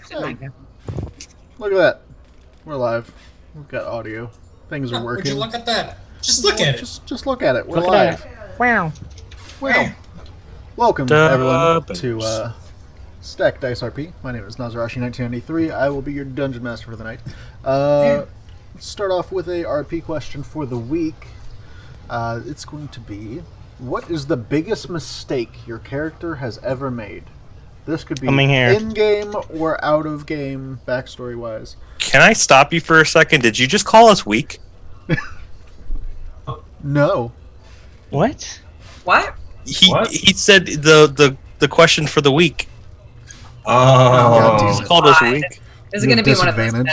Hey, look at that. We're live. We've got audio. Things are working. Would you look at that? Just look at it. Just look at it. We're Look live. Wow. Well, welcome everyone to StackedDiceRP. My name is Nazarashi1993. I will be your dungeon master for the night. Let's start off with a RP question for the week. It's going to be, what is the biggest mistake your character has ever made? This could be in-game or out-of-game, backstory-wise. Can I stop you for a second? Did you just call us weak? No. What? He said the question for the week. Oh. He called us weak. Is it going to be one of those?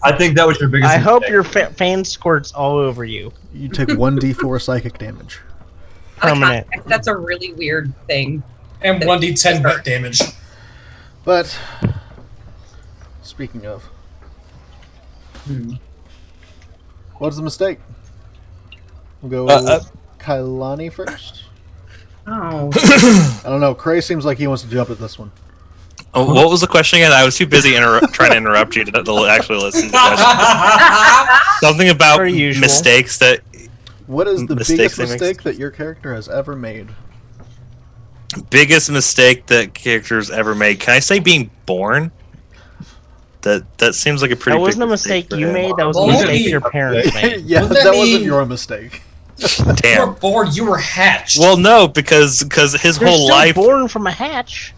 I think that was your biggest mistake. hope your fan squirts all over you. You took 1d4 psychic damage. Permanent. That's a really weird thing. And 1d10 hit damage. But, speaking of, what's the mistake? We'll go Kailani first. Oh. I don't know. Cray seems like he wants to jump at this one. Oh, what was the question again? I was too busy trying to interrupt you to actually listen to the question. Something about mistakes that... What is the biggest mistake that your character has ever made? Biggest mistake that characters ever made. Can I say being born? That seems like a pretty. That wasn't a mistake you made. That was a mistake your parents made. Yeah, that wasn't your mistake. Damn. You were born. You were hatched. Well, no, because his You're whole still life. Born from a hatch.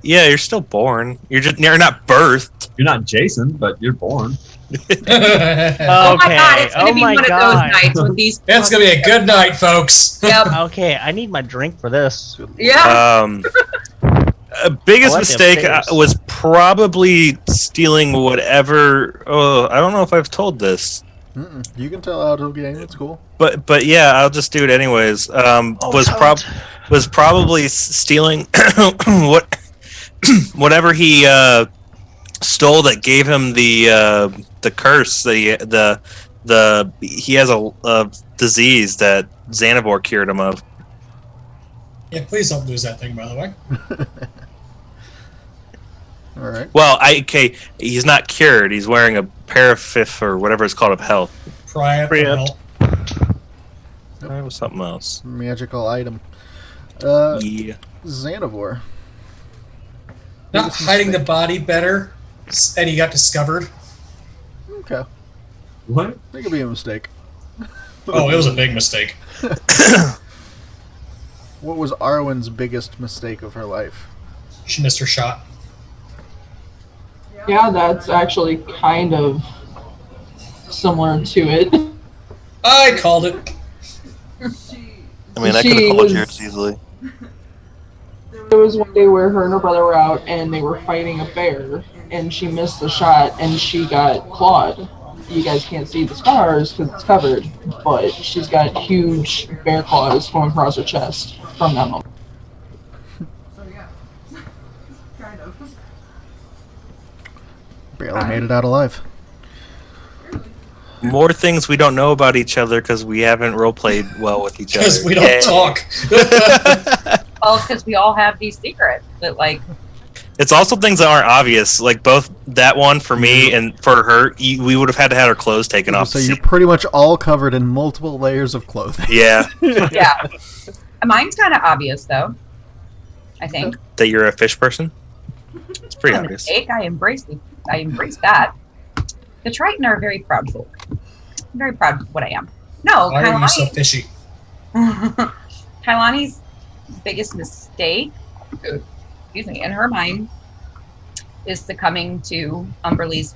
Yeah, you're still born. You're not birthed. You're not Jason, but you're born. Oh my god, it's going to be one of those nights with these. It's going to be a good night, folks. Yep. Okay, I need my drink for this. Yeah. Biggest mistake was probably stealing whatever. Oh, I don't know if I've told this. You can tell out of game. It's cool. But yeah, I'll just do it anyways. Was probably stealing whatever he stole that gave him the curse. He has a disease that Xanavor cured him of. Yeah, please don't lose that thing, by the way. All right. Well, he's not cured. He's wearing a parafif or whatever it's called of health. Priap. That was something else. Magical item. Yeah. Xanavor. Not hiding the body better, and he got discovered. Okay. What? That could be a mistake. Oh, it was a big mistake. What was Arwen's biggest mistake of her life? She missed her shot. Yeah, that's actually kind of similar to it. I called it. I mean, I could have called yours easily. There was one day where her and her brother were out and they were fighting a bear, and she missed the shot and she got clawed. You guys can't see the scars because it's covered, but she's got huge bear claws going across her chest from that moment. So yeah, kind of. Barely made it out alive. More things we don't know about each other because we haven't roleplayed well with each other. Because we don't talk. Well, because we all have these secrets that, like... It's also things that aren't obvious. Like, both that one for me and for her, we would have had to have her clothes taken off. So you're pretty much all covered in multiple layers of clothing. Yeah. Yeah. Mine's kind of obvious, though. I think. That you're a fish person? It's pretty obvious. I embrace that. The Triton are very proud folk. I'm very proud of what I am. No, Why are you so fishy? Kailani's biggest mistake, excuse me, in her mind, is succumbing to Umberlee's,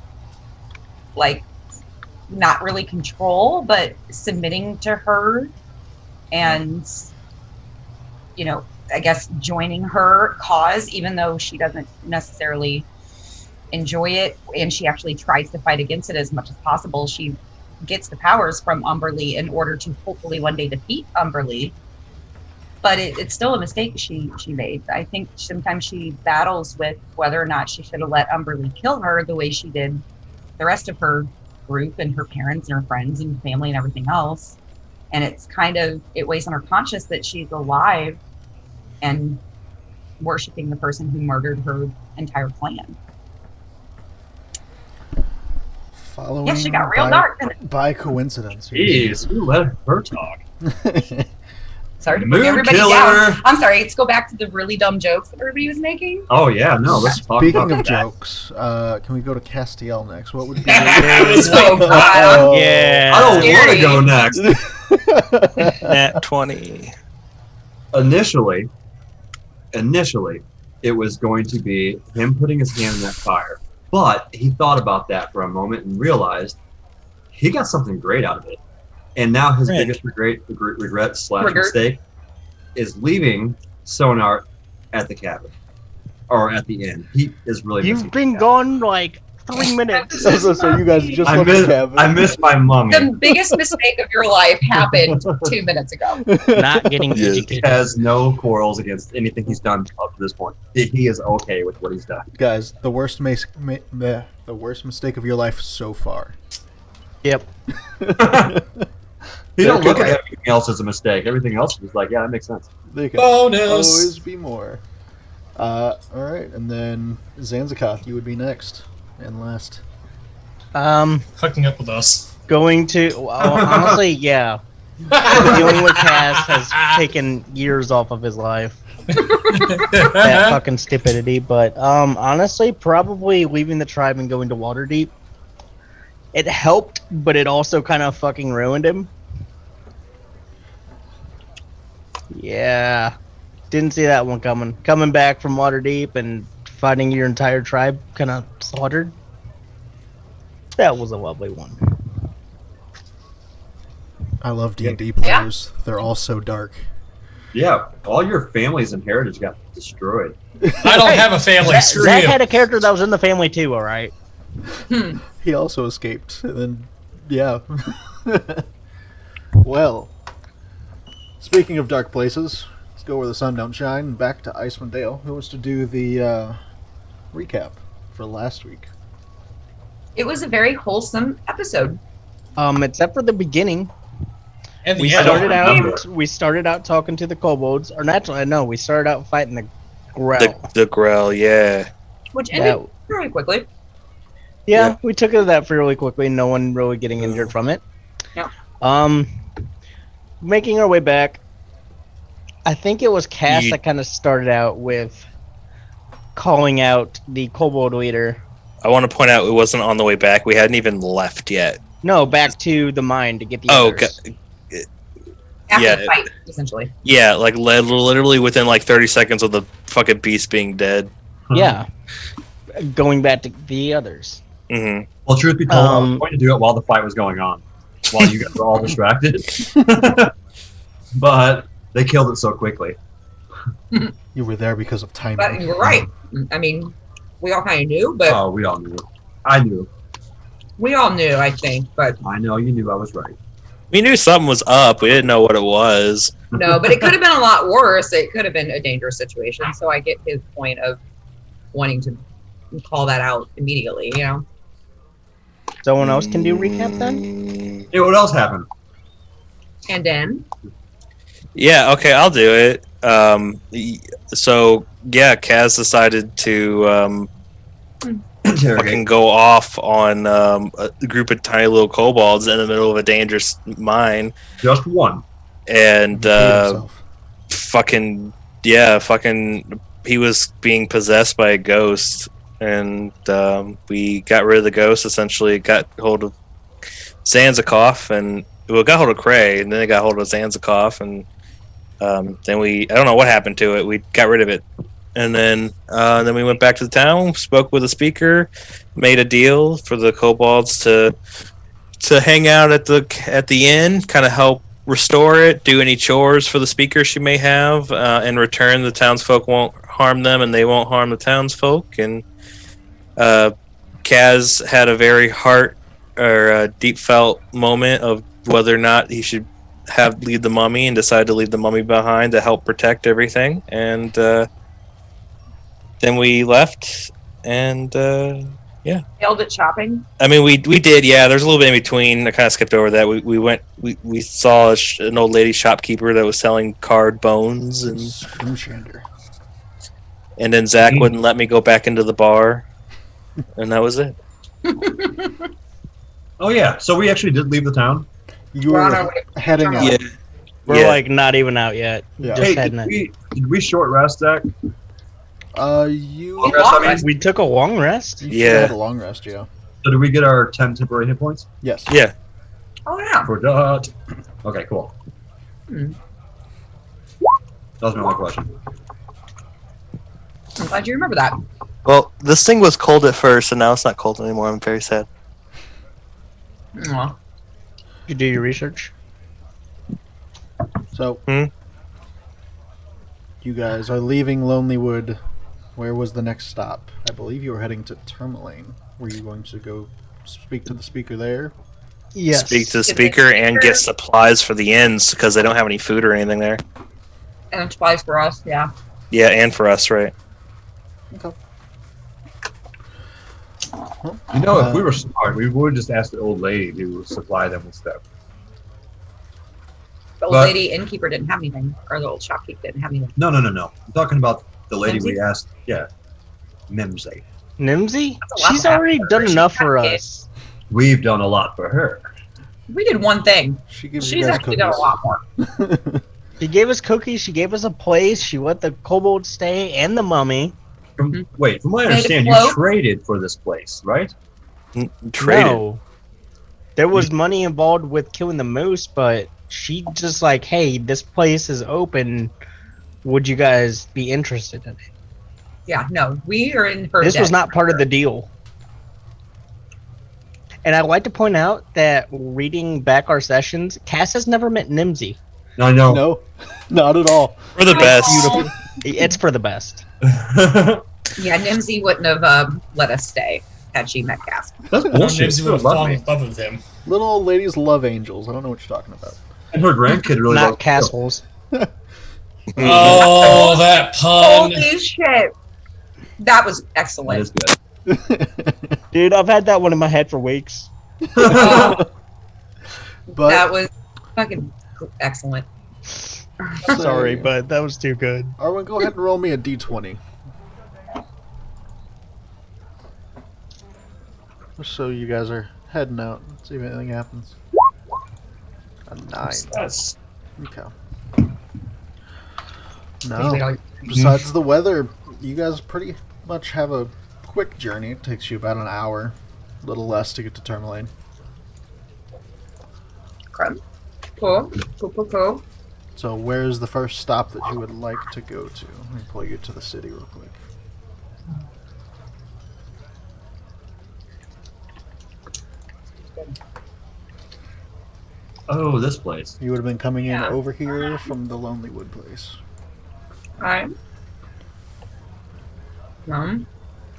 like, not really control, but submitting to her and, you know, I guess joining her cause, even though she doesn't necessarily enjoy it, and she actually tries to fight against it as much as possible. She gets the powers from Umberlee in order to hopefully one day defeat Umberlee. But it's still a mistake she made. I think sometimes she battles with whether or not she should have let Umberlee kill her the way she did the rest of her group and her parents and her friends and family and everything else. And it's kind of, it weighs on her conscience that she's alive and worshiping the person who murdered her entire clan. Following Yeah, she got real dark. By coincidence. Jeez, who let her talk? Sorry to Mood bring everybody killer. down. I'm sorry. Let's go back to the really dumb jokes that everybody was making. Oh yeah, no. Let's talk Speaking about of that. jokes, can we go to Castiel next? What would be? Oh, God. Yeah. I don't want to Scary. go next. Nat 20. Initially, it was going to be him putting his hand in that fire, but he thought about that for a moment and realized he got something great out of it. And now his Right. biggest regret / mistake is leaving Sonar at the cabin or at the inn. He is really. missing You've been the cabin. gone like 3 minutes. So you guys just I left the cabin. miss my mummy. The biggest mistake of your life happened 2 minutes ago. Not getting Yes. He educated. has no quarrels against anything he's done up to this point. He is okay with what he's done. Guys, the worst the worst mistake of your life so far. Yep. He don't Okay. look at everything else as a mistake. Everything else is like, yeah, that makes sense. There can Bonus. always be more. All right, and then Zanzakath, you would be next and last. Hooking up with us. Going to honestly, yeah. Dealing with Cass has taken years off of his life. That fucking stupidity. But honestly, probably leaving the tribe and going to Waterdeep. It helped, but it also kind of fucking ruined him. Yeah. Didn't see that one coming. Coming back from Waterdeep and finding your entire tribe kind of slaughtered. That was a lovely one. I love D&D players. They're all so dark. Yeah, all your family's and heritage got destroyed. I don't have a family. Screw Zach you. had a character that was in the family too, alright? He also escaped, and then, yeah. Well, speaking of dark places, let's go where the sun don't shine. Back to Icewind Dale, who was to do the recap for last week. It was a very wholesome episode. Except for the beginning. And We the end. started out talking to the kobolds, or naturally, no, we started out fighting the growl. The growl, yeah. Which ended That- very quickly. Yeah, we took care of that fairly quickly. No one really getting injured from it. Yeah. Making our way back, I think it was Cass Ye- that kind of started out with calling out the kobold leader. I want to point out it wasn't on the way back. We hadn't even left yet. No, back to the mine to get the Oh, others. After Yeah. the fight, essentially. Yeah, like literally within like 30 seconds of the fucking beast being dead. Yeah. Going back to the others. hmm Well, truth be told, I was going to do it while the fight was going on, while you guys were all distracted. But they killed it so quickly. You were there because of timing. But you're right. I mean, we all kind of knew, but Oh, we all knew. I knew. we all knew, I think. But I know you knew I was right. We knew something was up. We didn't know what it was. no, but it could have been a lot worse. It could have been a dangerous situation. So I get his point of wanting to call that out immediately, you know? Someone else can do recap then? Hey, what else happened? And then, Yeah, okay, I'll do it. So yeah, Kaz decided to fucking go off on a group of tiny little kobolds in the middle of a dangerous mine, Just one. and He hated himself. fucking he was being possessed by a ghost, and we got rid of the ghost. Essentially, got hold of Zanzakov, and got hold of Cray, and then they got hold of Zanzakov, and then I don't know what happened to it. We got rid of it, and then we went back to the town, spoke with the speaker, made a deal for the kobolds to hang out at the inn, kind of help restore it, do any chores for the speaker she may have. In return, the townsfolk won't harm them, and they won't harm the townsfolk. And Kaz had a very deep felt moment of whether or not he should leave the mummy, and decided to leave the mummy behind to help protect everything. And then we left, and held it shopping. I mean, we did, yeah. There's a little bit in between. I kind of skipped over that. We saw an old lady shopkeeper that was selling card bones, and Scrimshander. And then Zach wouldn't let me go back into the bar, and that was it. Oh yeah, so we actually did leave the town. You We're on were our way. heading out. Yeah. We're like not even out yet. Yeah. Just Hey, heading it. did we short rest, Zach? You Long Rest, I mean? rest. We took a long rest. should have had Yeah. a long rest, yeah. So did we get our 10 temporary hit points? Yes. Yeah. Oh yeah. Forgot. Okay, cool. Hmm. That was my only question. I'm glad you remember that. Well, this thing was cold at first, and now it's not cold anymore. I'm very sad. Aw. You do your research. So, Hmm? you guys are leaving Lonelywood. Where was the next stop? I believe you were heading to Tourmaline. Were you going to go speak to the speaker there? Yes. Speak to the Get the speaker and speaker. get supplies for the inns because they don't have any food or anything there. And it's twice for us, yeah. Yeah, and for us, right? Okay. Well, You know, if we were smart, we would just ask the old lady to supply them with stuff. The old But- lady innkeeper didn't have anything, or the old shopkeep didn't have anything. No. I'm talking about the lady Mimsy? we asked. Yeah, Mimsy. Nimsy? That's a lot She's to ask already for. done She's enough for got us. We've done a lot for her. We did one thing. she gives you She's guys actually cookies. done a lot more. She gave us cookies. She gave us a place. She let the kobold stay and the mummy. From what I Made it understand, you float. traded for this place, right? Traded. No. There was money involved with killing the moose, but she just like, hey, this place is open. Would you guys be interested in it? Yeah, no, we are in her This debt. was not part of the deal. And I'd like to point out that reading back our sessions, Cass has never met Nimsy. I know. No, not at all. For the best. Beautiful. It's for the best. Yeah, Nimsy wouldn't have let us stay had she met Cass. That's No, bullshit. Nibsy She would have would love fallen me. in love with him. Little old ladies love angels. I don't know what you're talking about. And her grandkid really Not loves castles. Oh, that pun. Holy shit! That was That excellent. is good. Dude, I've had that one in my head for weeks. Oh, But that was fucking excellent. Sorry, but that was too good. Arwen, go ahead and roll me a d20. Just so you guys are heading out. See if anything happens. A 9. That's Okay. No. Besides the weather, you guys pretty much have a quick journey. It takes you about an hour, a little less to get to Tourmaline. Okay. Cool. Cool. So where's the first stop that you would like to go to? Let me pull you to the city real quick. oh, this place. You would have been coming in Yeah. over here from the Lonelywood place. Alright.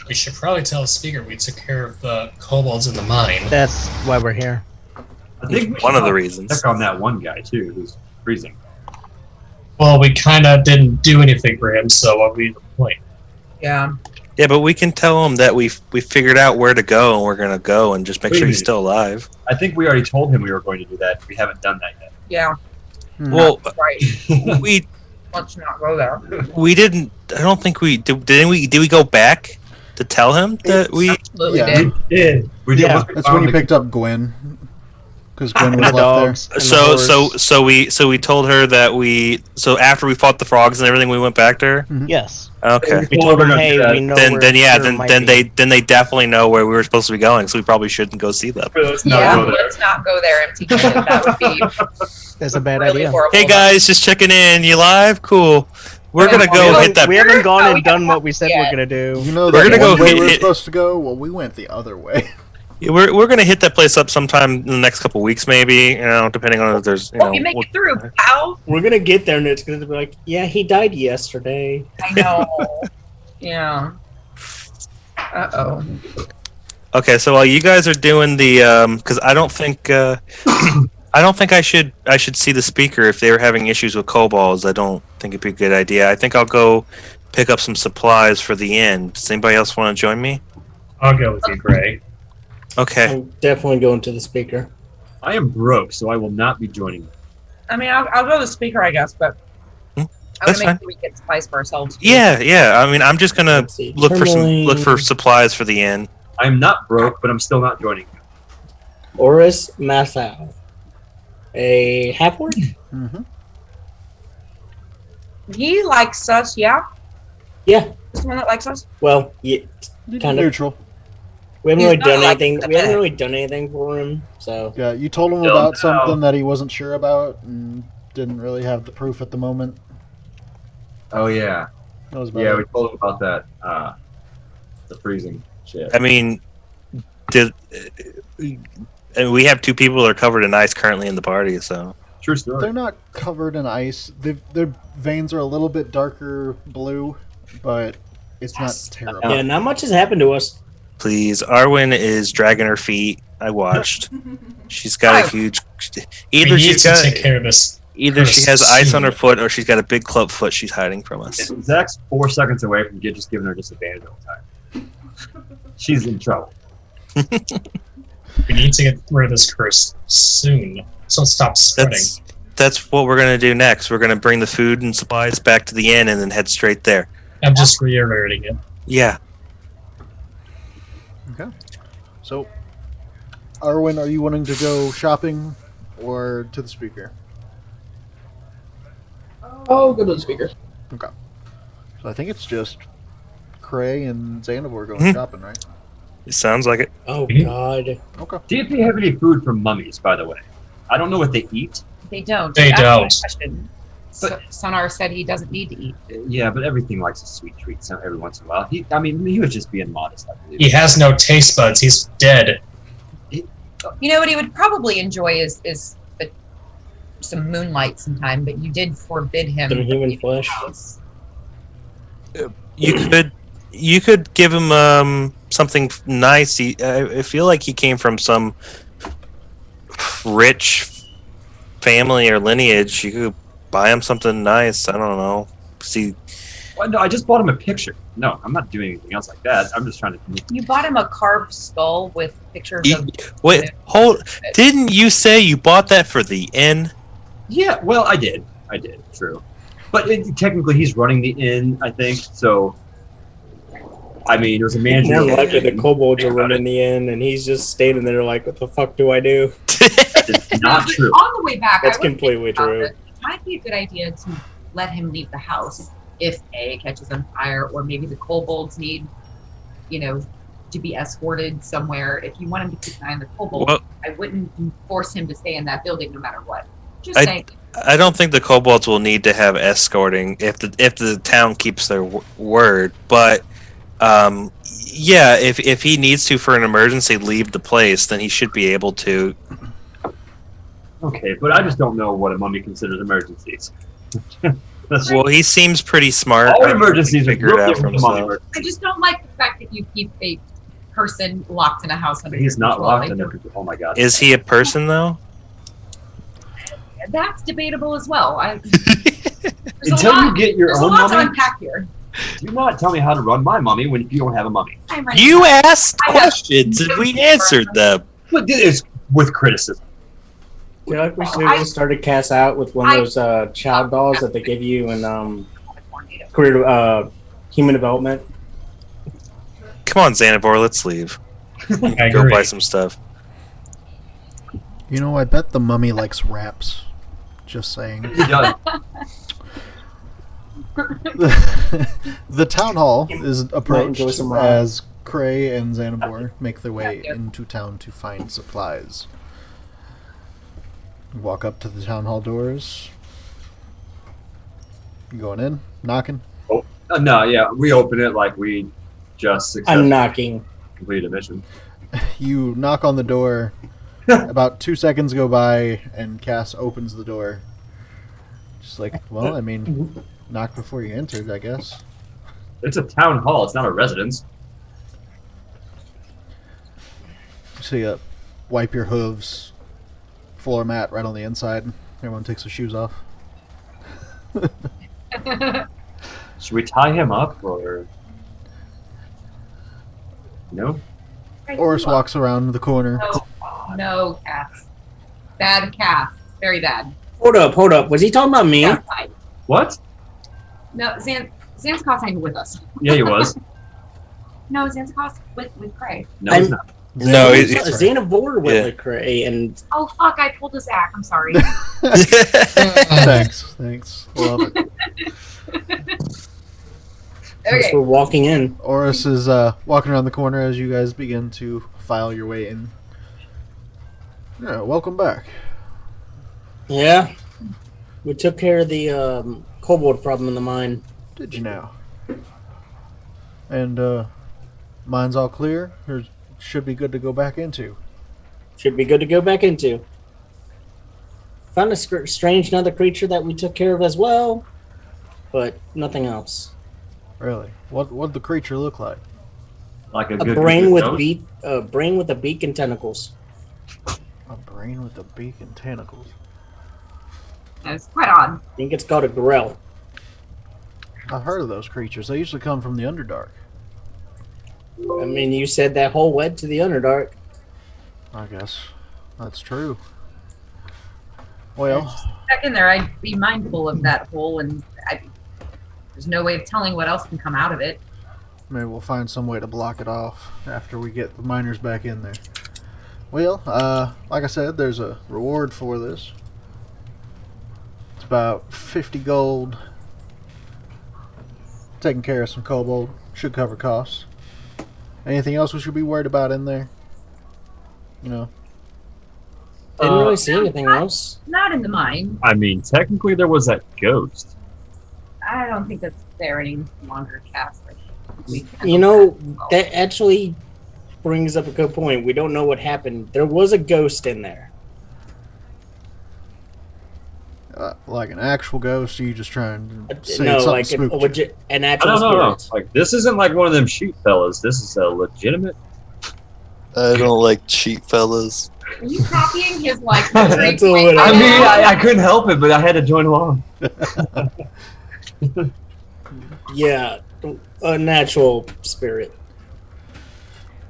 We should probably tell the speaker we took care of the kobolds in the mine. That's why we're here. I think we One should of the reasons. check on that one guy too, who's freezing. Well, we kind of didn't do anything for him, so what we the point? Yeah. Yeah, but we can tell him that we figured out where to go and we're gonna go and just make Wait a sure he's minute. still alive. I think we already told him we were going to do that. We haven't done that yet. Yeah. Well, Right. we Let's not go there. didn't. I don't think we did. Did we go back to tell him that we? Absolutely Yeah. did. Did. We did. Yeah. once we That's found when you the- picked up Gwen. Because Gwen And was the left dogs. and the So horse. we told her that so after we fought the frogs and everything, we went back to her. Yes. Okay. We Well, told we're them, gonna hey, do that. we know Then where yeah, Sure might then be. they definitely know where we were supposed to be going, so we probably shouldn't go see them. Let's not Yeah, go there. let's not go there empty-handed. That would be That's a bad really idea. horrible. Hey guys, just checking in. You live? Cool. We're gonna Yeah, go we hit that. We haven't gone No, we and done haven't what we said yet. we're gonna do. You know We're that gonna go one way hit- we were hit- supposed to go? Well, we went the other way. We're gonna hit that place up sometime in the next couple weeks, maybe. You know, depending on if there's Hope you make it through, pal. We're gonna get there and it's gonna be like, yeah, he died yesterday. I know. Yeah. Uh-oh. Okay, so while you guys are doing the, because I don't think I should see the speaker if they were having issues with kobolds. I don't think it'd be a good idea. I think I'll go pick up some supplies for the inn. Does anybody else want to join me? I'll go with you, Gray. Okay. I'm definitely going to the speaker. I am broke, so I will not be joining you. I mean, I'll go to the speaker, I guess, but I That's want to fine. make sure we get supplies for ourselves. too. Yeah. I mean, I'm just gonna Let's see. look Tourmaline, for supplies for the inn. I'm not broke, but I'm still not joining you. Oris Massau. A half orc? Mm-hmm. He likes us, yeah. Yeah. This one that likes us. Well, yeah, kind of. Neutral. We haven't He's really not done like anything. the We haven't best. really done anything for him. So Yeah, you told him Still about no. something that he wasn't sure about and didn't really have the proof at the moment. Oh yeah, That was about yeah. it. We told him about that. The freezing shit. I mean, and we have 2 people that are covered in ice currently in the party. So True story. They're not covered in ice. Their veins are a little bit darker blue, but it's not terrible. yeah, not much has happened to us. please, Arwen is dragging her feet. I watched. She's got a huge. We Either need she's to got. take care of this. Either she has ice on her soon. foot, or she's got a big club foot she's hiding from us. Zach's 4 seconds away from just giving her disadvantage all the time. She's in trouble. We need to get rid of this curse soon, so it stops spreading. That's what we're gonna do next. We're gonna bring the food and supplies back to the inn and then head straight there. I'm just reiterating it. Yeah. Okay. So, Arwen, are you wanting to go shopping or to the speaker? Oh, go to the speaker. Okay. So I think it's just Cray and Xanavor going shopping, right? It sounds like it. Oh Mhm. God. Okay. See if they have any food from mummies, by the way. I don't know what they eat. They don't. They That's my don't. question. Sonar said he doesn't need to eat. Yeah, but everything likes a sweet treat every once in a while. He was just being modest, I believe. He has no taste buds. He's dead. You know what he would probably enjoy is some moonlight sometime, but you did forbid him Some human leaving flesh. the house. You could give him something nice. I feel like he came from some rich family or lineage. You could buy him something nice. I don't know. See, Well, no, I just bought him a picture. No, I'm not doing anything else like that. I'm just trying to. You bought him a carved skull with pictures of. wait, didn't you say you bought that for the inn? Yeah, well, I did. True, but technically, he's running the inn. I think so. I mean, there's a manager. More than likely, the kobolds are running the inn, and he's just standing there like, "What the fuck do I do?" It's not true. On the way back, That's I was completely thinking about true. this. It might be a good idea to let him leave the house if A, catches on fire, or maybe the kobolds need, to be escorted somewhere. If you want him to keep an eye on the kobolds, Well- I wouldn't force him to stay in that building no matter what. Just I- saying. I don't think the kobolds will need to have escorting if the town keeps their word. But yeah, if he needs to for an emergency leave the place, then he should be able to. Okay, but I just don't know what a mummy considers emergencies. Well, he seems pretty smart. All emergencies are figure it out for different from himself. I just don't like the fact that you keep a person locked in a house under He's your not control. locked Like, in there. Oh my god. Is he a person though? That's debatable as well. Until you get your There's own a lot to mummy, unpack here. do not tell me how to run my mummy when you don't have a mummy. I'm ready. You asked I have- questions and we answered them. But this is with criticism. I feel like we should have started cast out with one of those child dolls that they give you in career human development. Come on, Xanabor, let's leave. I Go agree. buy some stuff. I bet the mummy likes wraps. Just saying. He does. The town hall is enjoy approached some wrap. as Cray and Xanabor make their way into town to find supplies. Walk up to the town hall doors. Going in, knocking. No, yeah, we open it like we just I'm successfully knocking. completed a mission. You knock on the door. About 2 seconds go by, and Cass opens the door. Just like, well, I mean, knock before you entered, I guess. It's a town hall. It's not a residence. So you wipe your hooves, floor mat right on the inside. Everyone takes their shoes off. Should we tie him up or no? Oris walks around the corner. No, Cass. Bad Cass. Very bad. Hold up. Was he talking about me? Outside. What? No, Zanzakot's not even with us. Yeah, he was. No, Zanzakot's with Cray. No, he's not. No, Xanavor went Yeah. with Cray, and Oh fuck! I pulled his act. I'm sorry. Thanks. Love it. Okay. we're walking in. Oris is walking around the corner as you guys begin to file your way in. Yeah, welcome back. Yeah, we took care of the kobold problem in the mine. Did you now? And mine's all clear, or should be good to go back into. Should be good to go back into. Found a strange another creature that we took care of as well, but nothing else. Really? What'd the creature look like? Like A good brain with ghost? brain with a beak and tentacles. A brain with a beak and tentacles. That's quite odd. I think it's called a grell. I've heard of those creatures. They usually come from the Underdark. I mean, you said that hole led to the Underdark. I guess that's true. Well, Back in there, I'd be mindful of that hole, and there's no way of telling what else can come out of it. maybe we'll find some way to block it off after we get the miners back in there. Well, like I said, there's a reward for this. It's about 50 gold. Taking care of some kobold should cover costs. Anything else we should be worried about in there? You know? Didn't really see anything else. Not in the mine. I mean, technically there was that ghost. I don't think that's there any longer, Cass. You know, that actually brings up a good point. We don't know what happened. There was a ghost in there. Like an actual ghost, or you just trying to say No, something like spooked you? an I actual don't know. spirit. Like, this isn't like one of them sheep fellas. This is a legitimate. I don't like cheap fellas. Are you copying his like? That's a little- I mean, I couldn't help it, but I had to join along. Yeah, a natural spirit.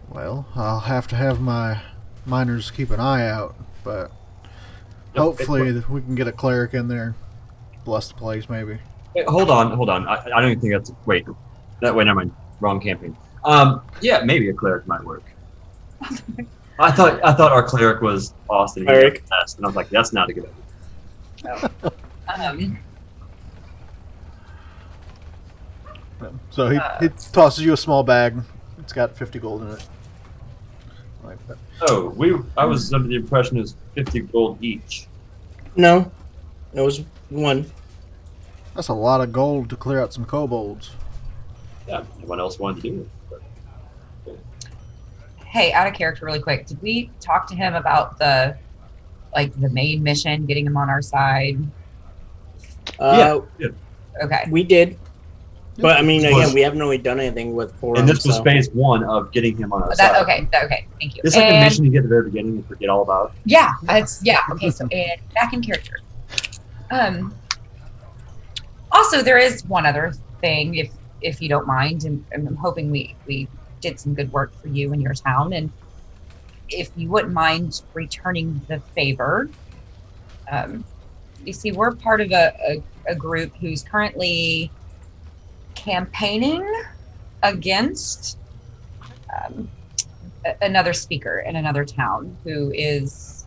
Well, I'll have to have my miners keep an eye out, but hopefully we can get a cleric in there. Bless the place, maybe. Wait, hold on. I don't even think that's. Wait. Never mind. Wrong campaign. Yeah, maybe a cleric might work. I thought our cleric was Austin. He Cleric. got the test, and I was like, that's not a good idea. So he tosses you a small bag. It's got 50 gold in it. Like that. Oh, I was under the impression it was 50 gold each. No, it was one. That's a lot of gold to clear out some kobolds. Yeah, anyone else wanted to do it. Hey, out of character, really quick. Did we talk to him about the main mission, getting him on our side? Yeah. Okay. We did. But I mean, This was- again, we haven't really done anything with for And him. this was so. phase 1 of getting him on our side. Okay. Thank you. This is like a And- mission you get at the very beginning and forget all about. Yeah, okay. So and back in character. Also, there is one other thing, if you don't mind, and I'm hoping we did some good work for you in your town, and if you wouldn't mind returning the favor. You see, we're part of a group who's currently campaigning against another speaker in another town who has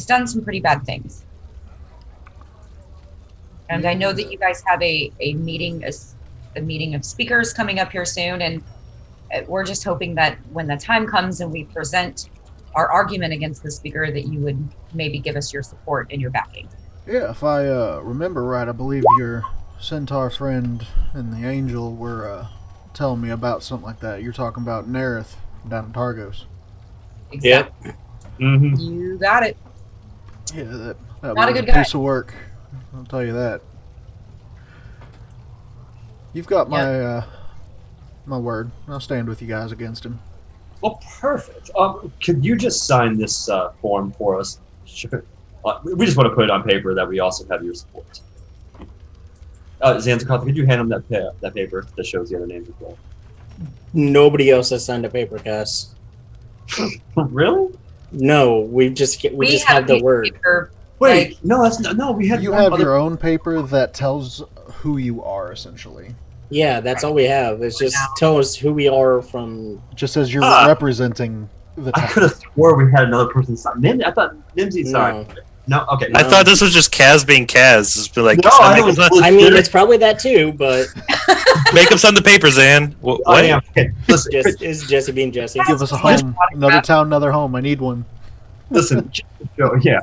done some pretty bad things. And I know that you guys have a meeting of speakers coming up here soon, and we're just hoping that when the time comes and we present our argument against the speaker, that you would maybe give us your support and your backing. Yeah, if I remember right, I believe your centaur friend and the angel were telling me about something like that. You're talking about Nerith down in Targos. Exactly. Mm-hmm. You got it. Yeah, that Not was a good a guy. piece of work. I'll tell you that. You've got my my word. I'll stand with you guys against him. Well, perfect. Could you just sign this form for us? Sure. We just want to put it on paper that we also have your support. Zanzicar, could you hand him that paper that shows the other names as well? Nobody else has signed a paper, Cass. Really? No, we just have the word. paper Wait, Like- no, that's no. We had You one have other. your own paper that tells who you are, essentially. Yeah, that's all we have. It's just tell us who we are from. It just says you're Ah. representing the I town. could have swore we had another person sign. I thought Nimsy signed. No, okay. I No. thought this was just Kaz being Kaz. Just be like, No, I know it's I mean, it's probably that too, but make him sign the papers, Zan. What? I am. Okay, listen, is Jesse being Jesse. Give us a home. Another town, another home. I need one. listen. Just to show,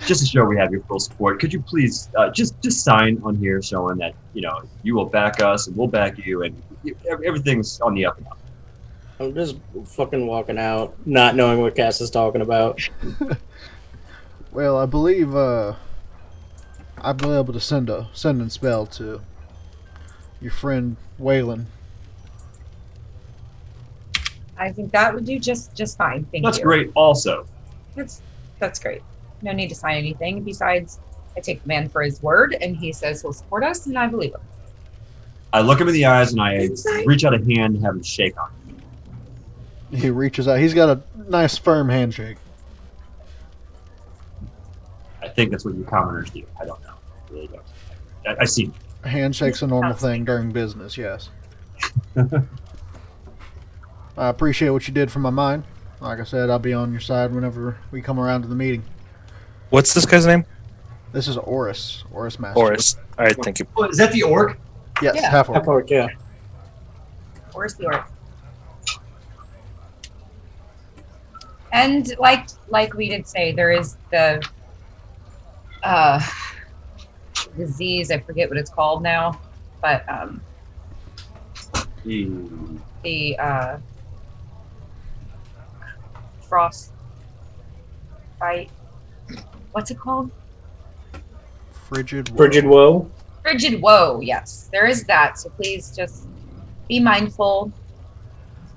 just to show we have your full support. Could you please just sign on here showing that you will back us and we'll back you and everything's on the up and up. I'm just fucking walking out, not knowing what Cass is talking about. Well, I believe I've been able to send and spell to your friend Waylon. I think that would do just fine. Thank That's you. great. Also, That's great. No need to sign anything. Besides, I take the man for his word, and he says he'll support us, and I believe him. I look him in the eyes and I reach out a hand and have him shake on it. He reaches out. He's got a nice, firm handshake. I think that's what you commoners do. I don't know. I really don't. I see. A handshake's a normal thing during business, yes. I appreciate what you did for my mind. Like I said, I'll be on your side whenever we come around to the meeting. What's this guy's name? This is Oris. Oris Master. Horace. All right, thank you. Oh, is that the orc? Yes, Yeah. half orc. Half orc, yeah. Where's the orc? And like we did say, there is the disease. I forget what it's called now, but the frost fight. What's it called? Frigid. Frigid Woe. Frigid woe. Yes, there is that. So please just be mindful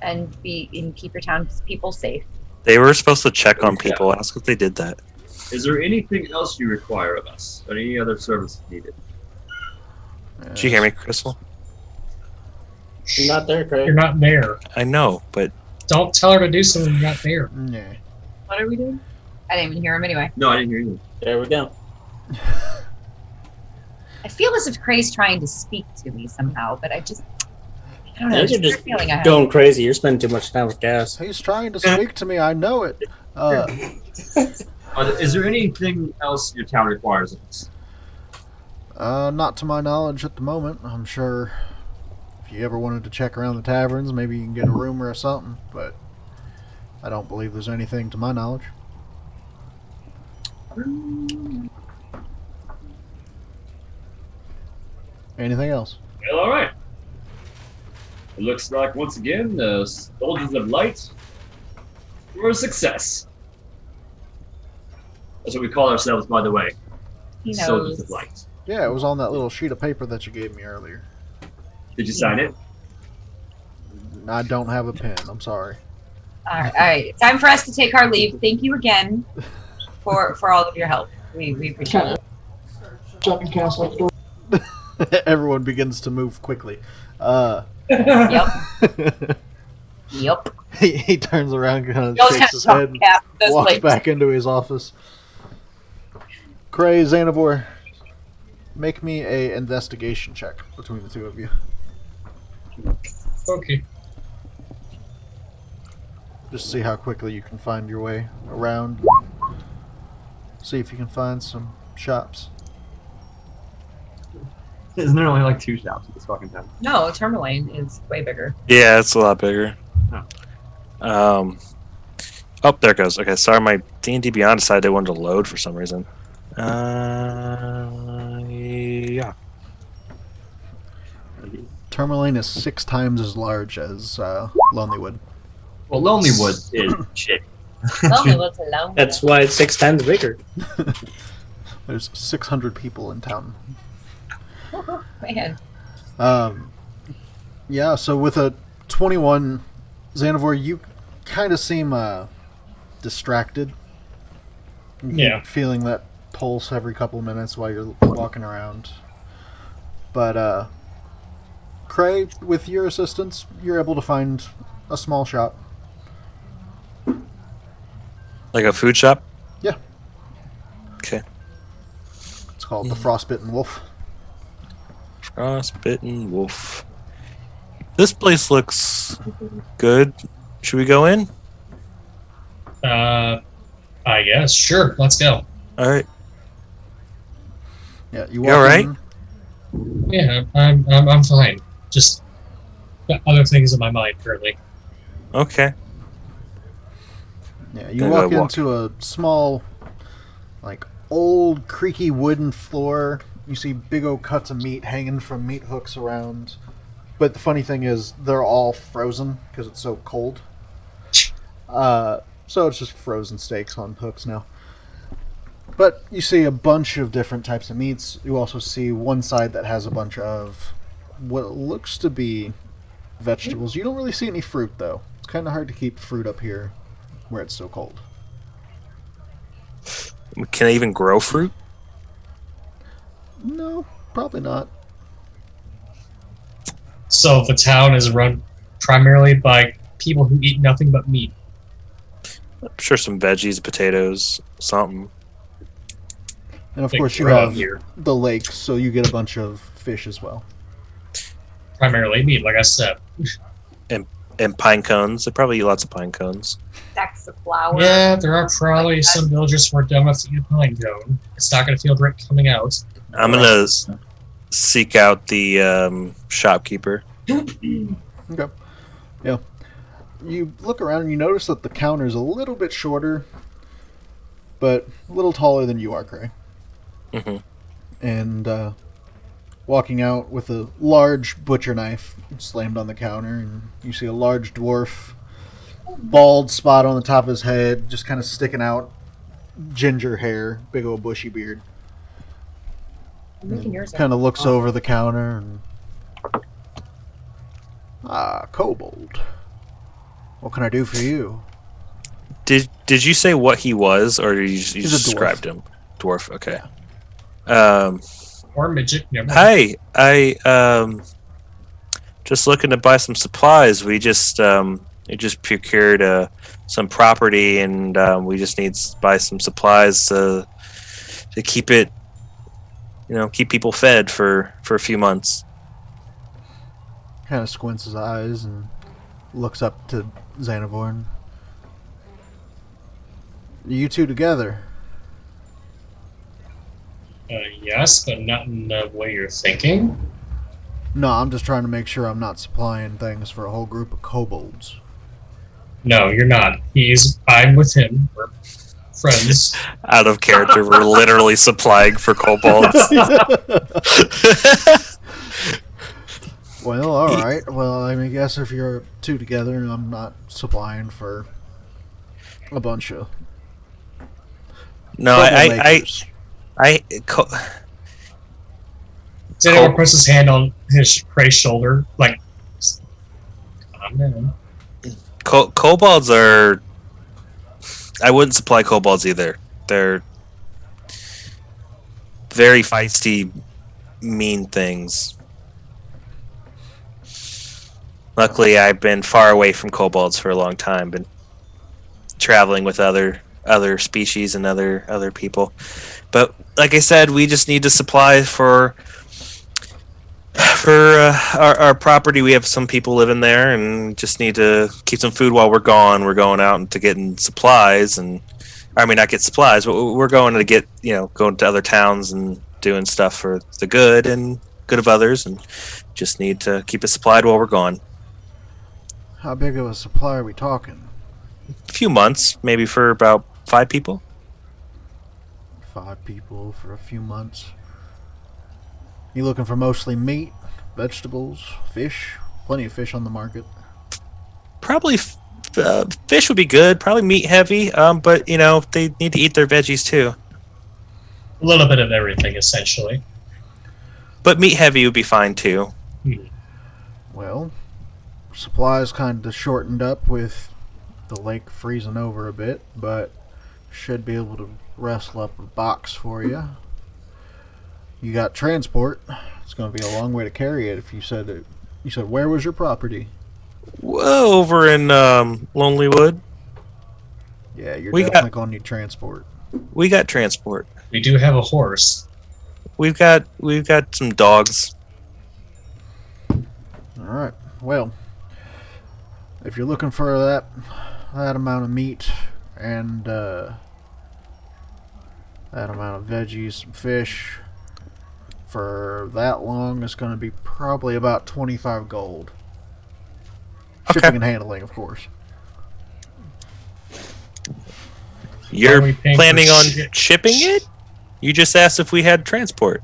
and keep your town people safe. They were supposed to check on people. Ask if they did that. Is there anything else you require of us? Or any other service needed? Did you hear me, Crystal? You're not there, Craig. You're not there. I know, but Don't tell her to do something you're not there. Nah. What are we doing? I didn't even hear him anyway. No, I didn't hear you. There we go. I feel as if Cray's trying to speak to me somehow, but I don't know. You're Just just feeling I have. going crazy. You're spending too much time with Cass. He's trying to speak to me. I know it. Is there anything else your town requires of us? Not to my knowledge at the moment. I'm sure if you ever wanted to check around the taverns, maybe you can get a room or something, but I don't believe there's anything to my knowledge. Anything else? Well, all right. It looks like, once again, the Soldiers of Light were a success. That's what we call ourselves, by the way. He Soldiers knows. of Light. Yeah, it was on that little sheet of paper that you gave me earlier. Did you sign it? I don't have a pen. I'm sorry. All right. Time for us to take our leave. Thank you again for all of your help. We appreciate it. Shutting Cass out the door. Everyone begins to move quickly. Yep. Yep. He turns around, kind of Those shakes have his some head, cap. Those walks legs. back into his office. Cray, Xanavor, make me a investigation check between the two of you. Okay. Just see how quickly you can find your way around. See if you can find some shops. Isn't there only like 2 shops in this fucking town? No, Tourmaline is way bigger. yeah, it's a lot bigger. Oh, there it goes. Okay, sorry, my D&D Beyond decided they wanted to load for some reason. Yeah. Tourmaline is 6 times as large as Lonelywood. Well, Lonelywood is shit. Lonely looks alone. That's why it's 6 times bigger. There's 600 people in town. Man. Yeah, so with a 21, Xanavor, you kind of seem distracted. Yeah. Feeling that pulse every couple of minutes while you're walking around. But, Cray, with your assistance, you're able to find a small shop. Like a food shop? Yeah. Okay. call it the Frostbitten Wolf. Frostbitten Wolf. This place looks good. Should we go in? I guess. Sure. Let's go. All right. Yeah, you You walk all right? in. Yeah, I'm fine. Just got other things in my mind currently. Okay. Yeah, you Gonna walk go walk. into a small, like, old, creaky wooden floor. You see big old cuts of meat hanging from meat hooks around. But the funny thing is, they're all frozen because it's so cold. So it's just frozen steaks on hooks now. But you see a bunch of different types of meats. You also see one side that has a bunch of what looks to be vegetables. You don't really see any fruit, though. It's kind of hard to keep fruit up here where it's so cold. Can I even grow fruit? No, probably not. So the town is run primarily by people who eat nothing but meat. I'm sure some veggies, potatoes, something. And of They course you grow have here. the lakes, so you get a bunch of fish as well. Primarily meat, like I said. And pine cones. They probably eat lots of pine cones. Stacks of flour. Yeah, there are probably some villagers who are dumb enough to eat a pine cone. It's not going to feel great coming out. I'm gonna seek out the shopkeeper. Okay. Yeah. You look around and you notice that the counter is a little bit shorter, but a little taller than you are, Cray. hmm And walking out with a large butcher knife slammed on the counter, and you see a large dwarf, bald spot on the top of his head, just kind of sticking out, ginger hair, big old bushy beard. I'm making yours up. Kind of looks over the counter and... Ah, kobold. What can I do for you? Did you say what he was, or did you just He's a dwarf. described him? Dwarf. Okay. Or midget. Never mind. Hey, I just looking to buy some supplies. We just procured some property, and we just need to buy some supplies to keep it, keep people fed for a few months. Kind of squints his eyes and looks up to Xanavorn. You two together? Yes, but not in the way you're thinking. No, I'm just trying to make sure I'm not supplying things for a whole group of kobolds. No, you're not. I'm with him. We're friends. Out of character, we're literally supplying for kobolds. Well, alright. Well, I guess if you're two together, I'm not supplying for a bunch of... No, Xanator puts his hand on his Prey's shoulder, like, calm down. Kobolds are... I wouldn't supply kobolds either. They're very feisty, mean things. Luckily, I've been far away from kobolds for a long time. Been traveling with other species and other people. But like I said, we just need to supply for our property. We have some people living there, and just need to keep some food while we're gone. We're going out to getting supplies, and not get supplies, but we're going to get going to other towns and doing stuff for the good of others, and just need to keep it supplied while we're gone. How big of a supply are we talking? A few months, maybe for about 5 people. 5 people for a few months. You looking for mostly meat, vegetables, fish? Plenty of fish on the market. Probably fish would be good. Probably meat heavy. But they need to eat their veggies too. A little bit of everything, essentially. But meat heavy would be fine too. Well, supplies kind of shortened up with the lake freezing over a bit, but should be able to wrestle up a box for you. You got transport. It's going to be a long way to carry it. If you said it, you said where was your property? Whoa, over in Lonelywood. Yeah, you're We definitely going to need transport. We got transport. We do have a horse. we've got some dogs. All right. Well, if you're looking for that amount of meat and that amount of veggies, some fish for that long, it's going to be probably about 25 gold. Okay. Shipping and handling, of course. You're we paying planning for on shit? shipping it? You just asked if we had transport.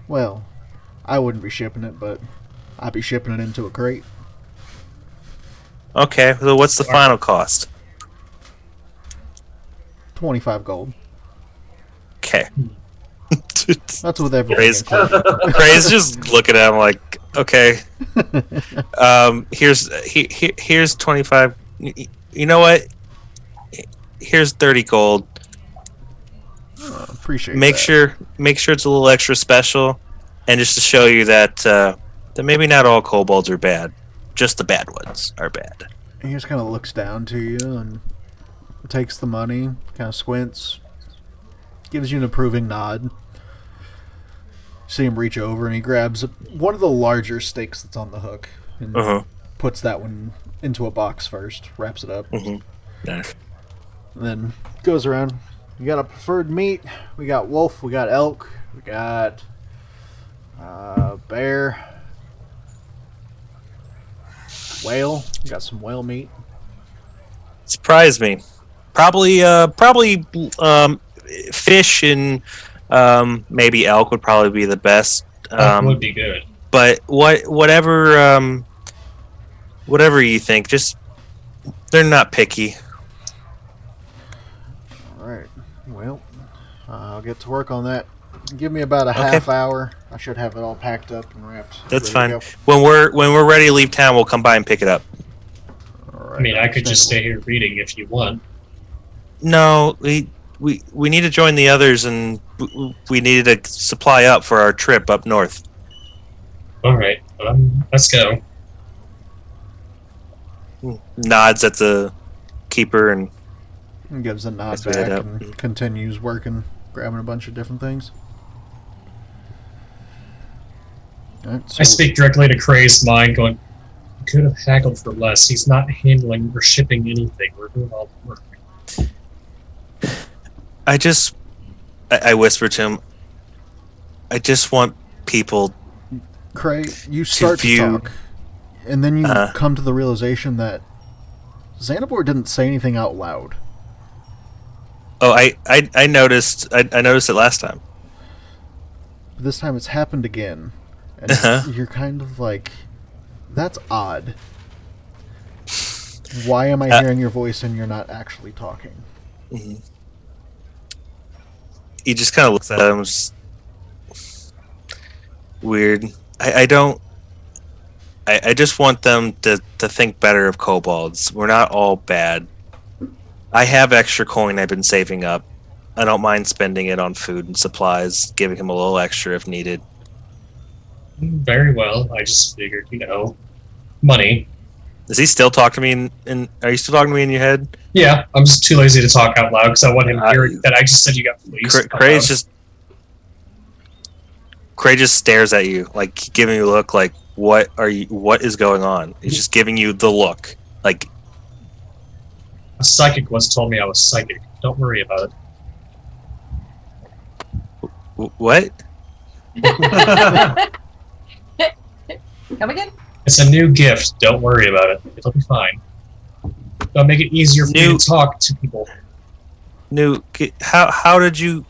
Well, I wouldn't be shipping it, but I'd be shipping it into a crate. Okay, so what's the final cost? 25 gold. Okay. That's with everything Ray's included. just looking at him like, okay. Here's 25. You know what? Here's 30 gold. Appreciate Make that. sure it's a little extra special, and just to show you that that maybe not all kobolds are bad, just the bad ones are bad. He just kind of looks down to you and takes the money, kind of squints, gives you an approving nod. See him reach over and he grabs one of the larger steaks that's on the hook and puts that one into a box first, wraps it up, Nice. and then goes around. You got a preferred meat. We got wolf. We got elk. We got bear. Whale. We got some whale meat. Surprised me. Probably fish and maybe elk would probably be the best. That would be good. But whatever you think, just they're not picky. Alright. Well, I'll get to work on that. Give me about a half hour. I should have it all packed up and wrapped. That's ready fine. to go. When we're ready to leave town, we'll come by and pick it up. Alright, I mean, I could just stay understandable. here reading if you want. No, we need to join the others, and we needed to supply up for our trip up north. All right, let's go. Nods at the keeper and And gives a nod Guess we head back up. and continues working, grabbing a bunch of different things. Alright, so I speak directly to Cray's mind, going, "You could have haggled for less. He's not handling or shipping anything. We're doing all the work." I whispered to him, I just want people. Cray, you start to view- talk, and then you Uh-huh. come to the realization that Xanabor didn't say anything out loud. Oh, I noticed. I noticed it last time. But this time it's happened again. And Uh-huh. you're kind of like, that's odd. Why am I hearing your voice and you're not actually talking? Mhm. He just kind of looks at him. Just weird. I don't. I just want them to think better of kobolds. We're not all bad. I have extra coin I've been saving up. I don't mind spending it on food and supplies, giving him a little extra if needed. Very well. I just figured, money. Is he still talking to me are you still talking to me in your head? Yeah, I'm just too lazy to talk out loud because I want him hearing that I just said you got fleeced. Cray just stares at you, like giving you a look like, what is going on? He's just giving you the look. Like, A psychic once told me I was psychic. Don't worry about what? it. Come again? It's a new gift. Don't worry about it. It'll be fine. It'll make it easier for you to talk to people. How did you...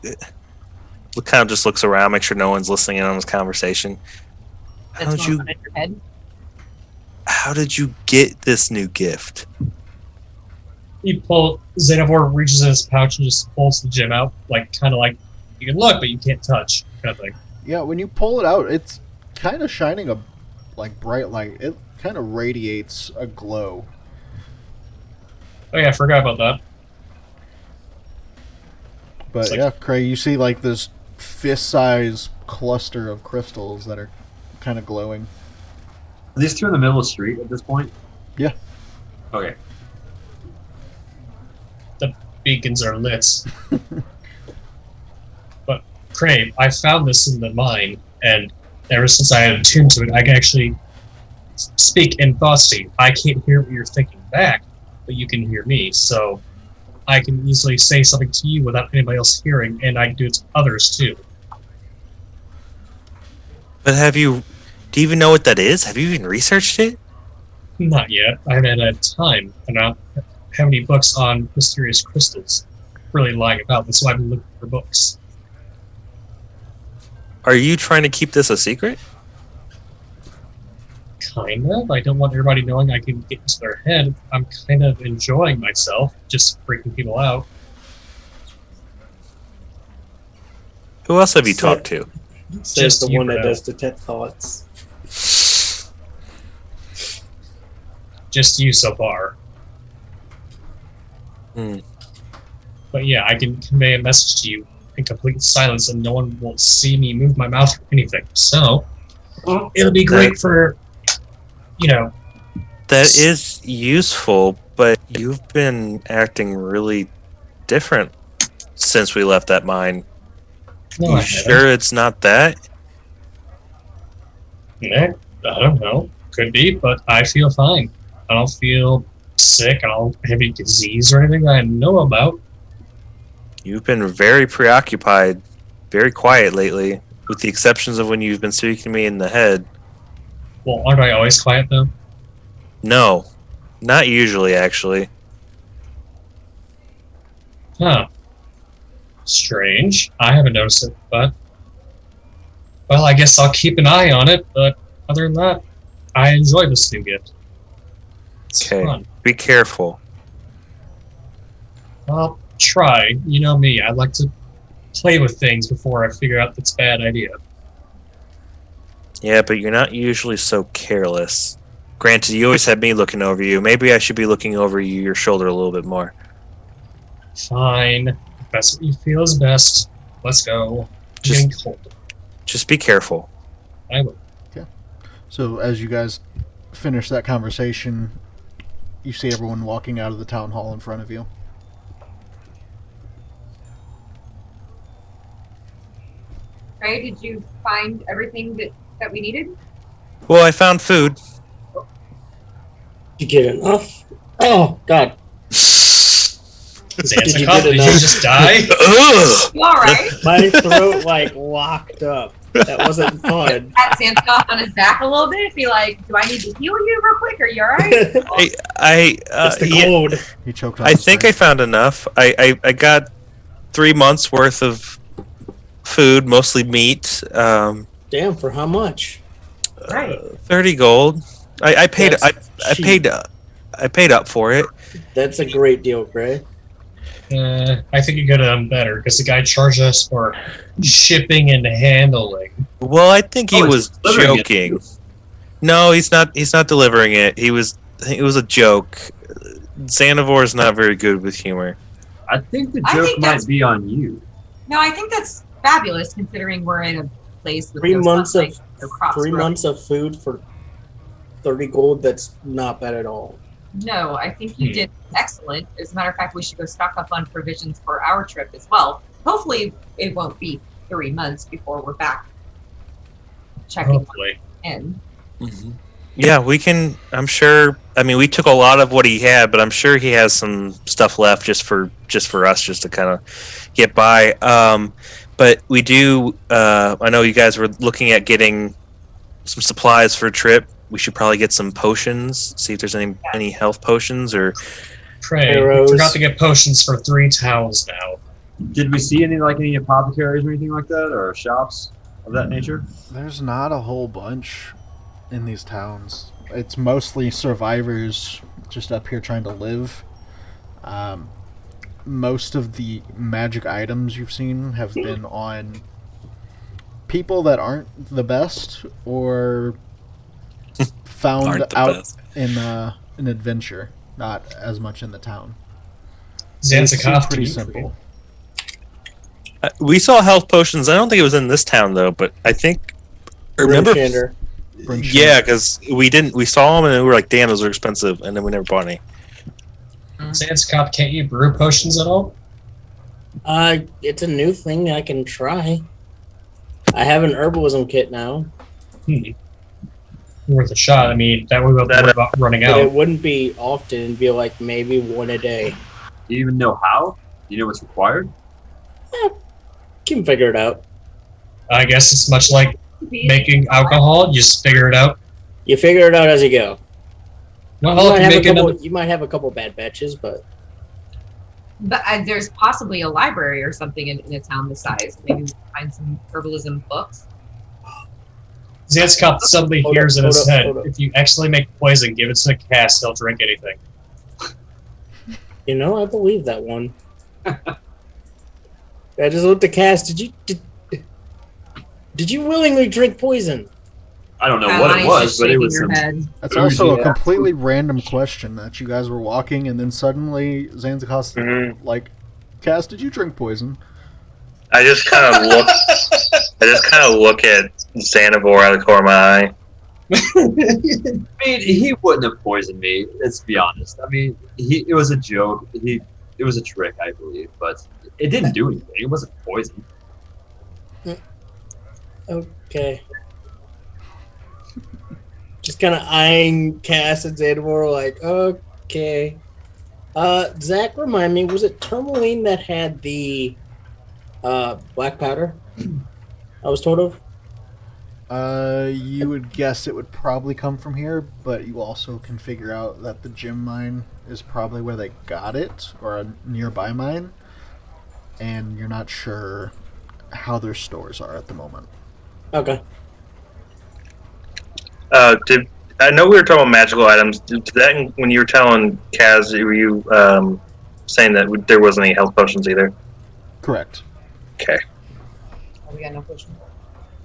kind of just looks around, make sure no one's listening in on this conversation. That's going on in your head. How did you get this new gift? Xanavor reaches in his pouch and just pulls the gem out, kind of like you can look, but you can't touch, kind of thing. Yeah, when you pull it out, it's kind of shining a bright light. It kind of radiates a glow. Oh yeah, I forgot about that. But It's like- yeah, Cray, you see this fist-sized cluster of crystals that are kind of glowing. Are these two in the middle of the street at this point? Yeah. Okay. Beacons are lit. But Crave, I found this in the mine, and ever since I had attuned to it, I can actually speak in thought state. I can't hear what you're thinking back, but you can hear me, so I can easily say something to you without anybody else hearing, and I can do it to others too. But do you even know what that is? Have you even researched it? Not yet. I haven't had time, and I don't have any books on mysterious crystals really lying about. That's why I've been looking for books. Are you trying to keep this a secret? Kind of. I don't want everybody knowing I can get into their head. I'm kind of enjoying myself, just freaking people out. Who else have you talked to? Says Just the you, one that bro. does detect thoughts. Just you so far. Hmm. But yeah, I can convey a message to you in complete silence, and no one will see me move my mouth or anything. So it'll be great for, That is useful, but you've been acting really different since we left that mine. No, You I haven't. sure it's not that? I don't know. Could be, but I feel fine. I don't feel sick. I don't have any disease or anything that I know about. You've been very preoccupied, very quiet lately, with the exceptions of when you've been speaking to me in the head. Well, aren't I always quiet though? No, not usually, actually. Huh. Strange. I haven't noticed it, but... Well, I guess I'll keep an eye on it, but other than that, I enjoy this new gift. It's Okay, fun. be careful. I'll try. You know me, I like to play with things before I figure out it's a bad idea. Yeah, but you're not usually so careless. Granted, you always have me looking over you. Maybe I should be looking over your shoulder a little bit more. Fine. If that's what you feel is best. Let's go. It's Just- getting cold. Just be careful. I will. So as you guys finish that conversation, you see everyone walking out of the town hall in front of you. Ray, did you find everything that we needed? Well, I found food. Did you get enough? Oh, God. Did you you get enough? just die? Ugh! You alright? My throat, locked up. That wasn't fun. Pat Sanskoff on his back a little bit. Be like, do I need to heal you real quick? Are you alright? It's the yeah, cold. He choked on I his think I drink. found enough. I got 3 months worth of food, mostly meat. Damn, for how much? Right. 30 gold. I paid. That's I cheap. paid. I paid up for it. That's a great deal, Gray. I think you could have done better, because the guy charged us for shipping and handling. Well, I think he Oh, was he's delivering it. joking. No, he's not. He's not delivering it. It was a joke. Xanavor is not very good with humor. I think the I joke think might that's- be on you. No, I think that's fabulous considering we're in a place with 3 no months of sunlight, no crops 3 growing. months of food for 30 gold. That's not bad at all. No, I think you did excellent. As a matter of fact, we should go stock up on provisions for our trip as well. Hopefully, it won't be 3 months before we're back checking Hopefully. in. Yeah, we can. I'm sure. I mean, we took a lot of what he had, but I'm sure he has some stuff left just for us, just to kind of get by. But we do. I know you guys were looking at getting some supplies for a trip. We should probably get some potions. See if there's any health potions or. Pray. Arrows. Forgot to get potions for 3 towns now. Did we see any apothecaries or anything like that, or shops of that nature? There's not a whole bunch in these towns. It's mostly survivors just up here trying to live. Most of the magic items you've seen have been on people that aren't the best or found Aren't the out best. in an adventure, not as much in the town. They seem Zanzikov, pretty to you, simple. We saw health potions. I don't think it was in this town though, but I think. Remember? Shander. Yeah, because we saw them and we were like, "Damn, those are expensive," and then we never bought any. Zanzikov, can't you brew potions at all? It's a new thing I can try. I have an herbalism kit now, Worth a shot. I mean, that way we don't have to worry about running but it out. wouldn't be often. It'd be like maybe one a day. Do you even know how? Do you know what's required? Can figure it out. I guess it's much like making alcohol. You just figure it out. You figure it out as you go. Well, You if might, you have a make couple, another, you might have a couple bad batches, but But there's possibly a library or something in a town this size. Maybe we can find some herbalism books. Zanskop suddenly Hold hears up, in his hold up, head, hold up. if you actually make poison, give it to the cast, he'll drink anything. you know, I believe that one. I just looked at Cass. Did you willingly drink poison? I don't know what it was, but it was some. That's also a Yeah. completely random question that you guys were walking and then suddenly Zanzikos Mhm. like, Cass, did you drink poison? I just kind of look. I just kind of look at Xanavor out of the corner of my eye. I mean, he wouldn't have poisoned me. Let's be honest. I mean, it was a joke. It was a trick, I believe, but it didn't do anything. It wasn't poison. Okay. Just kind of eyeing Cass and Xanamor like, okay. Zach, remind me, was it tourmaline that had the black powder? I was told of. You would guess it would probably come from here, but you also can figure out that the gem mine is probably where they got it, or a nearby mine, and you're not sure how their stores are at the moment. Okay. Did I know we were talking about magical items? Did that when you were telling Kaz, were you saying that there wasn't any health potions either? Correct. Okay. Oh, we got no potion.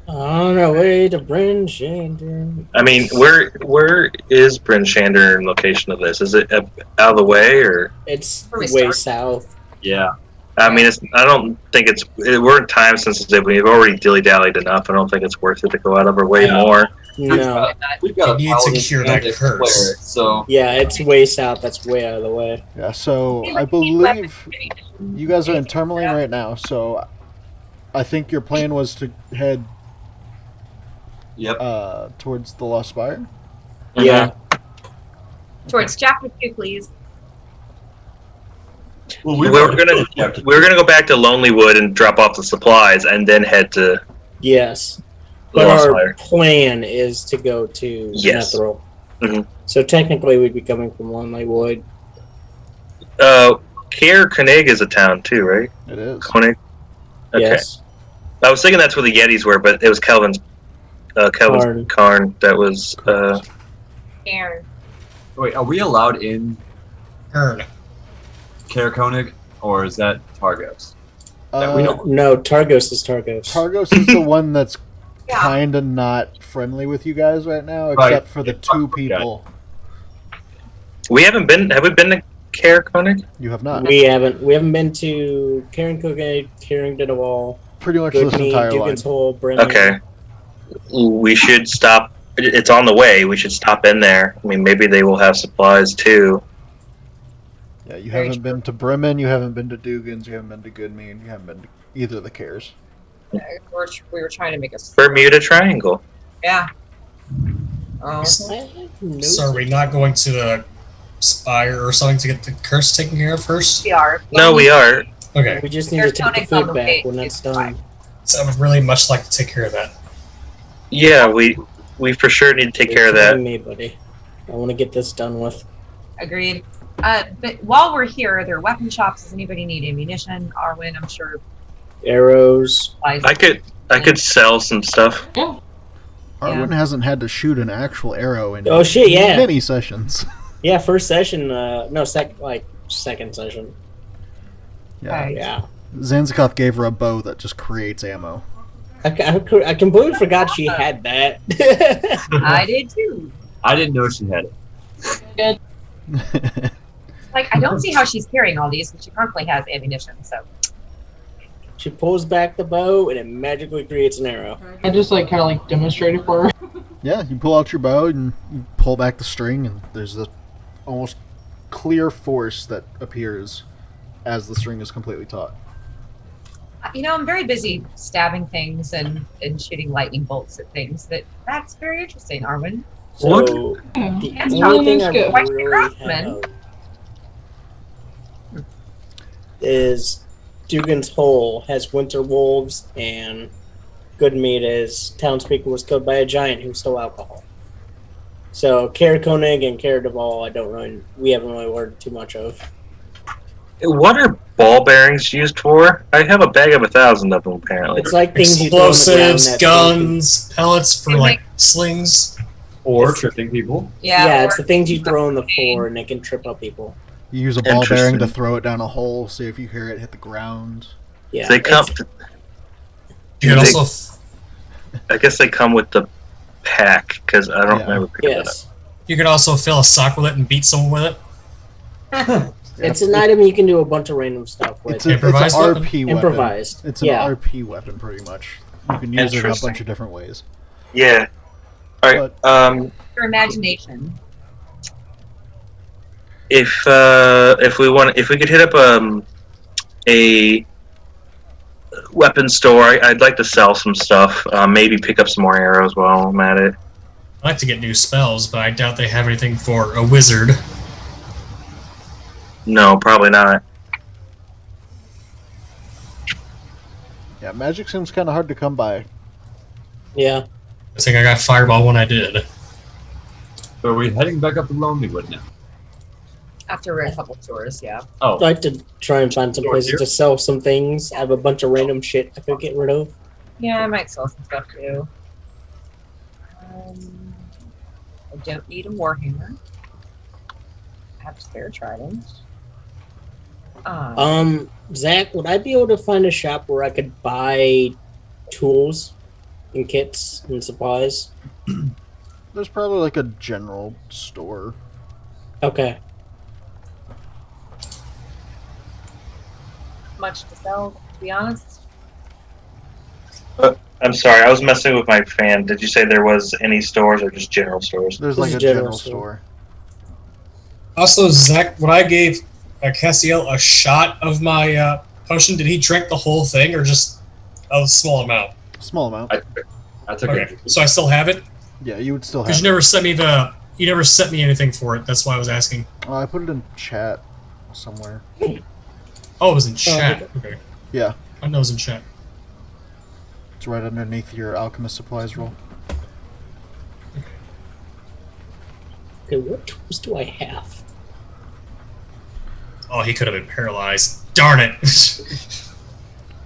On our way to Bryn Shander. I mean, where is Bryn Shander in location of this? Is it out of the way, or? It's Where we way start. south. Yeah. I mean, I don't think we're time sensitive. We've already dilly-dallied enough. I don't think it's worth it to go out of our way Yeah. more. No. We've got You a need to paladin cure and that a curse. cleric, so Yeah, it's way south. That's way out of the way. Yeah, so I believe you guys are in Tourmaline right now, so I think your plan was to head yep. towards the Lost Spire. Yeah. Towards chapter 2, please. Well, We were gonna go back to Lonelywood and drop off the supplies, and then head to Yes. the But Lost our Spire. plan is to go to Yes. Nethril. Mhm. So technically, we'd be coming from Lonelywood. Kaer Konig is a town too, right? It is. Konig. Okay. Yes. I was thinking that's where the Yetis were, but it was Kelvin's Karn that was. Aaron. Wait, are we allowed in Earn. Kaer Konig, or is that Targos? That we don't. No, Targos is Targos. Targos is the one that's Yeah. kind of not friendly with you guys right now, Right. except for the two people. We haven't been. Have we been to Kaer Konig? You have not. We haven't been to Karen Cookade, Carrington of All, Pretty much this Goodmead, entire line. Dugan's Hole, Brennan. Okay. We should stop. It's on the way. We should stop in there. I mean, maybe they will have supplies too. Yeah, you Very haven't been to Bremen, you haven't been to Dugan's, you haven't been to Goodmead, you haven't been to either of the Cares. We were trying to make a. Bermuda Triangle. Yeah. Oh. So are we not going to the Spire or something to get the curse taken care of first? We are. No, we are. Okay. We just need to There's take the tonics on food the back way. when that's It's done. fine. So I would really much like to take care of that. Yeah, we for sure need to take care of You're that. kidding me, buddy. I want to get this done with. Agreed. But while we're here, are there weapon shops? Does anybody need ammunition? Arwen, I'm sure. Arrows. Supplies. I could sell some stuff. Arwen hasn't had to shoot an actual arrow in Oh shit! Yeah, many sessions. yeah. First session. No, second session. Yeah. Right. Yeah. Zanzikov gave her a bow that just creates ammo. I completely forgot she had that. I did too. I didn't know she had it. Like, I don't see how she's carrying all these, but she probably has ammunition. So She pulls back the bow and it magically creates an arrow. I just kind of demonstrated for her. Yeah, you pull out your bow and you pull back the string, and there's this almost clear force that appears as the string is completely taut. I'm very busy stabbing things and shooting lightning bolts at things. That's very interesting, Arwen. So Yeah. the Yes, only thing I Good. Quite the really craftsman. have is Dugan's Hole has winter wolves, and Goodmead, as townspeople, was killed by a giant who stole alcohol. So Kaer Koenig and Kaer Duvall, we haven't really learned too much of. What are ball bearings used for? I have a bag of 1,000 of them apparently. It's like things you throw on the ground Explosives, that guns, pellets for They like make- slings. Or It's- tripping people. Yeah, or- it's the things you throw on the floor and they can trip up people. You use a ball bearing to Interesting. throw it down a hole, see if you hear it hit the ground. Yeah, They come. it's- You can They- also I guess they come with the pack because I don't Yeah. remember picking it up. yes. you can also fill a sock with it and beat someone with it. It's an item you can do a bunch of random stuff with. It's an Improvised weapon? RP weapon. Improvised. It's an Yeah. RP weapon, pretty much. You can use it in a Interesting. bunch of different ways. Yeah. All right. Your imagination. If we could hit up a weapon store, I'd like to sell some stuff. Maybe pick up some more arrows while I'm at it. I like to get new spells, but I doubt they have anything for a wizard. No, probably not. Yeah, magic seems kind of hard to come by. Yeah. I think I got fireball when I did. So are we heading back up to Lonelywood now? After a couple tours, yeah. Oh, I'd like to try and find some Sure, places here. to sell some things. I have a bunch of random shit I could get rid of. Yeah, I might sell some stuff too. I don't need a warhammer. I have spare tridents. Zach, would I be able to find a shop where I could buy tools and kits and supplies? There's probably like a general store. Okay. Much to sell, to be honest. I'm sorry, I was messing with my fan. Did you say there was any stores or just general stores? There's This like is a general general store. store. Also, Zach, when I gave Cassiel a shot of my potion, did he drink the whole thing or just a small amount? Small amount. I took Okay, it. so I still have it Yeah, you would still have because it. you never sent me anything for it. That's why I was asking. Oh, I put it in chat somewhere. Oh, it was in chat. okay. Okay, Yeah, I know it was in chat. it's right underneath your alchemist supplies roll. Okay, what tools do I have? Oh, he could have been paralyzed. Darn it!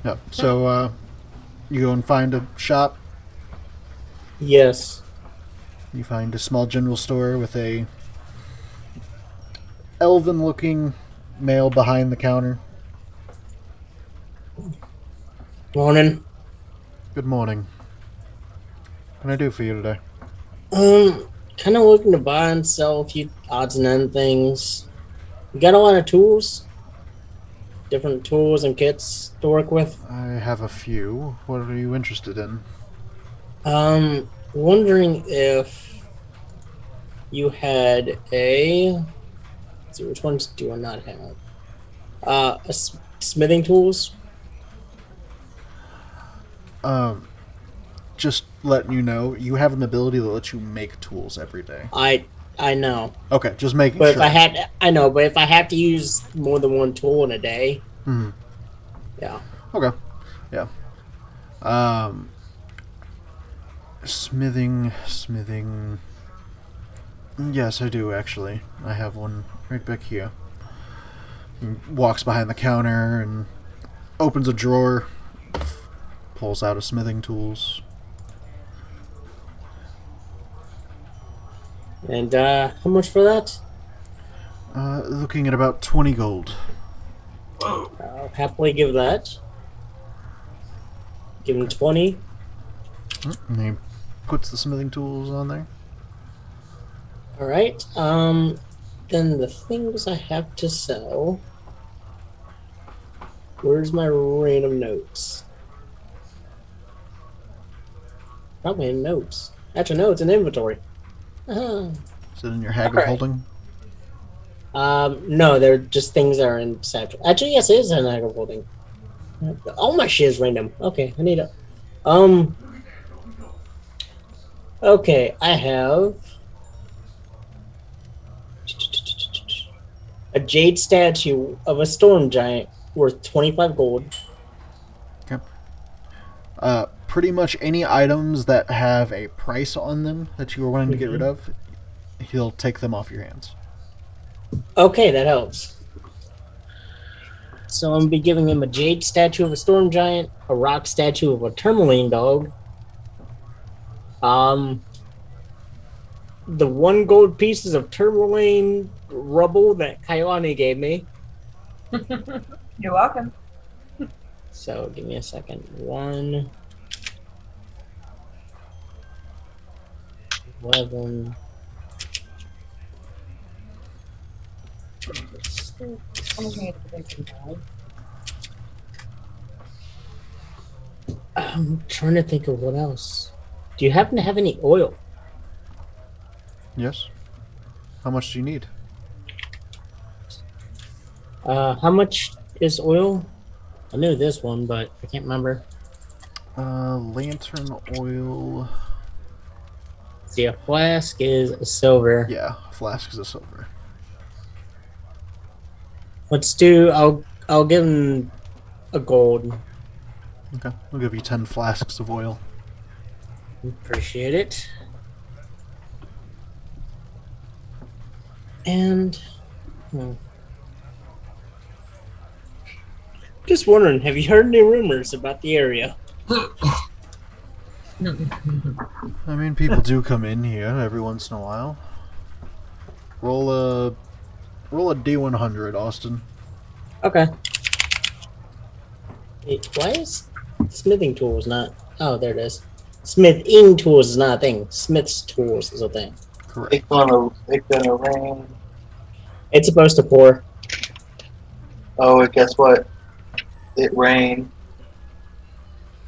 Yeah. So you go and find a shop. Yes. You find a small general store with a elven-looking male behind the counter. Morning. Good morning. What can I do for you today? Kind of looking to buy and sell a few odds and end things. You got a lot of tools? Different tools and kits to work with? I have a few. What are you interested in? Wondering if you had let's see, which ones do I not have? Smithing tools? Just letting you know, you have an ability that lets you make tools every day. I know. Okay, just making But sure. if I have to use more than one tool in a day, Mhm. yeah. Okay. Yeah. Smithing. Yes, I do actually. I have one right back here. He walks behind the counter and opens a drawer, pulls out a smithing tools. And how much for that? Looking at about 20 gold. I'll happily give that. Give him 20. And he puts the smithing tools on there. All right. Then the things I have to sell. Where's my random notes? Probably in notes. Actually, no, it's in inventory. Is it in your Hagrid Alright. holding? No, they're just things that are in satchel. Actually, yes, it is in agri holding. All my shit is random. Okay, I need a. Okay, I have a jade statue of a storm giant worth 25 gold. Pretty much any items that have a price on them that you were wanting to get rid of, he'll take them off your hands. Okay, that helps. So I'm gonna be giving him a jade statue of a storm giant, a rock statue of a tourmaline dog. The 1 gold pieces of tourmaline rubble that Kaiwani gave me. You're welcome. So give me a second. 1, 11. I'm trying to think of what else. Do you happen to have any oil? Yes. How much do you need? How much is oil? I knew this one, but I can't remember. Lantern oil. See, a flask is a silver. Yeah, flask is a silver. Let's do. I'll give him a gold. Okay, we'll give you 10 flasks of oil. Appreciate it. And just wondering, have you heard any rumors about the area? I mean, people do come in here every once in a while. Roll a D100, Austin. Okay. Wait, why is smithing tools not? Oh, there it is. Smithing tools is not a thing. Smith's tools is a thing. Correct. It's gonna rain. It's supposed to pour. Oh, and guess what? It rained.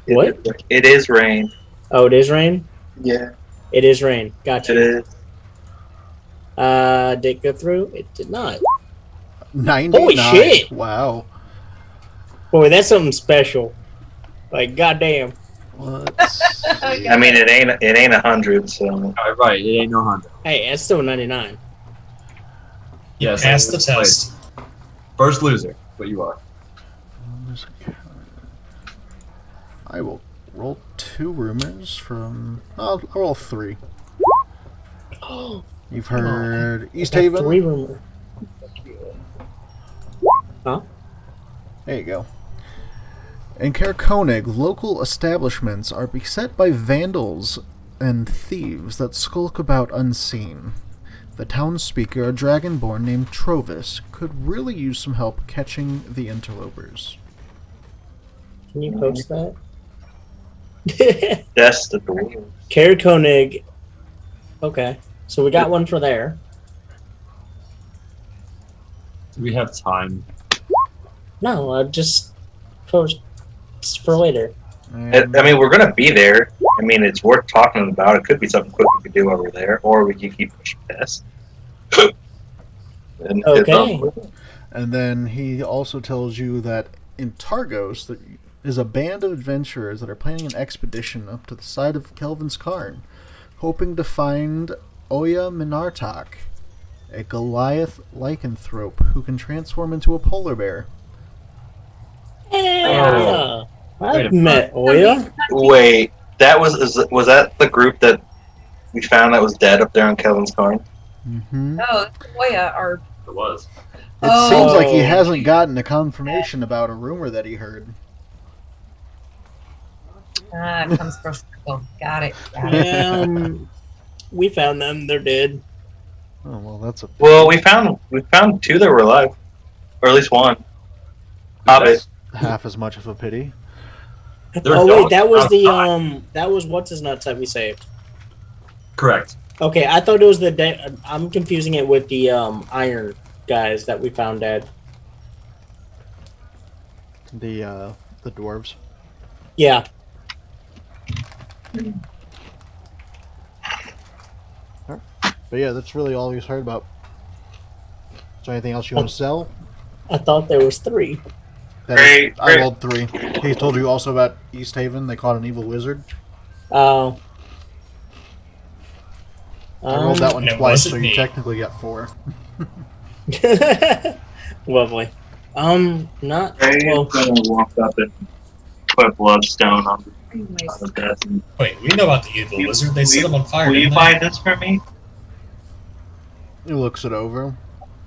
What? It is rain. Oh, it is rain? Yeah, It is rain. Gotcha. it is. Did it go through? It did not. 99. Holy shit! Wow. Boy, that's something special. Like, goddamn. Let's see. I mean, it ain't 100. So Right, it ain't no 100. Hey, that's still 99. Yes, Pass the test. First loser, but you are. I will roll 2 rumors from. I'll roll 3. You've heard East Got Haven. 3 rumor. Huh? There you go. In Caer Konig, local establishments are beset by vandals and thieves that skulk about unseen. The townspeaker, a dragonborn named Trovis, could really use some help catching the interlopers. Can you post that? that's the door. Caer Konig. Okay. So we got one for there. Do we have time? No, just post for later. I mean, we're gonna be there. I mean, it's worth talking about. It could be something quick we could do over there, or we can keep pushing past. Okay. And then he also tells you that in Targos there is a band of adventurers that are planning an expedition up to the side of Kelvin's Cairn, hoping to find Oya Minartak, a Goliath lycanthrope who can transform into a polar bear. Yeah. Wait I've a met Oya. Wait, was that the group that we found that was dead up there on Kelvin's Cairn? Mm-hmm. Oh, Oya are. It was. It seems like he Oh. hasn't gotten a confirmation about a rumor that he heard. It comes first. Oh, got it. Got it. We found them. They're dead. Oh well, that's a. Well, we found 2 that were alive, or at least 1. Hobbit. Half as much of a pity. Their Oh wait, dog that was the outside. that was what's his nuts that we saved. Correct. Okay, I thought it was the I'm confusing it with the iron guys that we found dead. The dwarves. Yeah. But yeah, that's really all he's heard about. Is there anything else you want to sell? I thought there was 3. I rolled 3. He told you also about East Haven. They caught an evil wizard. Oh. I rolled that one And it twice, wasn't so you me. technically get 4. Lovely. Not Ray's well. gonna walk up and put bloodstone on Anyways, the desk. And, Wait, we know about the evil wizard. They set him on fire. will you didn't buy they? this for me? He looks it over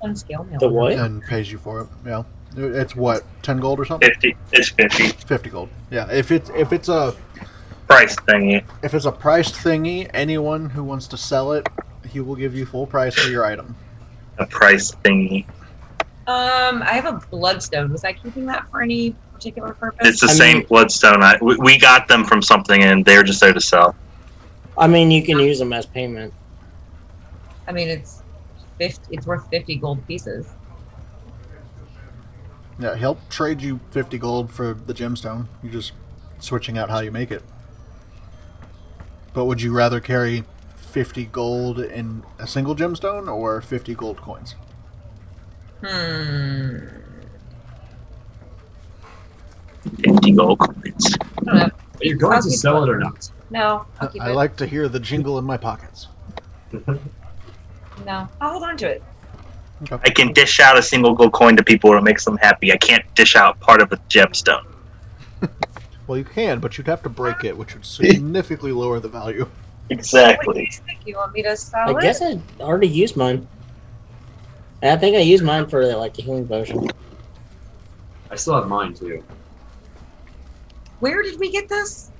on scale mail. The what? and pays you for it. Yeah, it's what, 10 gold or something? 50. It's 50. 50 gold. Yeah, if it's a Price thingy. if it's a priced thingy, anyone who wants to sell it, he will give you full price for your item. A price thingy. I have a bloodstone. Was I keeping that for any particular purpose? It's the I same mean- bloodstone. We got them from something, and they're just there to sell. I mean, you can use them as payment. I mean, it's worth 50 gold pieces. Yeah, he'll trade you 50 gold for the gemstone. You're just switching out how you make it. But would you rather carry 50 gold in a single gemstone or 50 gold coins? 50 gold coins. I don't know. Are you going I'll to keep sell going. it or not? No, I'll keep I it. like to hear the jingle in my pockets. No, I'll hold on to it. I can dish out a single gold coin to people to make them happy. I can't dish out part of a gemstone. Well, you can, but you'd have to break it, which would significantly lower the value. What do Exactly. you think? You want me to sell I guess it? I already used mine. I think I used mine for like a healing potion. I still have mine too. Where did we get this?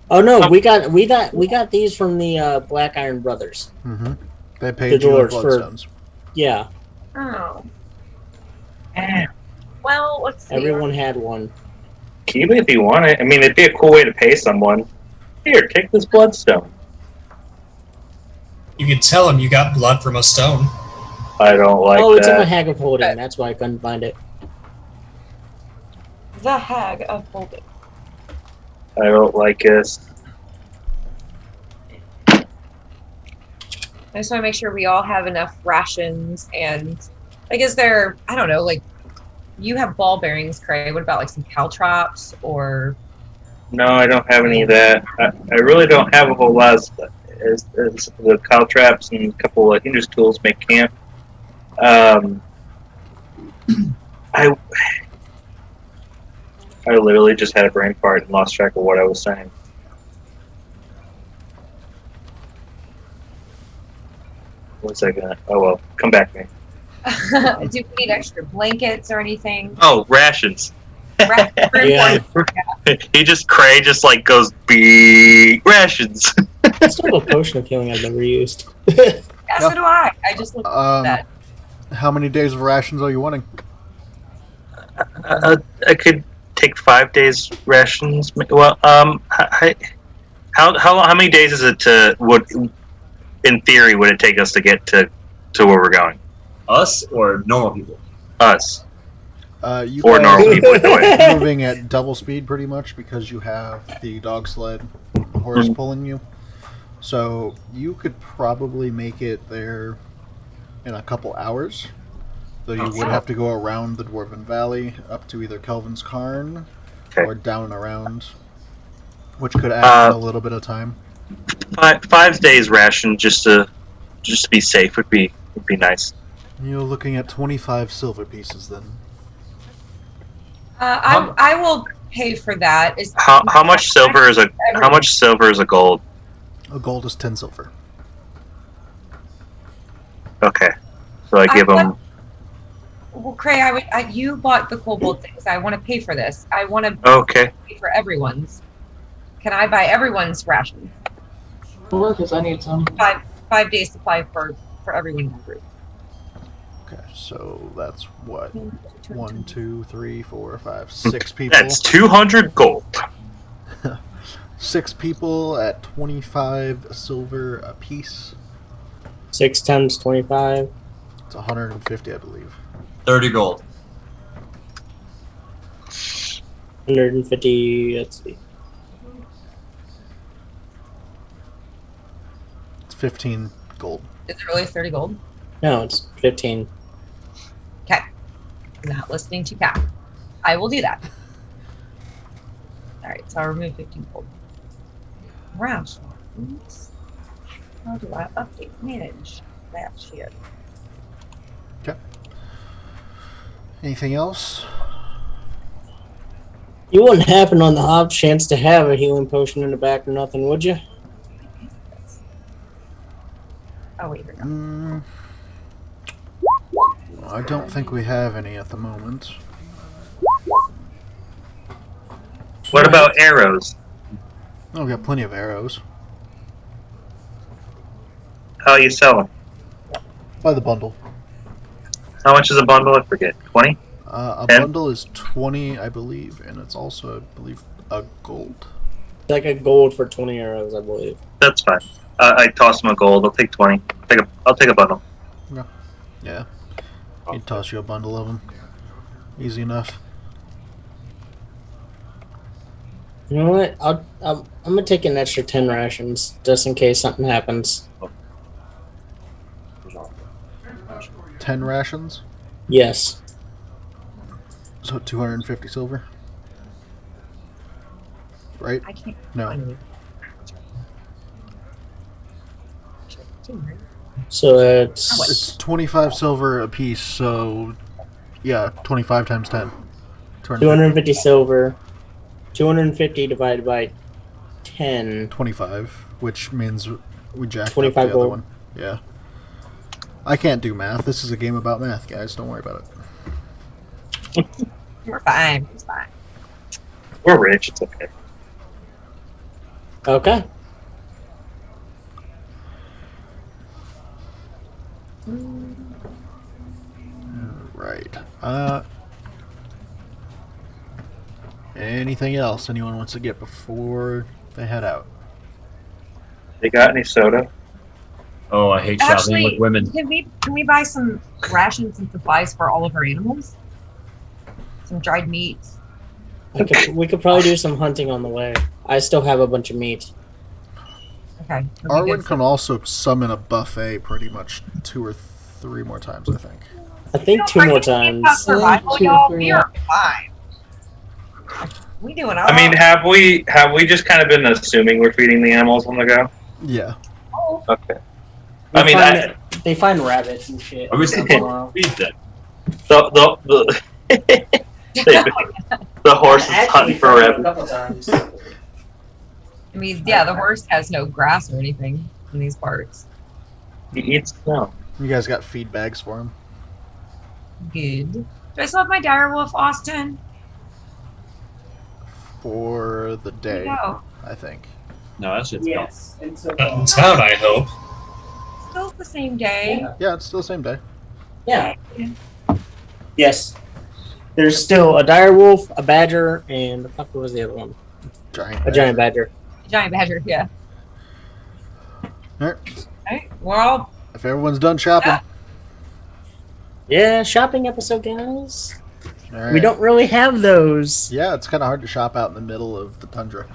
Oh no, we got these from the Black Iron Brothers. Mm-hmm. They paid The you in dwarves for- bloodstones. Yeah, Oh. Well, let's see. everyone had one. Keep it if you want it. I mean, it'd be a cool way to pay someone. Here, take this bloodstone. You can tell him you got blood from a stone. I don't like Oh, it's in my that. Hag of Holding. That's why I couldn't find it. The Hag of Holding. I don't like this. I just want to make sure we all have enough rations and, like, is there, I don't know, like, you have ball bearings, Cray. What about, like, some caltrops or... No, I don't have any of that. I really don't have a whole lot of stuff. As the cow traps and a couple of hinder's tools make camp. I literally just had a brain fart and lost track of what I was saying. One second. Oh well, come back to me. Do we need extra blankets or anything? Oh, rations. Yeah. Cray just like goes be rations. I still have a potion of healing I've never used. Yeah, so do I. I just looked at that. How many days of rations are you wanting? I could take 5 days rations. Well, how many days is it to in theory would it take us to get to where we're going? Us or normal people? Us You or guys normal people anyway. are moving at double speed pretty much because you have the dog sled horse pulling you. So you could probably make it there in a couple hours. Though you would have to go around the Dwarven Valley up to either Kelvin's Cairn or down and around, which could add a little bit of time. 5 days ration just to be safe would be nice. You're looking at 25 silver pieces then. I will pay for that. How much silver is a gold? A gold is 10 silver. Okay, so I give them. Well, Cray, you bought the kobold things. I want to pay for this. I want to Okay. pay for everyone's. Can I buy everyone's ration? Sure, because I need some. 5 days supply for everyone in the group. Okay, so that's what? 1, 2, 3, 4, 5, 6 people. That's 200 gold. 6 people at 25 silver apiece. 6 times 25. It's 150, I believe. 30 gold. 150. Let's see. It's 15 gold. Is it really 30 gold? No, it's 15. Okay. Not listening to Cap. I will do that. Alright, so I'll remove 15 gold. Rations. How do I update manage that shit? Okay. Anything else? You wouldn't happen on the off chance to have a healing potion in the back or nothing, would you? Oh, wait, here we go. I don't think we have any at the moment. What about arrows? Oh, we got plenty of arrows. How you sell them? By the bundle. How much is a bundle? I forget. 20? A 10? bundle is 20, I believe, and it's also, I believe, a gold. Like a gold for 20 arrows, I believe. That's fine. I toss them a gold. I'll take 20. I'll take a bundle. Yeah. He'd toss you a bundle of them. Easy enough. You know what? I'm gonna take an extra 10 rations just in case something happens. 10 rations? Yes. So 250 silver? Right? I can't No. find it. So it's It's 25 silver a piece, so yeah, 25 times 10. 250 silver. 250 divided by 10. 25, which means we jacked up 25 the gold. other one. Yeah. I can't do math. This is a game about math, guys. Don't worry about it. We're fine. It's fine. We're rich. It's okay. Okay. Right. Anything else anyone wants to get before they head out? They got any soda? Oh, I hate shopping with women. Can we buy some rations and supplies for all of our animals? Some dried meats. We could probably do some hunting on the way. I still have a bunch of meat. Okay. Arwen can also summon a buffet pretty much 2 or 3 more times, I think. I think 2 more times. Survival, 2 or y'all. 3, We yeah. are fine. We doing all I mean, have we just kind of been assuming we're feeding the animals on the go? Yeah. Oh, Okay. I mean, They find rabbits and shit. Are we once in a while. Feed them. the horse is hunting for rabbits. Couple times. I mean, yeah, the horse has no grass or anything in these parts. He eats snow. You guys got feed bags for him? Good. Do I still have my direwolf, Austin? For the day, No. I think. No, that's just Yes. Not in town, I hope. Still the same day. Yeah, it's still the same day. Yeah. Yes. There's still a dire wolf, a badger, and what was the other one? A giant badger. Giant badger, yeah. Alright. Alright, well, If everyone's done shopping, Yeah, shopping episode, guys. alright. We don't really have those. Yeah, it's kind of hard to shop out in the middle of the tundra.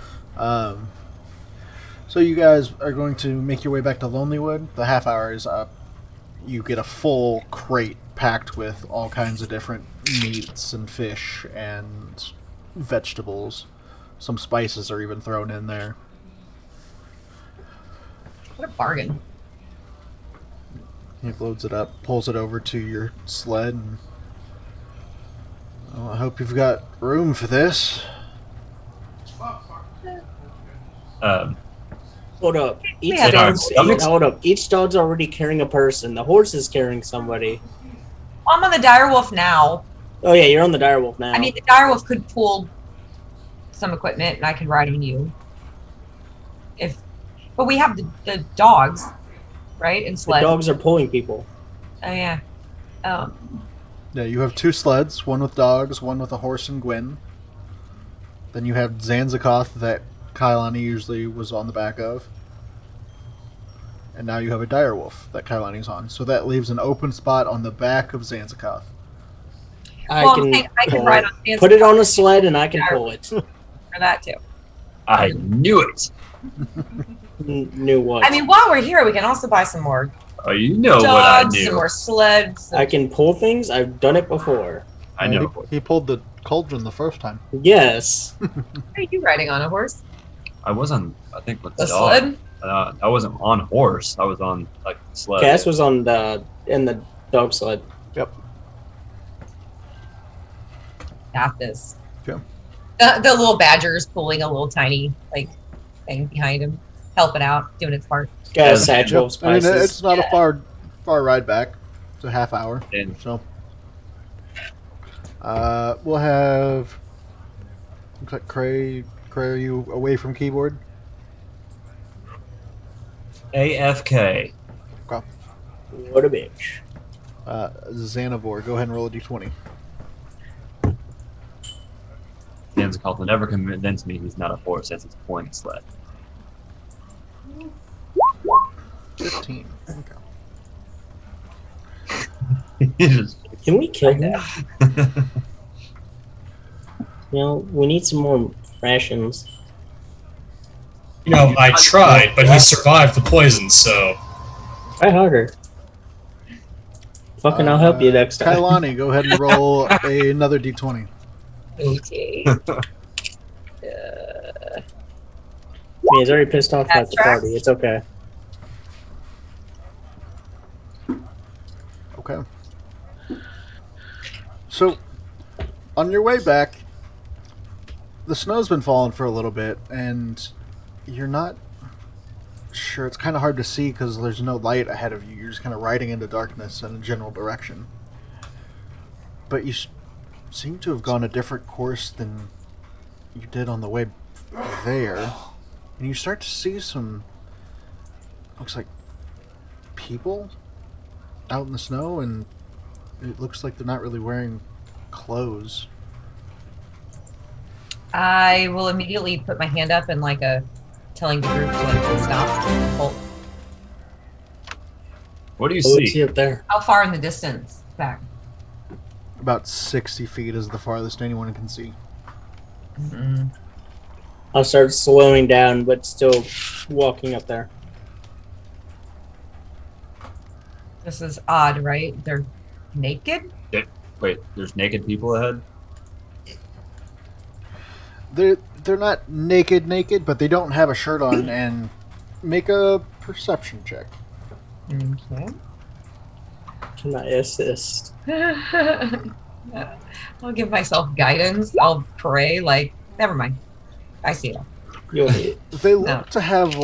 So you guys are going to make your way back to Lonelywood. The half hour is up. You get a full crate packed with all kinds of different meats and fish and vegetables. Some spices are even thrown in there. what a bargain. He loads it up, pulls it over to your sled, and well, I hope you've got room for this. Hold up. Each Yeah. dog's Stomachs? hold up. Each dog's already carrying a person. The horse is carrying somebody. I'm on the direwolf now. Oh yeah, you're on the dire wolf now. I mean, the direwolf could pull some equipment, and I could ride on you. But we have the dogs, right? And the sled. dogs are pulling people. Oh yeah. Yeah, you have 2 sleds, one with dogs, one with a horse and Gwyn. Then you have Zanzikoth that Kailani usually was on the back of. And now you have a direwolf that Kailani's on. So that leaves an open spot on the back of Zanzikoth. I Well, can, I can pull ride it. on Zanzikoth. Put it on a sled and I can pull it. For that too. I knew it. Knew what? I mean, while we're here, we can also buy some more Oh, you know what I dogs, some knew. more sleds. I can pull things. I've done it before. I know. He pulled the cauldron the first time. Yes. Are you riding on a horse? I was on, I think, with The the dog. sled? I wasn't on horse. I was on like the sled. Cass was on in the dog sled. Yep. Got this. Okay. The little badger is pulling a little tiny like thing behind him, helping out, doing its part. Got a Yep. satchel of I mean, spices. it's not a far ride back. It's a half hour. And So we'll have. Looks like Cray. Cray, are you away from keyboard? AFK. What a bitch. Xanavor, go ahead and roll a d20. Danzakal will never convince me he's not a horse as he's pulling a sled. 15. Okay. Can we kill him? You know, we need some more rations. You know, I tried, but he survived the poison, so. Try harder. Fucking, I'll help you next time. Kailani, go ahead and roll another d20. Okay. I mean, he's already pissed off at the party. It's okay. Okay. So, on your way back, the snow's been falling for a little bit, and you're not sure. It's kind of hard to see because there's no light ahead of you. You're just kind of riding into darkness in a general direction. But you seem to have gone a different course than you did on the way there. And you start to see some, looks like, people out in the snow, and it looks like they're not really wearing clothes. I will immediately put my hand up and telling the group to stop. Hold. What do you Let's see see? up there. How far in the distance back? About 60 feet is the farthest anyone can see. Mm-mm. I'll start slowing down, but still walking up there. This is odd, right? They're naked? Wait, there's naked people ahead? They're not naked, but they don't have a shirt on. And make a perception check. Okay. Can I assist? I'll give myself guidance. I'll pray. Never mind. I see them. You'll need it. They look No. to have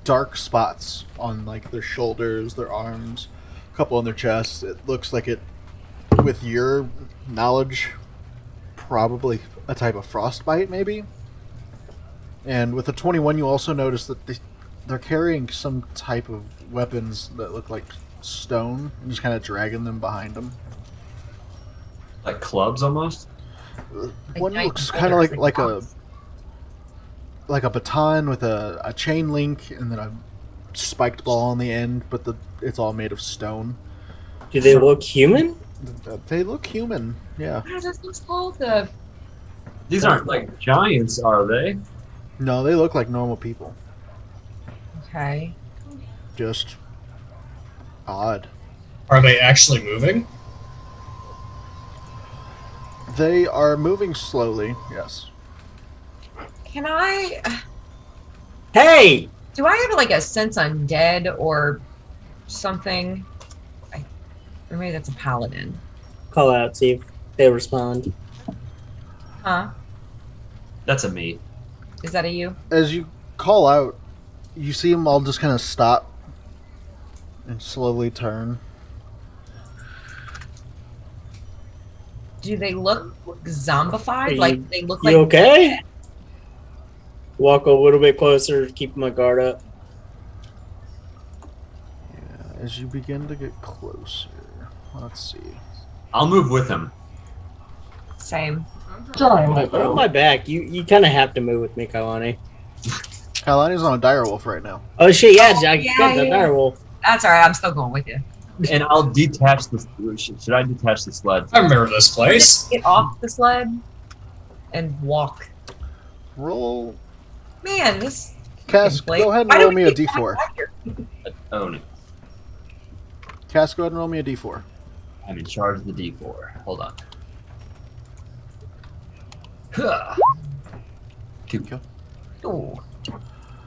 dark spots on their shoulders, their arms, a couple on their chests. It looks like it, with your knowledge, probably a type of frostbite, maybe. And with a 21, you also notice that they're carrying some type of weapons that look like stone, and just kind of dragging them behind them. Like clubs almost? One giant looks kind of boulders, like rocks. a baton with a chain link and then a spiked ball on the end, but it's all made of stone. Do they look human? They look human, yeah. What are those things called? These aren't like giants, are they? No, they look like normal people. Okay. Just odd. Are they actually moving? They are moving slowly, yes. Can I? Hey! Do I have a sense undead or something? Or maybe that's a paladin. Call out, see if they respond. Huh? That's a me. Is that a you? As you call out, you see them all just kind of stop and slowly turn. Do they look zombified? Are you- They look You like okay? Walk a little bit closer, keep my guard up. Yeah, as you begin to get closer, let's see. I'll move with him. Same. Try my Put on bow. my back. You kind of have to move with me, Kailani. Kailani's on a direwolf right now. Oh shit! Yeah, I yeah, got the yeah. direwolf. That's all right. I'm still going with you. And I'll detach the. Should I detach the sled? I remember this place. Just get off the sled and walk. Roll. Man, this. Cass, place- go ahead and Why do roll we me a keep d4. back here? Own it. Cass, go ahead and roll me a d4. I'm in charge of the D4. Hold on. Two. Ooh.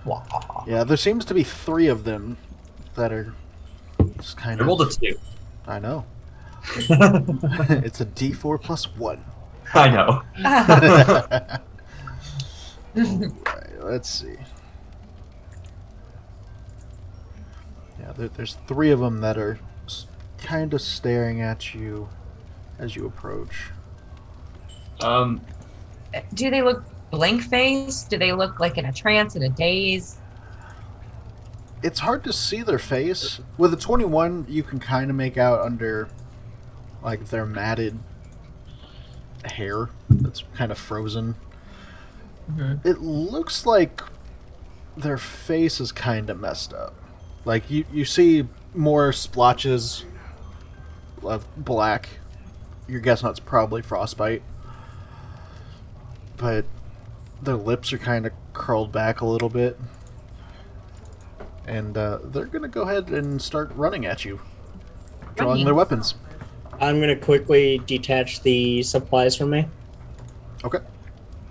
Wow. Yeah, there seems to be 3 of them that are just kind I rolled a of. 2. I know. It's a D4 plus 1. I know. Alright, let's see. Yeah, there's 3 of them that are kind of staring at you as you approach. Do they look blank faced? Do they look like in a trance, in a daze? It's hard to see their face. With a 21, you can kind of make out under, like, their matted hair that's kind of frozen. Mm-hmm. It looks like their face is kind of messed up. Like, you see more splotches of black. You're guessing that's probably frostbite. But their lips are kind of curled back a little bit. And they're going to go ahead and start running at you. Drawing their weapons. I'm gonna quickly detach the supplies from me. Okay.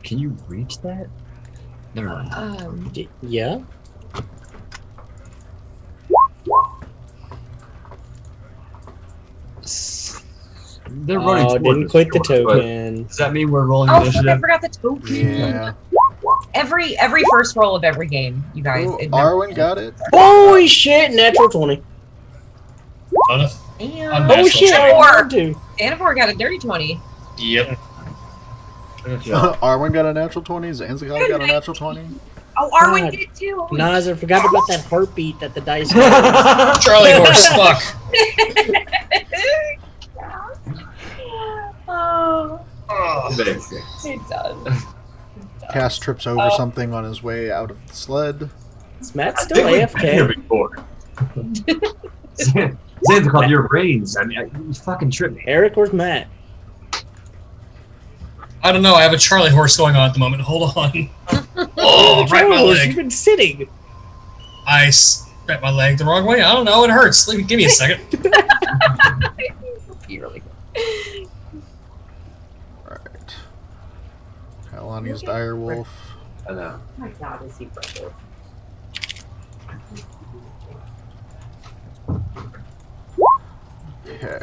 Can you reach that? Never mind. Yeah. They're running Oh, towards didn't us, click the sure, but token. Does that mean we're rolling Oh, fuck, I initiative? forgot the token. Yeah. Every first roll of every game, you guys. Ooh, it never- Arwen got it. Holy shit! Natural 20. Damn. Unnatural. Oh shit! I rolled 2. Danivore got a dirty 20. Yep. Arwen got a natural 20. Zanzibar got a natural 20. Oh, Arwen God. did it too. Nas, I forgot about that heartbeat that the dice has. Charlie horse, fuck. Oh, Very sick. it does. Cass trips over something on his way out of the sled. Is Matt I still think we've been here AFK? before. Xan's called your brains. I mean, you fucking tripped me. Eric, where's Matt? I don't know. I have a Charlie horse going on at the moment. Hold on. Oh, right my You've leg. been sitting. I bent my leg the wrong way. I don't know. It hurts. Give me a second. Be really good. Alright. Kalani's dire wolf. I know. Oh my God, is he precious? Okay.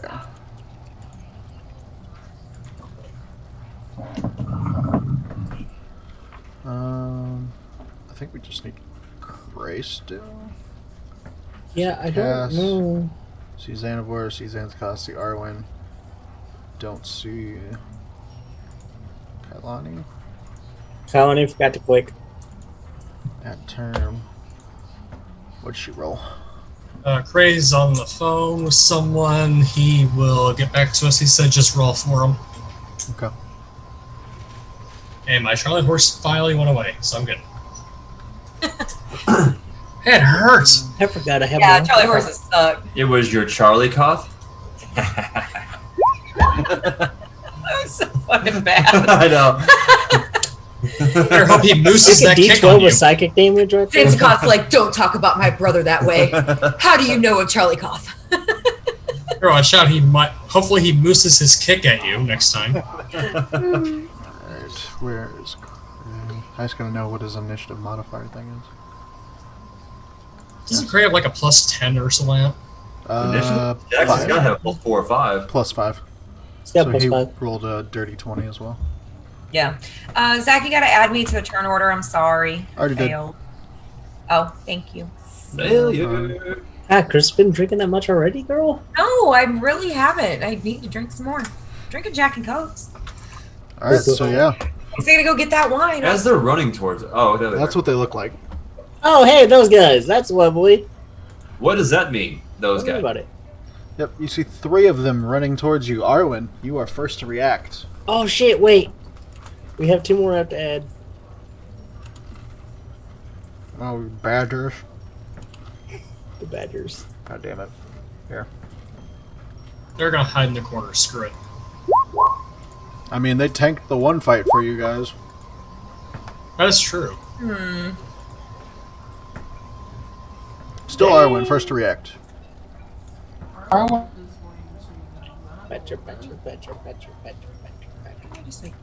I think we just need Gray still. Yeah, I Cass. don't know. See Xanavor, see Zanzibar, see Arwen. Don't see Kalani. Kalani forgot to click. At term. What'd she roll? Cray's on the phone with someone. He will get back to us. He said just roll for him. Okay. And my Charlie horse finally went away, so I'm good. It hurts. I forgot I have Yeah, my Charlie horses suck. It was your Charlie cough? That was so fucking bad. I know. Better hope he mooses Take that a kick on D12 you. with psychic damage right there. Vincecott's like, don't talk about my brother that way. How do you know of Charlie Koth? Better watch out. Hopefully he mooses his kick at you next time. Alright, where is Cray? I just gotta know what his initiative modifier thing is. Doesn't Cray have like a +10 or something like Initiative? Jackson's 5. gotta have both 4 or 5. Plus 5. Yeah, So plus he 5. rolled a dirty 20 as well. Yeah. Zach, you gotta add me to the turn order. I'm sorry. Already did. Failed. Oh, thank you. Failure. Ah, Chris been drinking that much already, girl? No, I really haven't. I need to drink some more. Drink a Jack and Cokes. Alright, so yeah. He's gonna go get that wine. As they're running towards it. Oh, there they That's are. what they look like. Oh, hey, those guys. That's lovely. What does that mean, those Tell me guys? about it. Yep, you see 3 of them running towards you. Arwen, you are first to react. Oh, shit, wait. We have 2 more I have to add. Oh, badgers. The Badgers. God damn it. Here. They're gonna hide in the corner. Screw it. I mean, they tanked the one fight for you guys. That's true. Still Arwen, first to react. Arwen, Badger, badger, badger, badger, badger, badger, badger.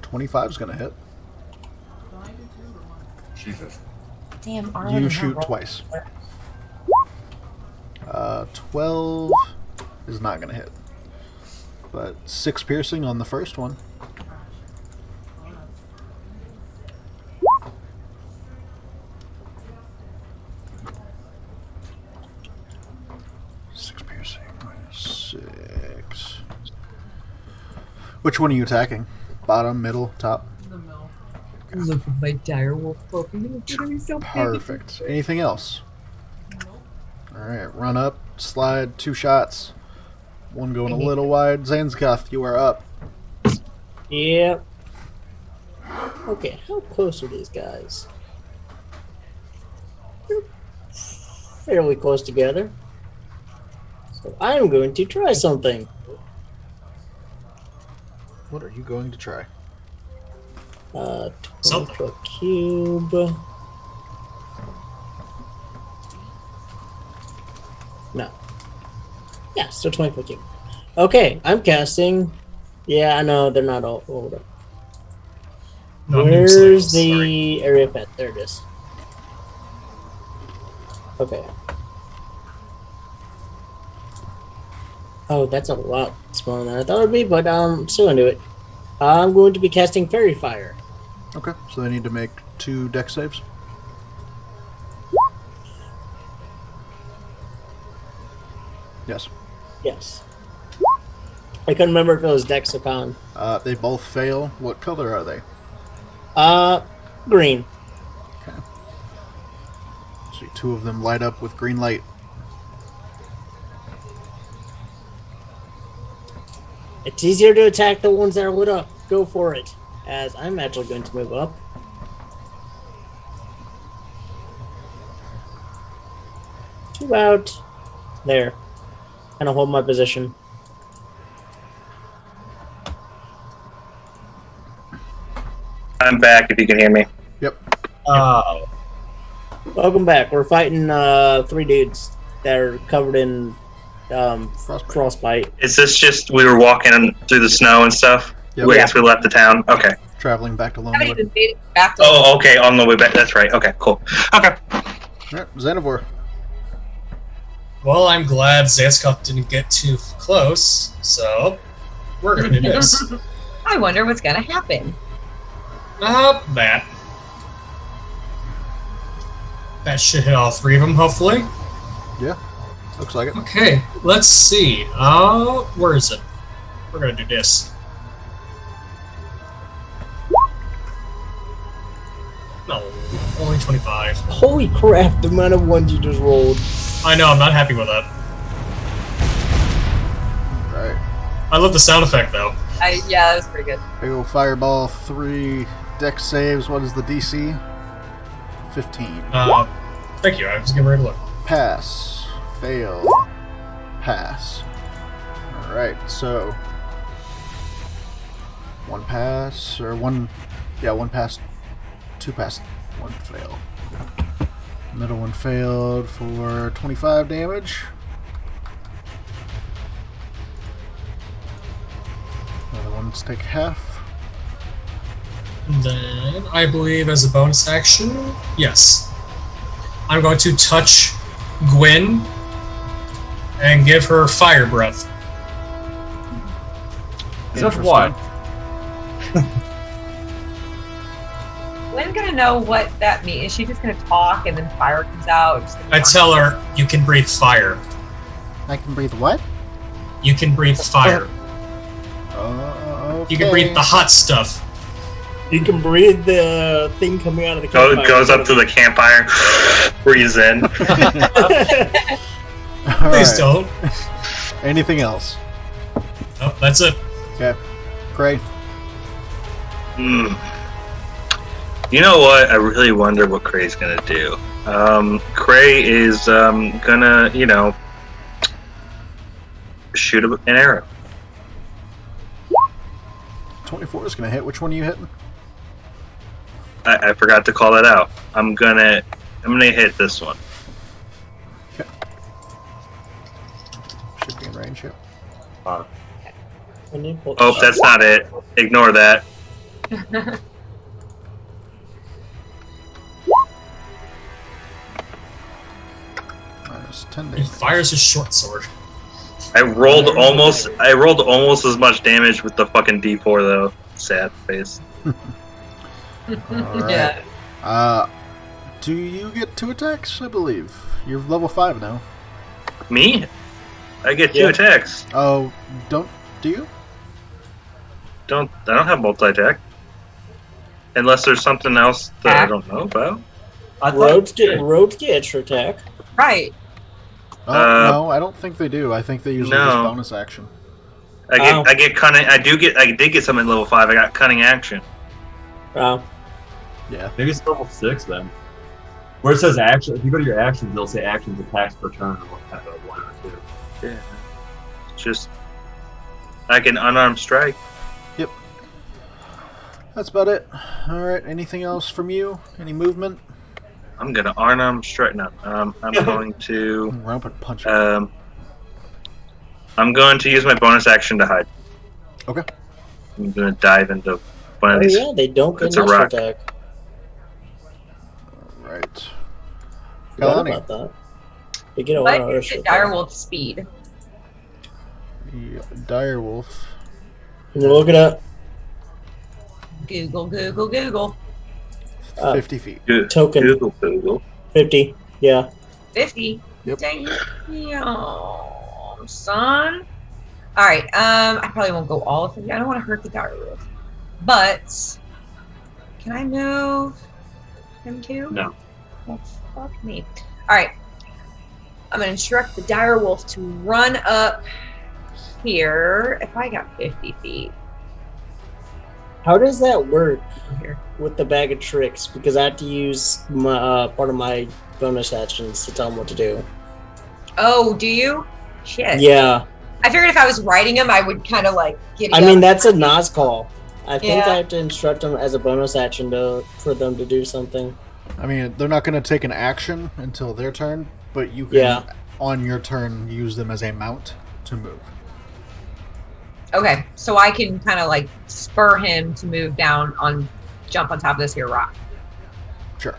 $25 is going to hit. Jesus. Damn, You shoot twice. 12 is not going to hit. But 6 piercing on the first one. Six. Which one are you attacking? Bottom, middle, top? The mill. Look at my dire wolf puppy. It's gonna be so Perfect. Anything else? Nope. Alright, run up, slide, 2 shots. One going a little wide. Zanskoth, you are up. Yep. Okay, how close are these guys? They're fairly close together. So I'm going to try something. What are you going to try? 20 Something. foot cube. No. Yeah, still 20 foot cube. Okay, I'm casting. Yeah, I know they're not all older. No, Where's sorry. the area effect? There it is. Okay. Oh, that's a lot smaller than I thought it would be, but I'm still gonna do it. I'm going to be casting Fairy Fire. Okay, so they need to make 2 dex saves. Yes. Yes. I couldn't remember if it was Dex or Con. They both fail. What color are they? Green. Okay. See, 2 of them light up with green light. It's easier to attack the ones that are lit up. Go for it. As I'm actually going to move up. Two out. There. And I'll hold my position. I'm back if you can hear me. Yep. Welcome back. We're fighting 3 dudes that are covered in frostbite. Is this just we were walking through the snow and stuff? Yep. I guess we left the town. Okay. Traveling back to I haven't Lonewood. even made it back to Oh, okay. On the way back. That's right. Okay, cool. Okay. Alright, Xanavor. Well, I'm glad Zanskov didn't get too close, so we're gonna do this. I wonder what's gonna happen. That. That should hit all 3 of them, hopefully. Yeah, looks like it. Okay, let's see. Where is it? We're gonna do this. No, only 25. Holy crap, the amount of ones you just rolled. I know, I'm not happy with that. Alright. I love the sound effect, though. Yeah, that was pretty good. Big ol' fireball, 3 dex saves. What is the DC? 15. Thank you, I was getting ready to look. Pass. Fail. Pass. Alright, so 1 pass, or 1, yeah, 1 pass, 2 pass, 1 fail. Middle one failed for 25 damage. Other ones take half. And then, I believe as a bonus action, yes. I'm going to touch Gwyn and give her fire breath. Is that what? Gwen's gonna know what that means. Is she just gonna talk and then fire comes out? I tell her, you can breathe fire. I can breathe what? You can breathe fire. Okay. You can breathe the hot stuff. You can breathe the thing coming out of the campfire. Goes up to the campfire, breathes in. Please don't. Anything else? Oh, that's it. Okay. Cray. You know what? I really wonder what Cray's gonna do. Cray is gonna, shoot an arrow. 24 is gonna hit. Which one are you hitting? I forgot to call that out. I'm gonna hit this one. Okay. advantage. Yep. Oh, that's not it. Ignore that. Minus 10 He damage. fires his short sword. I rolled almost as much damage with the fucking D4 though. Sad face. Alright. Do you get 2 attacks? I believe. You're level 5 now. Me? I get 2 attacks. Oh, do you? I don't have multi-attack. Unless there's something else that I don't know about. Roads get extra attack. Right. Oh, no, I don't think they do. I think they usually use No. bonus action. I get cunning. I did get something at level 5. I got cunning action. Oh. Yeah. Maybe it's level 6 then. Where it says action, if you go to your actions, they'll say actions, attacks per turn, or 1 or 2. Yeah. Just I can unarmed strike. Yep. That's about it. Alright, anything else from you? Any movement? I'm gonna unarmed strike now. I'm going to Run up and punch. I'm going to use my bonus action to hide. Okay. I'm gonna dive into one of Oh these. yeah, they don't get It's a extra rock. attack. Right. Forgot Kalani. about that. They get a What lot of is extra the attack. direwolf speed? The direwolf. Look it up. Google. 50 feet. Token. Google. 50. Yeah. 50. Yep. Damn, son. All right. I probably won't go all of 50. I don't want to hurt the direwolf, but can I move him too? No. Well, fuck me. All right. I'm gonna instruct the direwolf to run up here. If I got 50 feet How does that work here. with the bag of tricks? Because I have to use my part of my bonus actions to tell them what to do. Oh, do you? Shit. Yeah. I figured if I was writing him, I would kind of like get. I mean, that's a Nas call. I think Yeah. I have to instruct them as a bonus action for them to do something. I mean, they're not going to take an action until their turn, but you can, on your turn, use them as a mount to move. Okay, so I can kind of like spur him to move down jump on top of this here rock. Sure.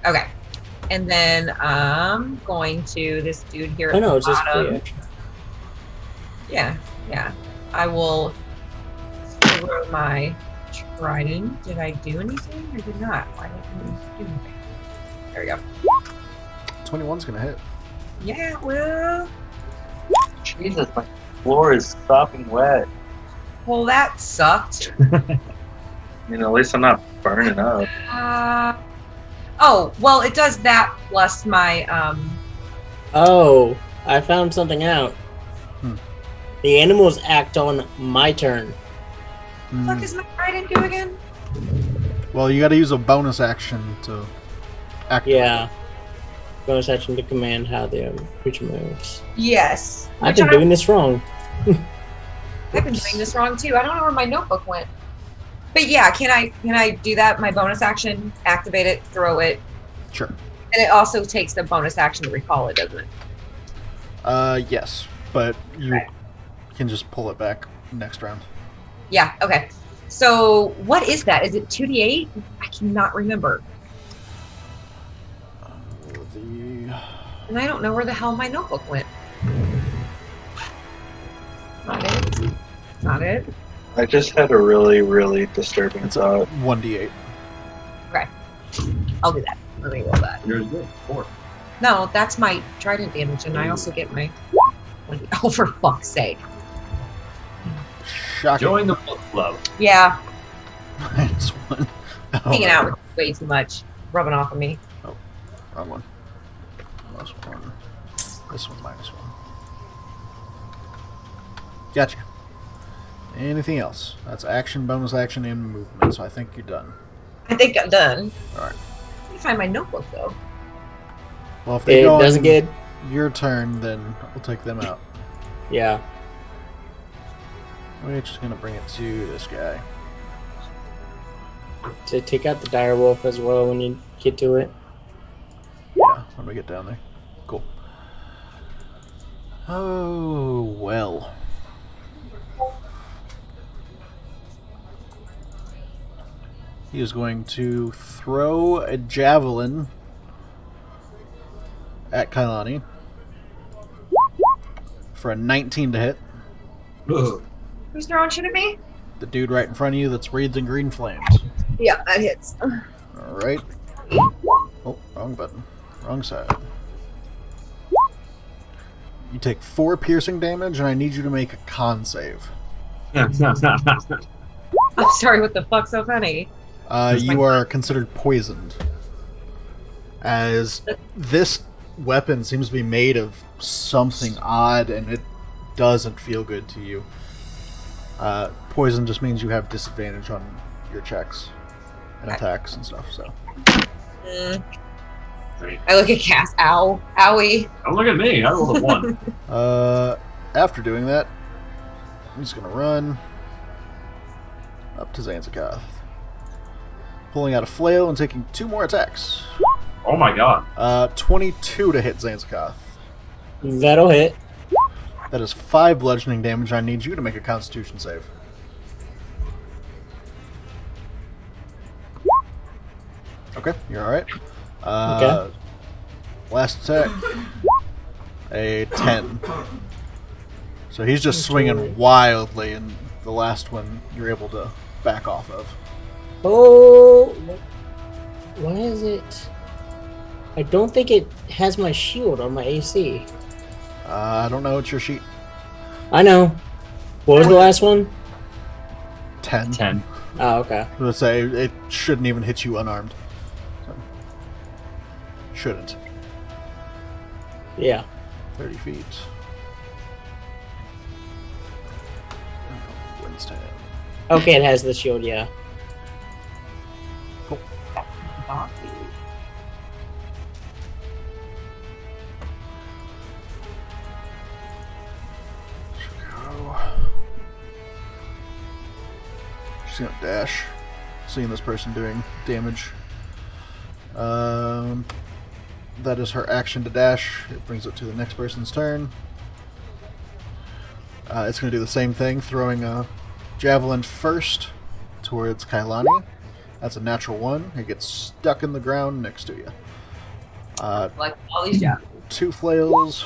Okay, and then I'm going to this dude here at I know, the it's just bottom. free action. Yeah. I will throw my trident. Did I do anything? I did not. Why didn't I do anything? There we go. 21's going to hit. Yeah, it will. Jesus, my floor is sopping wet. Well, that sucked. I mean, at least I'm not burning up. Oh, well, it does that plus my Oh, I found something out. Hmm. The animals act on my turn. What the fuck is my trident do again? Well, you got to use a bonus action to activate. Yeah. Bonus action to command how the creature moves. Yes. I've been doing this wrong. I've been doing this wrong too. I don't know where my notebook went. But yeah, can I do that? My bonus action, activate it, throw it. Sure. And it also takes the bonus action to recall it, doesn't it? Yes, but you can just pull it back next round. Yeah, okay. So what is that? Is it 2d8? I cannot remember. And I don't know where the hell my notebook went. Not it. Not it. I just had a really, really disturbing thought. 1d8. Okay. I'll do that. Let me roll that. Yours good. 4. No, that's my trident damage, and I also get my... Oh, for fuck's sake. Shocking. Join the book club. Yeah, -1. hanging out with way too much. Rubbing off of me. Oh, wrong one. +1. This one -1. Gotcha. Anything else? That's action, bonus action, and movement, so I think you're done. I think I'm done. Alright. Let me find my notebook, though. Well, if they It go doesn't on get. your turn, then we'll take them out. Yeah. We're just gonna bring it to this guy. To take out the direwolf as well when you get to it. Yeah, when we get down there. Cool. Oh, well. He is going to throw a javelin at Kailani for a 19 to hit. Ugh. Who's throwing shit at me? The dude right in front of you that's wreathed in green flames. Yeah, that hits. Alright. Oh, wrong button. Wrong side. You take 4 piercing damage, and I need you to make a con save. I'm sorry, what the fuck's so funny? You are considered poisoned. As this weapon seems to be made of something odd, and it doesn't feel good to you. Poison just means you have disadvantage on your checks and attacks and stuff, so. I look at Cass. Ow. Owie. Don't look at me. I rolled a 1. After doing that, he's going to run up to Zanzakath, pulling out a flail and taking 2 more attacks. Oh my god. 22 to hit Zanzakath. That'll hit. That is 5 bludgeoning damage. I need you to make a Constitution save. Okay, you're alright. Okay. Last attack. A 10. So he's just swinging wildly, and the last one you're able to back off of. Oh, why is it? I don't think it has my shield on my AC. I don't know. It's your sheet. I know. What was the last one? 10. 10. Oh, okay. I would say it shouldn't even hit you unarmed. So, shouldn't. Yeah. 30 feet. Winston. Okay, it has the shield, yeah. Cool. She's gonna dash, seeing this person doing damage. That is her action to dash. It brings it to the next person's turn. It's gonna do the same thing, throwing a javelin first towards Kailani. That's a natural 1. It gets stuck in the ground next to you. Like all these jobs. 2 flails,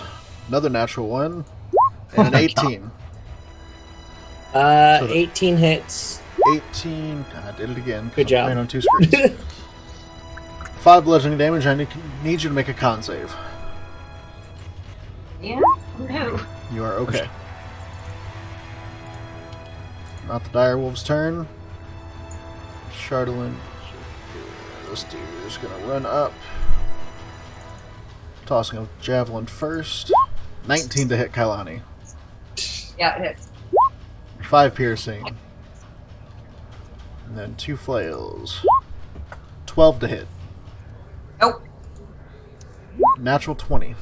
another natural 1, and an 18. 18 hits. 18. I did it again. Good job. I'm playing on 2 screens. 5 bludgeoning damage. I need you to make a con save. Yeah? No. You are okay. Not the direwolf's turn. Chardolin. This dude is going to run up. Tossing a javelin first. 19 to hit Kailani. Yeah, it hits. 5 piercing. And then 2 flails. 12 to hit. Nope. Natural 20.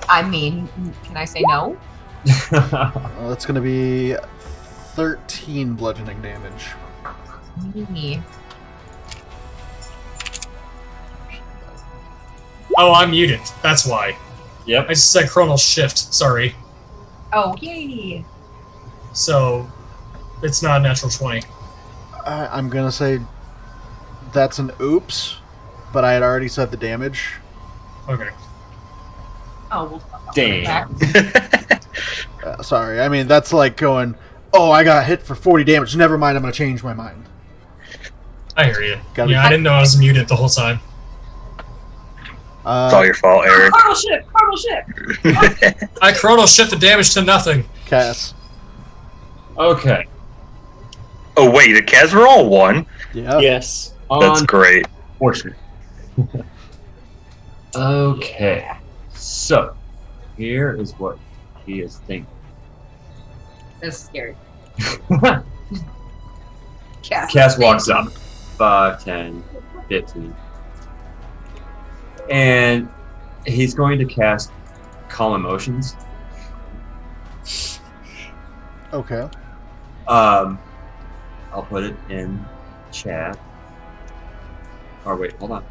I mean, can I say no? Well, that's going to be 13 bludgeoning damage. Me. Oh, I'm muted. That's why. Yep. I just said chronal shift. Sorry. Oh, yay. So, it's not a natural 20. I'm going to say that's an oops, but I had already said the damage. Okay. Oh, well, Damn. Sorry, I mean, that's like going, oh, I got hit for 40 damage. Never mind, I'm going to change my mind. I hear you. Gotta Yeah, I didn't know I was muted the whole time. It's all your fault, Eric. Chronal shift! Chronal shift! I chronal shift the damage to nothing. Cass. Okay. Oh wait, the Kaz were all 1. Yeah. Yes. That's great. Fortunate. Okay. So, here is what he is thinking. That's scary. Cass. Cass walks up. 5, 10, 15. And he's going to cast Calm Emotions. Okay. I'll put it in chat. Or wait, hold on.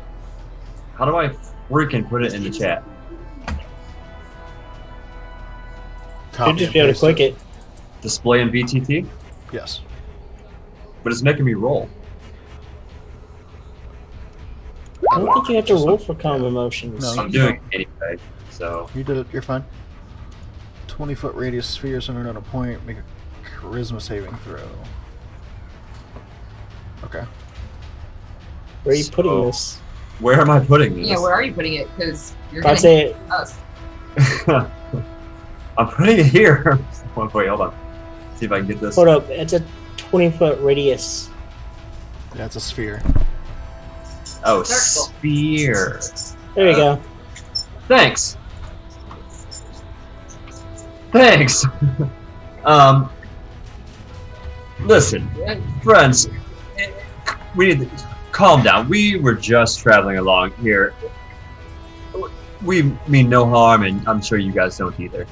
How do I freaking put it in the chat? copy Should just and be able to paste click it. Display in VTT, Yes. but it's making me roll. I don't think you have to roll for calm emotions. No. I'm doing it anyway, so You did it. You're fine. 20-foot radius sphere centered on a point. Make a charisma saving throw. Okay. Where are you putting So- this? where am I putting this? Yeah, where are you putting it? Because you're I'd going say to us. I'm putting it here. Wait, hold on. See if I can get this. hold up. It's a 20-foot radius. Yeah, it's a sphere. Oh, Circle. sphere. There you go. Thanks. Thanks. Listen, friends, we need to calm down. We were just traveling along here. We mean no harm, and I'm sure you guys don't either.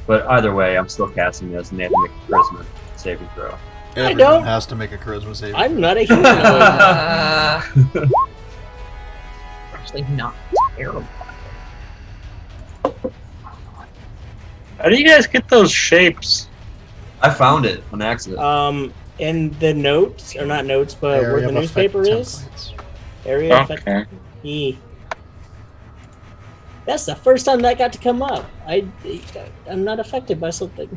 But either way, I'm still casting this, and they have to make a charisma saving throw. Everyone don't- has to make a charisma saving. I'm not a humanoid. Actually, not terrible. How do you guys get those shapes? I found it on accident. In the notes, or not notes, but where Area the of newspaper effect is. templates. Area effect. Okay. E. That's the first time that got to come up. I'm not affected by something.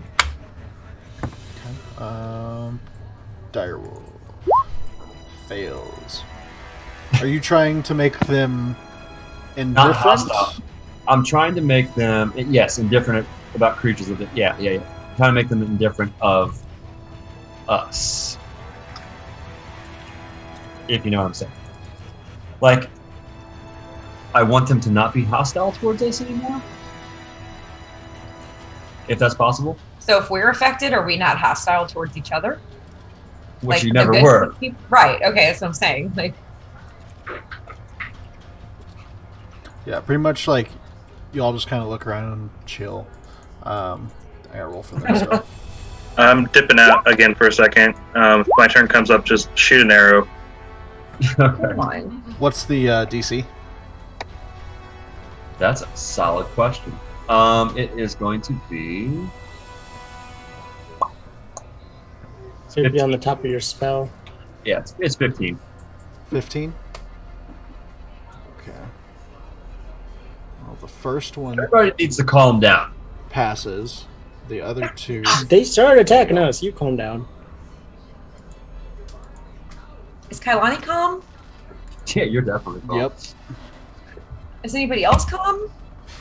Direwolf fails. Are you trying to make them Not indifferent? hostile. I'm trying to make them, yes, indifferent about creatures of it. Yeah. I'm trying to make them indifferent of us. If you know what I'm saying. Like, I want them to not be hostile towards us anymore. If that's possible. So if we're affected, are we not hostile towards each other? Which you the never good were. people- Right. Okay, that's what I'm saying. Like, Yeah, pretty much like you all just kind of look around and chill. I gotta roll for them. So. I'm dipping out again for a second. If my turn comes up, just shoot an arrow. Okay. come on. What's the DC? That's a solid question. It is going to be. So it'd be on the top of your spell. Yeah, it's 15. 15. Okay. Well, the first one Everybody needs to calm down. passes. The other two. They started attacking us. You calm down. Is Kailani calm? Yeah, you're definitely calm. Yep. Is anybody else calm?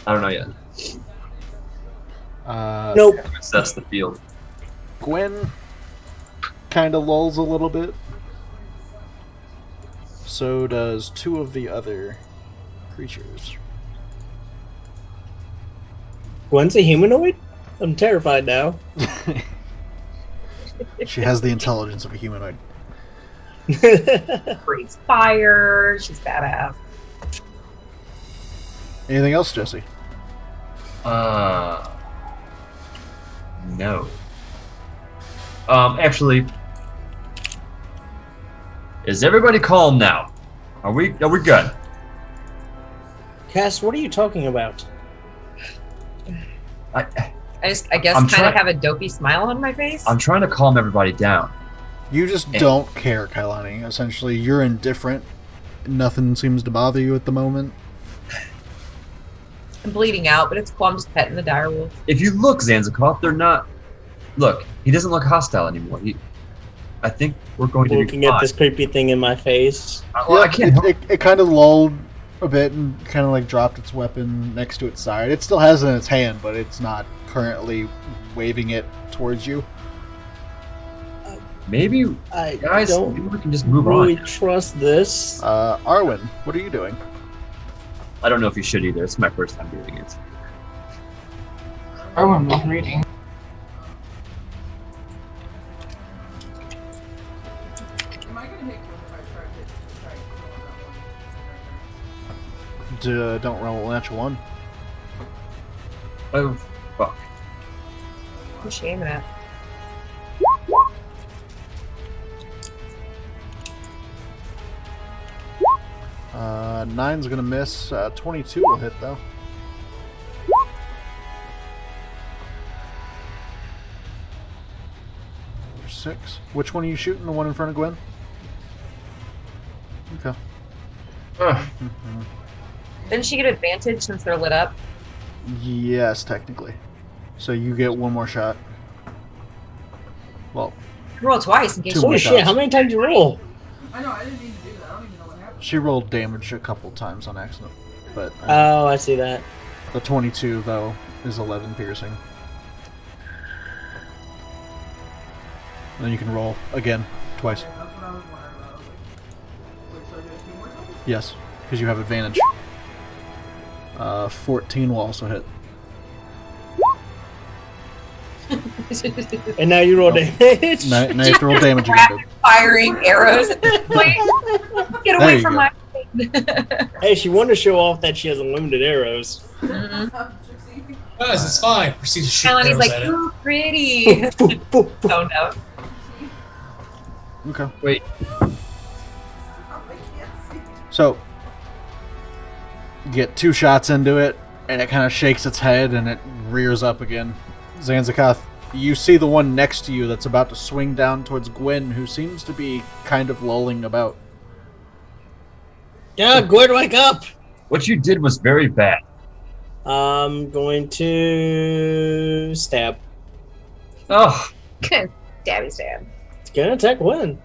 I don't know yet. Nope. Assess the field. Gwen kind of lulls a little bit. So does two of the other creatures. Gwen's a humanoid? I'm terrified now. She has the intelligence of a humanoid. Breathes fire. She's badass. Anything else, Jesse? No. Actually, is everybody calm now? Are we good? Cass, what are you talking about? I guess I'm kind of trying- have a dopey smile on my face. I'm trying to calm everybody down. You just don't care, Kailani. Essentially, you're indifferent. Nothing seems to bother you at the moment. I'm bleeding out, but it's cool. I'm just petting the direwolf. If you look, Zanzikov, they're not. Look, he doesn't look hostile anymore. I think we're going to be Looking fine. at this creepy thing in my face. Well, I can't help. It kind of lulled a bit and kind of like dropped its weapon next to its side. It still has it in its hand, but it's not currently waving it towards you. Maybe, I guys, don't maybe we can just move really on. trust this. Arwen, what are you doing? I don't know if you should either. It's my first time doing it. Arwen was reading. Am I gonna hit you if I try to roll that one? Don't roll a natural one. Oh, fuck. Who's she aiming at? Nine's gonna miss. 22 will hit though. 6. Which one are you shooting? The one in front of Gwen? Okay. Didn't she get advantage since they're lit up? Yes, technically. So you get one more shot. Well, Roll twice in case Two you more Holy shit, shots. how many times you roll? I know, I didn't mean to do that. I don't even know what happened. she rolled damage a couple times on accident. But Oh, I see that. the 22, though, is 11 piercing. And then you can roll again, twice. Okay, that's what I was wondering about. I was like, wait, so I get a few more times? Yes, because you have advantage. 14 will also hit. And now you roll damage. Now you have to roll damage again. dude. firing arrows at this point. Get There away you from go. my Hey, she wanted to show off that she has unlimited arrows. Gypsy. Guys, it's fine. Proceed to shoot Melanie's arrows like, at it. ooh, pretty. Oh no. Okay. Wait. I can't see. So, you get 2 shots into it, and it kind of shakes its head, and it rears up again. Zanzakath, you see the one next to you that's about to swing down towards Gwen, who seems to be kind of lolling about. Yeah, Gwen, wake up! What you did was very bad. I'm going to stab. Oh, Stabby stab. It's gonna attack Gwen.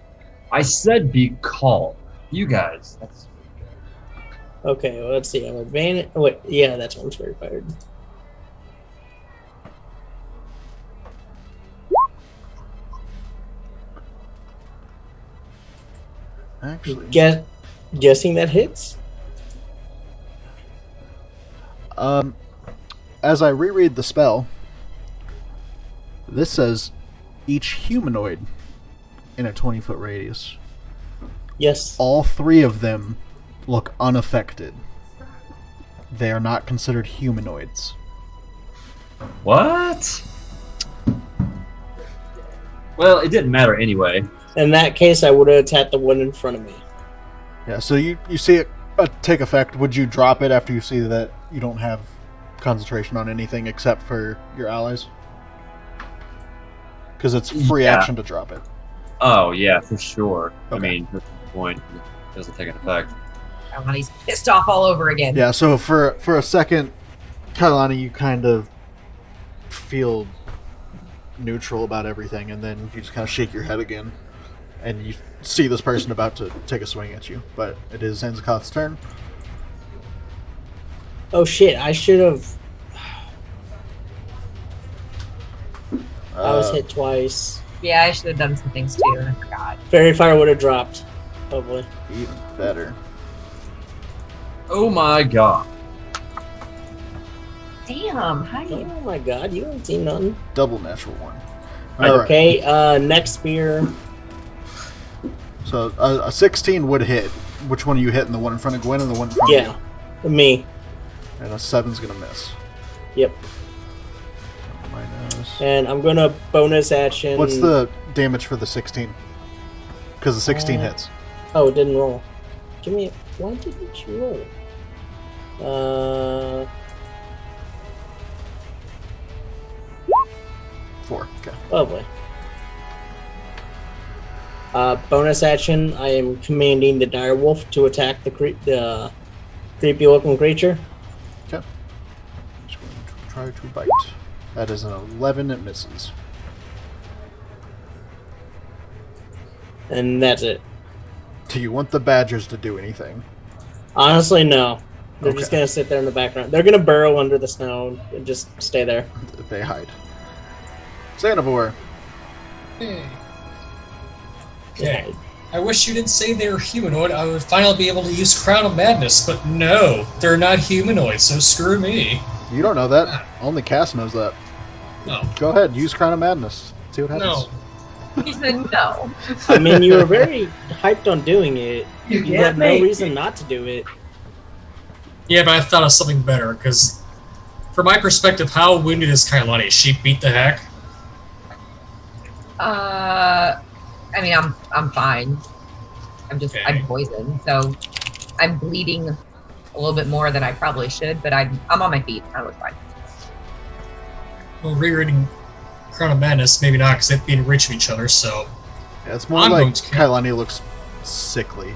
I said be calm. You guys. That's... Okay, well, let's see. I'm advantage. Oh, wait, yeah, that's one's very fired. Actually, Guessing that hits. as I reread the spell, this says each humanoid in a 20-foot radius. Yes. All 3 of them look unaffected. They are not considered humanoids. What? Well, it didn't matter anyway. In that case, I would have attacked the one in front of me. Yeah, so you see it take effect. Would you drop it after you see that you don't have concentration on anything except for your allies? Because it's free Yeah. action to drop it. Oh, yeah, for sure. I Okay. mean, at this point, it doesn't take an effect. He's pissed off all over again. Yeah, so for a second, Kailani, you kind of feel neutral about everything, and then you just kind of shake your head again, and you see this person about to take a swing at you. But it is Zanzakath's turn. Oh shit! I should have. I was hit twice. Yeah, I should have done some things too, and I forgot. Fairy fire would have dropped. Hopefully. Even better. Oh my god. Damn, how do Oh you? my god! You don't see nothing. Double natural 1. All right. Okay. Next spear. So a 16 would hit. Which one are you hitting? The one in front of Gwen or the one in front Yeah. of Me. you? And a 7's going to miss. Yep. Minus. And I'm gonna bonus action. What's the damage for the 16? Because the 16 hits. Oh, it didn't roll. Give me. Why didn't you roll? 4. Okay. Lovely. Bonus action. I am commanding the direwolf to attack the creepy-looking creature. Okay. Just going to try to bite. That is an 11. It misses. And that's it. Do you want the badgers to do anything? Honestly, no. They're just Okay. gonna sit there in the background. They're gonna burrow under the snow and just stay there. They hide. Xanavor. Hey. Okay. I wish you didn't say they were humanoid. I would finally be able to use Crown of Madness, but no, they're not humanoid, so screw me. You don't know that. Only Cass knows that. No. Go ahead. Use Crown of Madness. See what happens. No. He said no. I mean, you were very hyped on doing it. You You can't had no make reason not to do it. Yeah, but I thought of something better, because from my perspective, how wounded is Kailani? Is she beat the heck? I mean, I'm fine. I'm Okay. I'm poisoned, so I'm bleeding a little bit more than I probably should, but I'm on my feet. I look fine. Well, rereading Crown of Madness. Maybe not, because they'd be in reach of each other, so... Yeah, it's more I'm like going to Kailani looks sickly.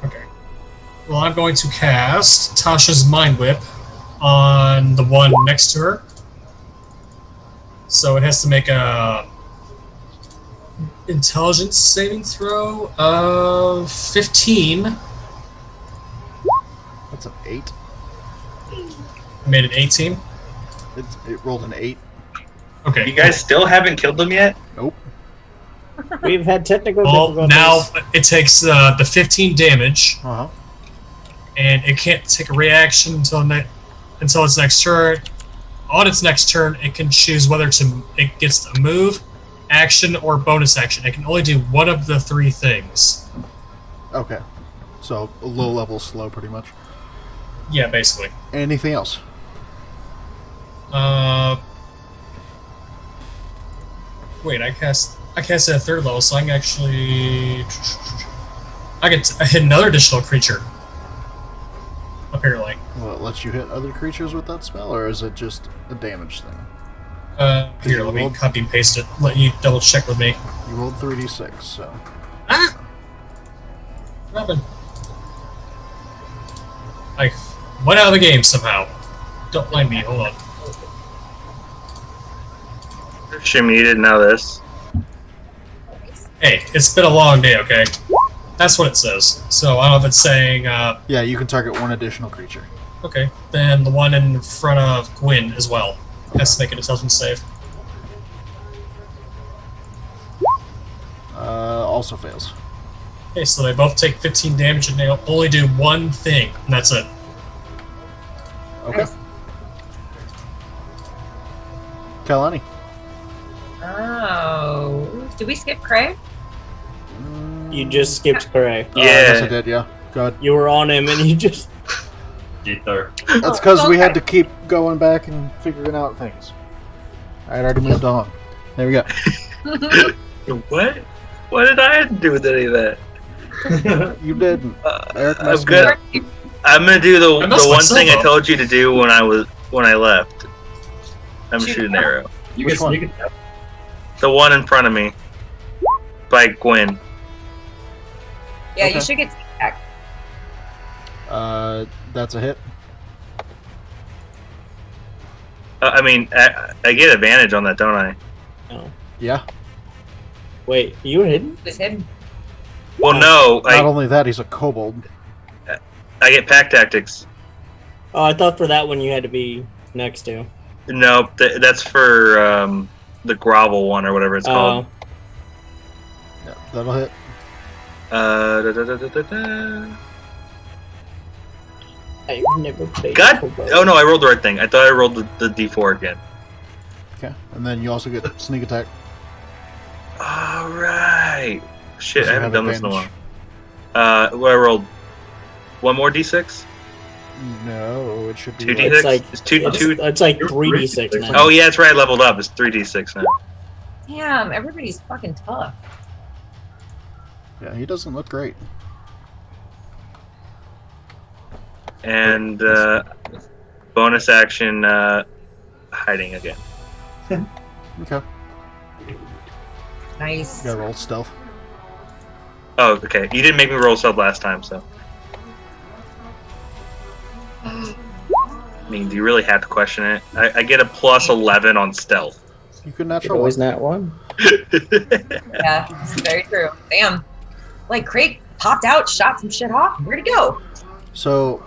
Okay. Well, I'm going to cast Tasha's Mind Whip on the one next to her. So it has to make a intelligence saving throw of 15. That's an 8. I made it 18. It rolled an 8. Okay. You guys still haven't killed them yet? Nope. We've had technical Well, difficulties. now it takes the 15 damage, Uh-huh. and it can't take a reaction until its next turn. On its next turn, it can choose whether it gets a move, action, or bonus action. It can only do one of the 3 things. Okay. So, a low level slow, pretty much. Yeah, basically. Anything else? Wait, I cast it at 3rd level, so I can actually... I can hit another additional creature. Apparently. Well, it lets you hit other creatures with that spell, or is it just a damage thing? Here, let me copy and paste it. Let you double check with me. You rolled 3d6, so... Ah! What happened? I went out of the game somehow. Don't blame me, hold on. Shim, you didn't know this. Hey, it's been a long day, okay? That's what it says. So I don't know if it's saying, Yeah, you can target one additional creature. okay, then the one in front of Gwyn as well has to make an intelligence save. Also fails. Okay, so they both take 15 damage and they only do one thing, and that's it. Okay. Kailani. Oh. Did we skip Craig? You just skipped Craig. I guess I did, yeah. Go ahead. You were on him and you just... Ether. That's because we had to keep going back and figuring out things. I had already moved on. There we go. What? What did I have to do with any of that? You didn't. Eric I'm messed me good. up. I'm gonna do the messed one myself thing I up. told you to do when I left. I'm shooting an arrow. You Which get one? sneak attack. The one in front of me. By Gwyn. Yeah, Okay. you should get back. That's a hit. I mean, I get advantage on that, don't I? No. Yeah. Wait, you were hidden? It was him. Well, no. Not only that, he's a kobold. I get pack tactics. Oh, I thought for that one you had to be next to. No, that's for the grovel one or whatever it's called. Yeah, that'll hit. I've never played God! Kobold. Oh no, I rolled the right thing. I thought I rolled the d4 again. Okay. And then you also get sneak attack. All right. Shit, So I you haven't have done this in a advantage. while. What I rolled? One more d6. No, it should be. Two like- d6. It's like- It's two. It's like 3d6 now. Oh yeah, that's right. I leveled up. It's 3d6 now. Damn, everybody's fucking tough. Yeah, he doesn't look great. And bonus action, hiding again. Okay. Nice. You gotta roll stealth. Oh, okay. You didn't make me roll sub last time, so. I mean, do you really have to question it? I get a plus 11 on stealth. You could It's natural always one. not one. Yeah, it's very true. Damn. Like, Craig popped out, shot some shit off. Where'd he go? So,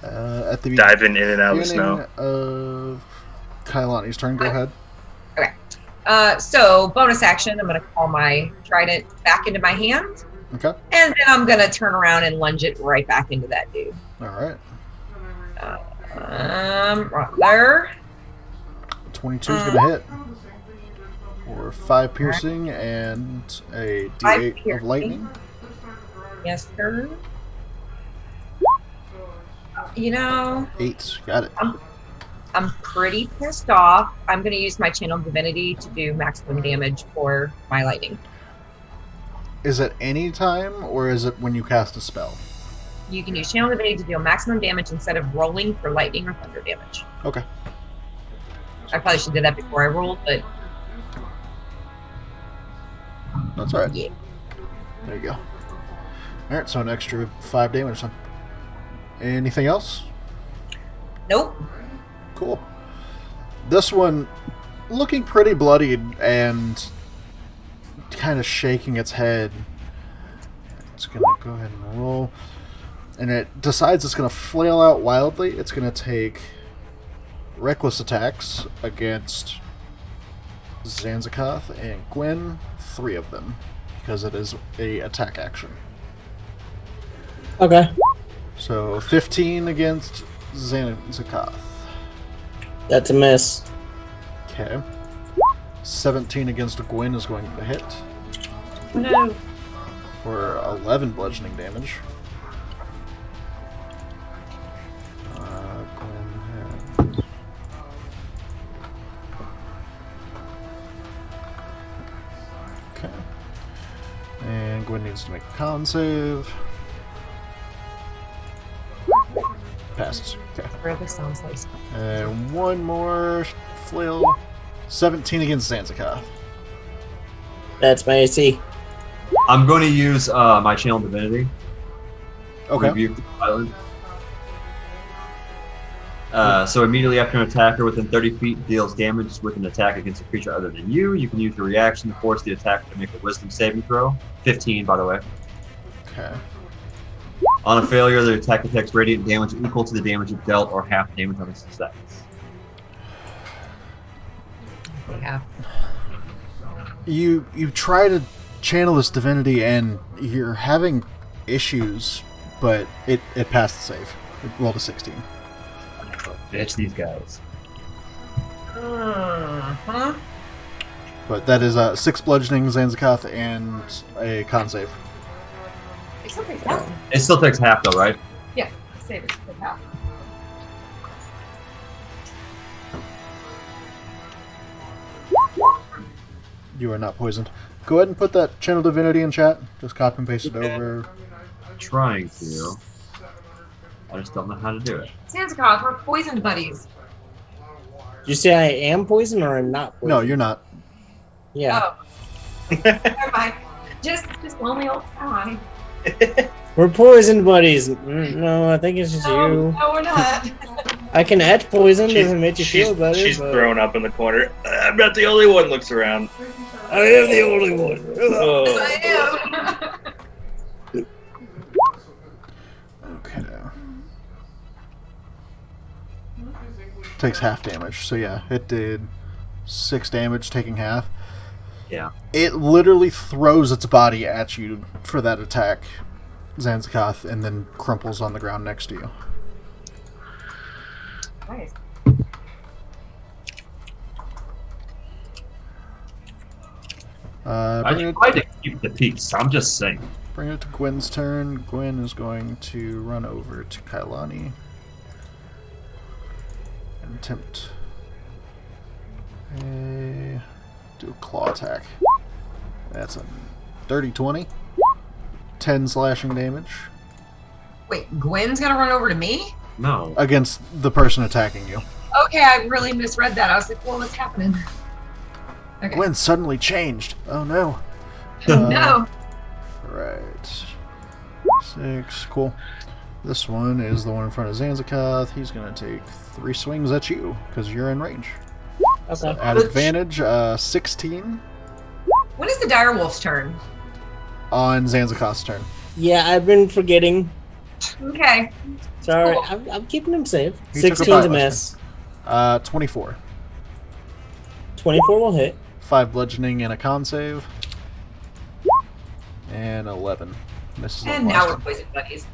at the Diving in and out of the beginning snow. of Kailani's turn, go ahead. So, bonus action, I'm going to call my trident back into my hand. Okay. And then I'm going to turn around and lunge it right back into that dude. All right. Right there. 22 is gonna hit. For 5 piercing and a Five d8 of piercing. lightning. Yes, sir. You know, 8. Got it. I'm pretty pissed off. I'm going to use my channel divinity to do maximum damage for my lightning. Is it any time, or is it when you cast a spell? You can use channel divinity to deal maximum damage instead of rolling for lightning or thunder damage. Okay. I probably should have did that before I rolled, but That's alright. yeah. There you go. Alright, so an extra 5 damage then. Anything else? Nope. Cool. This one, looking pretty bloodied and kind of shaking its head. It's going to go ahead and roll. And it decides it's going to flail out wildly. It's going to take reckless attacks against Zanzakoth and Gwen, 3 of them, because it is a attack action. Okay. So 15 against Zanzakoth. That's a miss. Okay. 17 against Gwen is going to hit Oh, no. for 11 bludgeoning damage. Gwen had... Okay. And Gwen needs to make a con save. Passes. Okay. Really sounds like And one more flail. 17 against Zanzakoth. That's my AC. I'm going to use my Channel Divinity. Okay. Rebuke the island. So immediately after an attacker within 30 feet deals damage with an attack against a creature other than you, you can use your reaction to force the attacker to make a Wisdom saving throw. 15, by the way. Okay. On a failure, the attacker takes radiant damage equal to the damage it dealt or half damage on its success. Yeah. You try to channel this divinity and you're having issues, but it passed the save. It rolled a 16. Bitch, these guys. Uh-huh. But that is 6 bludgeoning Zanzakoth and a con save. It still takes half. It still takes half, though, right? Yeah, save it. Take half. You are not poisoned. Go ahead and put that channel divinity in chat. Just copy and paste it over. Trying to. I just don't know how to do it. Sansakoth, we're poison buddies. Did you say I am poisoned or I'm not poisoned? No, you're not. Yeah. Oh. Never mind. Just lonely old time. We're poisoned buddies. No, I think it's just you. No, we're not. I can add poison if it makes you feel better. She's but thrown up in the corner. I'm not the only one. Looks around. I am the only one. Oh. I am. Okay. Takes half damage. So yeah, it did 6 damage, taking half. Yeah. It literally throws its body at you for that attack, Zanzakoth, and then crumples on the ground next to you. Nice. I tried to keep the peace. I'm just saying. Bring it to Gwen's turn. Gwen is going to run over to Kailani and attempt do a claw attack. That's a dirty 20. 10 slashing damage Wait, Gwen's gonna run over to me? No. against the person attacking you. Okay, I really misread that. I was like, well, what's happening? Okay. Gwen suddenly changed. Oh no. No. Right. 6. Cool. This one is the one in front of Zanzakoth. He's going to take 3 swings at you because you're in range. Okay. At advantage, 16 When is the direwolf's turn? on Zanzakoth's turn. Yeah, I've been forgetting. Okay. Sorry, Cool. I'm keeping him safe. He took a 16's a bite miss. 24. 24 will hit. 5 bludgeoning and a con save. And 11. Misses on And the now last we're one. poison buddies.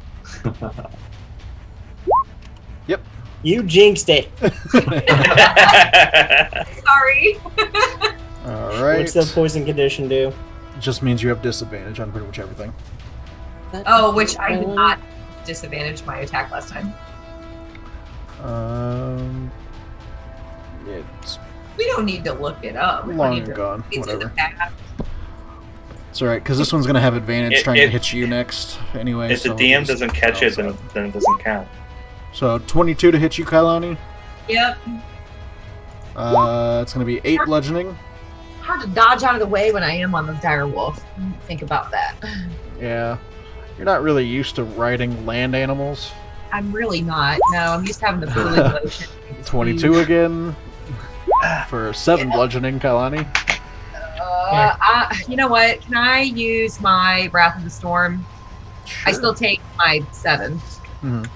Yep. You jinxed it. Sorry. Alright. What's the poison condition do? Just means you have disadvantage on pretty much everything. Oh, which I did not disadvantage my attack last time. It's We don't need to look it up. We don't long need and to. gone. It's in the Whatever. past. It's alright, because this one's going to have advantage trying to It- hit you next anyway. If the so DM just doesn't catch it, cancel then it doesn't count. So 22 to hit you, Kailani. Yep. It's going to be 8 bludgeoning. Hard to dodge out of the way when I am on the dire wolf. Think about that. Yeah. You're not really used to riding land animals. I'm really not. No, I'm used to having the fluid motion. 22 again. For 7 bludgeoning, Kailani. You know what? Can I use my Wrath of the Storm? Sure. I still take my 7. Mhm.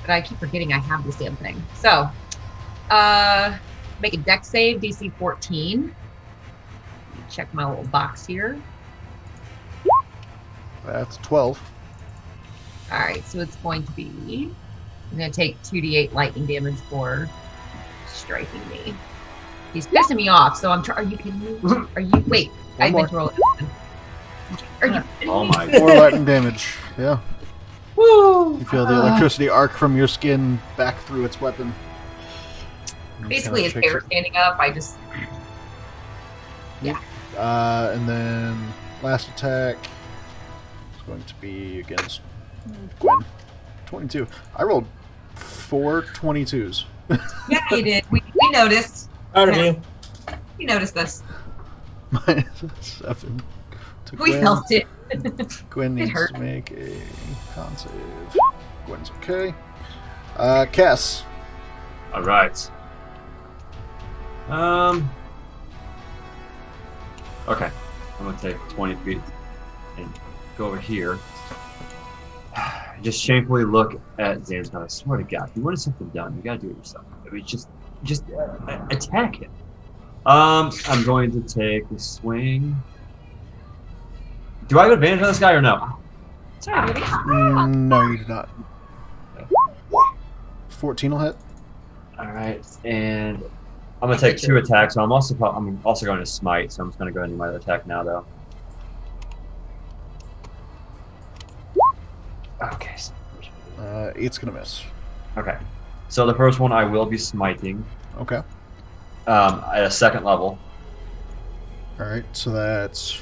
But I keep forgetting I have this damn thing. So, make a dex save, DC 14. Check my little box here. That's 12. Alright, so it's going to be... I'm going to take 2d8 lightning damage for striking me. He's pissing me off, so I'm trying... Are you kidding me? Are you... Wait, I meant to roll it. Are you kidding Oh me? my 4 lightning damage. Yeah. Woo! You feel the electricity arc from your skin back through its weapon. Basically, his Kinda hair shakes standing up. I just... it. And then last attack is going to be against Gwen. 22. I rolled 4 22s. Yeah, you did. We noticed. Proud of you. We noticed this. Minus 7 to We Gwen. felt it. Gwen It needs hurt. to make a con save. Gwen's okay. Cass. All right. Okay. I'm gonna take 20 feet and go over here. Just shamefully look at Zanzibar. I swear to God, if you wanted something done, you gotta do it yourself. I mean, just attack him. I'm going to take a swing. Do I have advantage on this guy or no? Sorry, baby. No, you do not. 14 will hit. All right, and I'm gonna take 2 attacks. So I'm also going to smite. So I'm just gonna go ahead and do my other attack now, though. Okay. 8's gonna miss. Okay. So the first one I will be smiting. Okay. At a 2nd level, Alright, so that's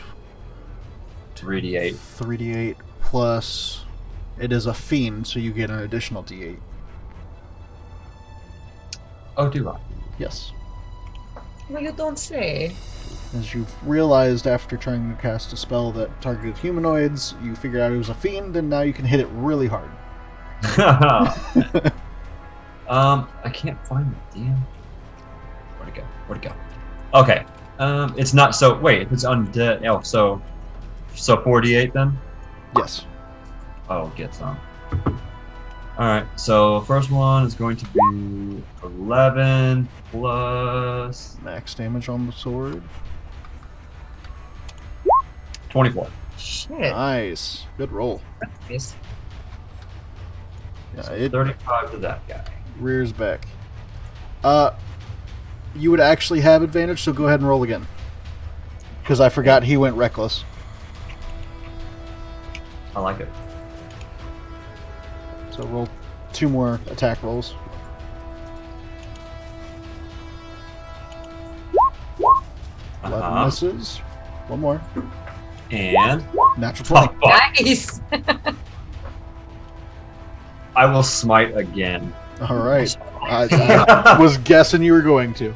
3d8. 3d8 plus. It is a fiend, so you get an additional d8. Oh, do I? Yes. Well, you don't say. As you've realized after trying to cast a spell that targeted humanoids, you figured out it was a fiend, and now you can hit it really hard. I can't find the damn. Where'd it go? Where'd it go? Okay. It's not. So wait, if it's undead. Oh, so 48 then. Yes. Oh, get some. All right. So first one is going to be 11 plus Max damage on the sword. 24. Shit. Nice. Good roll. Yes. Yeah, So it 35 to that guy. rears back. You would actually have advantage, so go ahead and roll again. Because I forgot he went reckless. I like it. So roll 2 more attack rolls. Uh-huh. Misses. 1 more. And Natural 20. oh, fuck. Nice. I will smite again. Alright. I was guessing you were going to.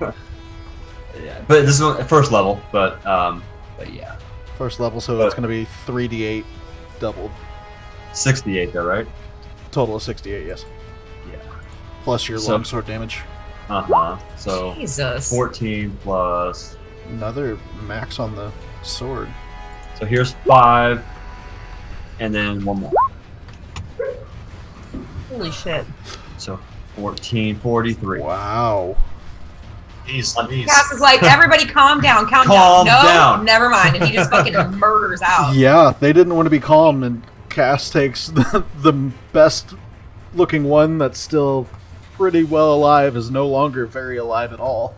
Yeah, but this is first level. But yeah, First level, so that's going to be 3d8 doubled. 68 though, right? Total of 68, yes. Yeah. Plus your So- longsword damage. So Jesus. 14 plus. Another max on the sword. So here's 5, and then 1 more. Holy shit. So 14, 43. Wow. Jeez, Cass is like, everybody calm down, calm Calm down. No, down. never mind. And he just fucking murders out. Yeah, they didn't want to be calm, and Cass takes the best looking one that's still pretty well alive, is no longer very alive at all.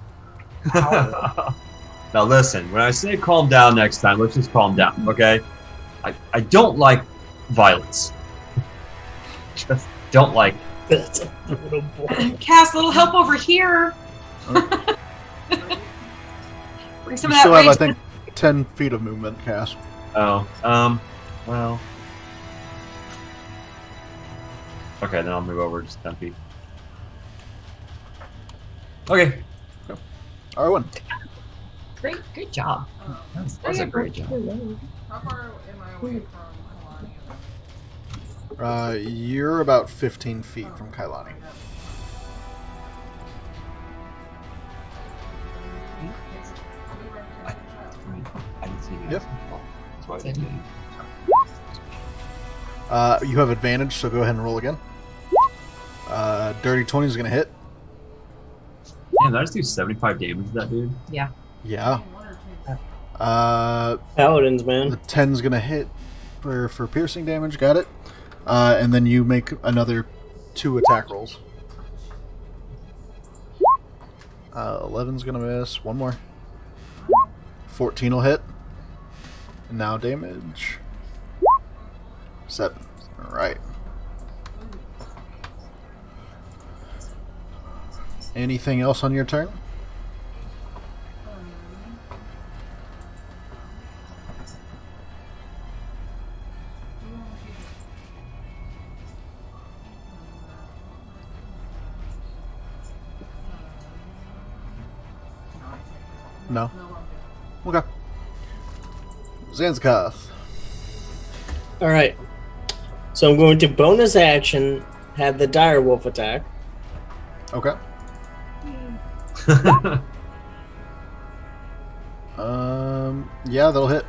Now listen, when I say calm down next time, let's just calm down, okay? I don't like violence. Just don't like it. That's a little boy. Cass, a little help over here. Bring some You of still that have, I rage. think, 10 feet of movement, Cass. Oh, well. Okay, then I'll move over just 10 feet. Okay. R1. Great job. That was a great job. How far am I away from Kalani? You're about 15 feet from Kailani. I didn't see you guys. Yep. That's why I didn't see you. You have advantage, so go ahead and roll again. Dirty 20 is going to hit. Damn, did I just do 75 damage to that dude? Yeah. Yeah. Paladins, man. The 10's going to hit for piercing damage. Got it. And then you make another 2 attack rolls. 11's going to miss. One more. 14 will hit. And now damage. 7. Alright. Anything else on your turn? No. Okay. Zanzakath. All right. So I'm going to bonus action, have the dire wolf attack. Okay. Yeah, that'll hit.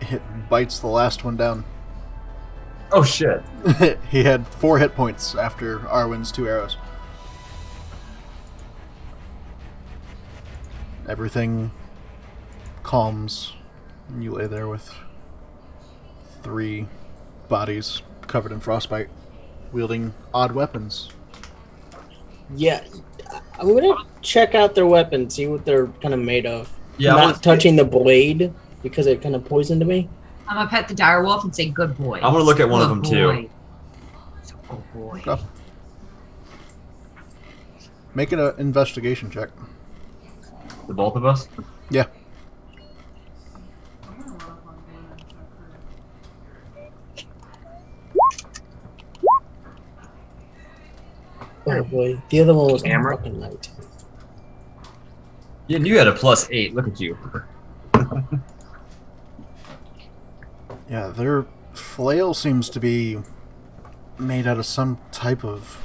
It bites the last one down. Oh shit. He had 4 hit points after Arwen's 2 arrows. Everything calms, and you lay there with 3 bodies covered in frostbite, wielding odd weapons. Yeah, I'm gonna check out their weapons, see what they're kind of made of. Yeah, Not touching the blade because it kind of poisoned me. I'm gonna pet the dire wolf and say, "Good boy." I'm gonna look at one of them too. Good boy. Go. Make an investigation check. The both of us? Yeah. Oh boy, the other one was Camera? fucking light. Yeah, and you had a +8. Look at you. Yeah, their flail seems to be made out of some type of,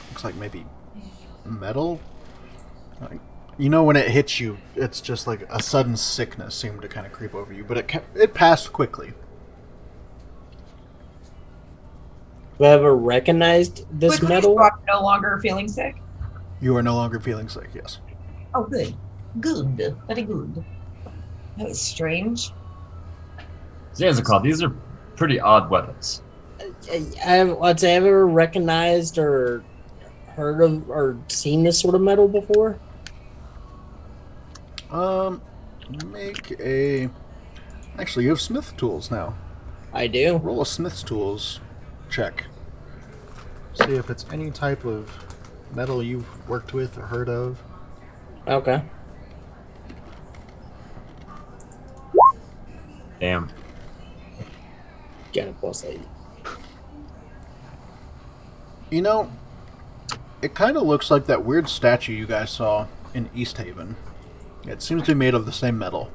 looks like maybe metal. Like, you know, when it hits you, it's just like a sudden sickness seemed to kind of creep over you, but it passed quickly. Have I ever recognized this Quickly, metal? so I'm no longer feeling sick. You are no longer feeling sick, yes. Oh, good. Good. Very good. That was strange. Zanzicar, these are pretty odd weapons. I'd say I've ever recognized or heard of or seen this sort of metal before. Make a... Actually, you have smith tools now. I do. Roll a smith's tools check. See if it's any type of metal you've worked with or heard of. Okay. Damn. Got a +8. You know, it kind of looks like that weird statue you guys saw in East Haven. It seems to be made of the same metal.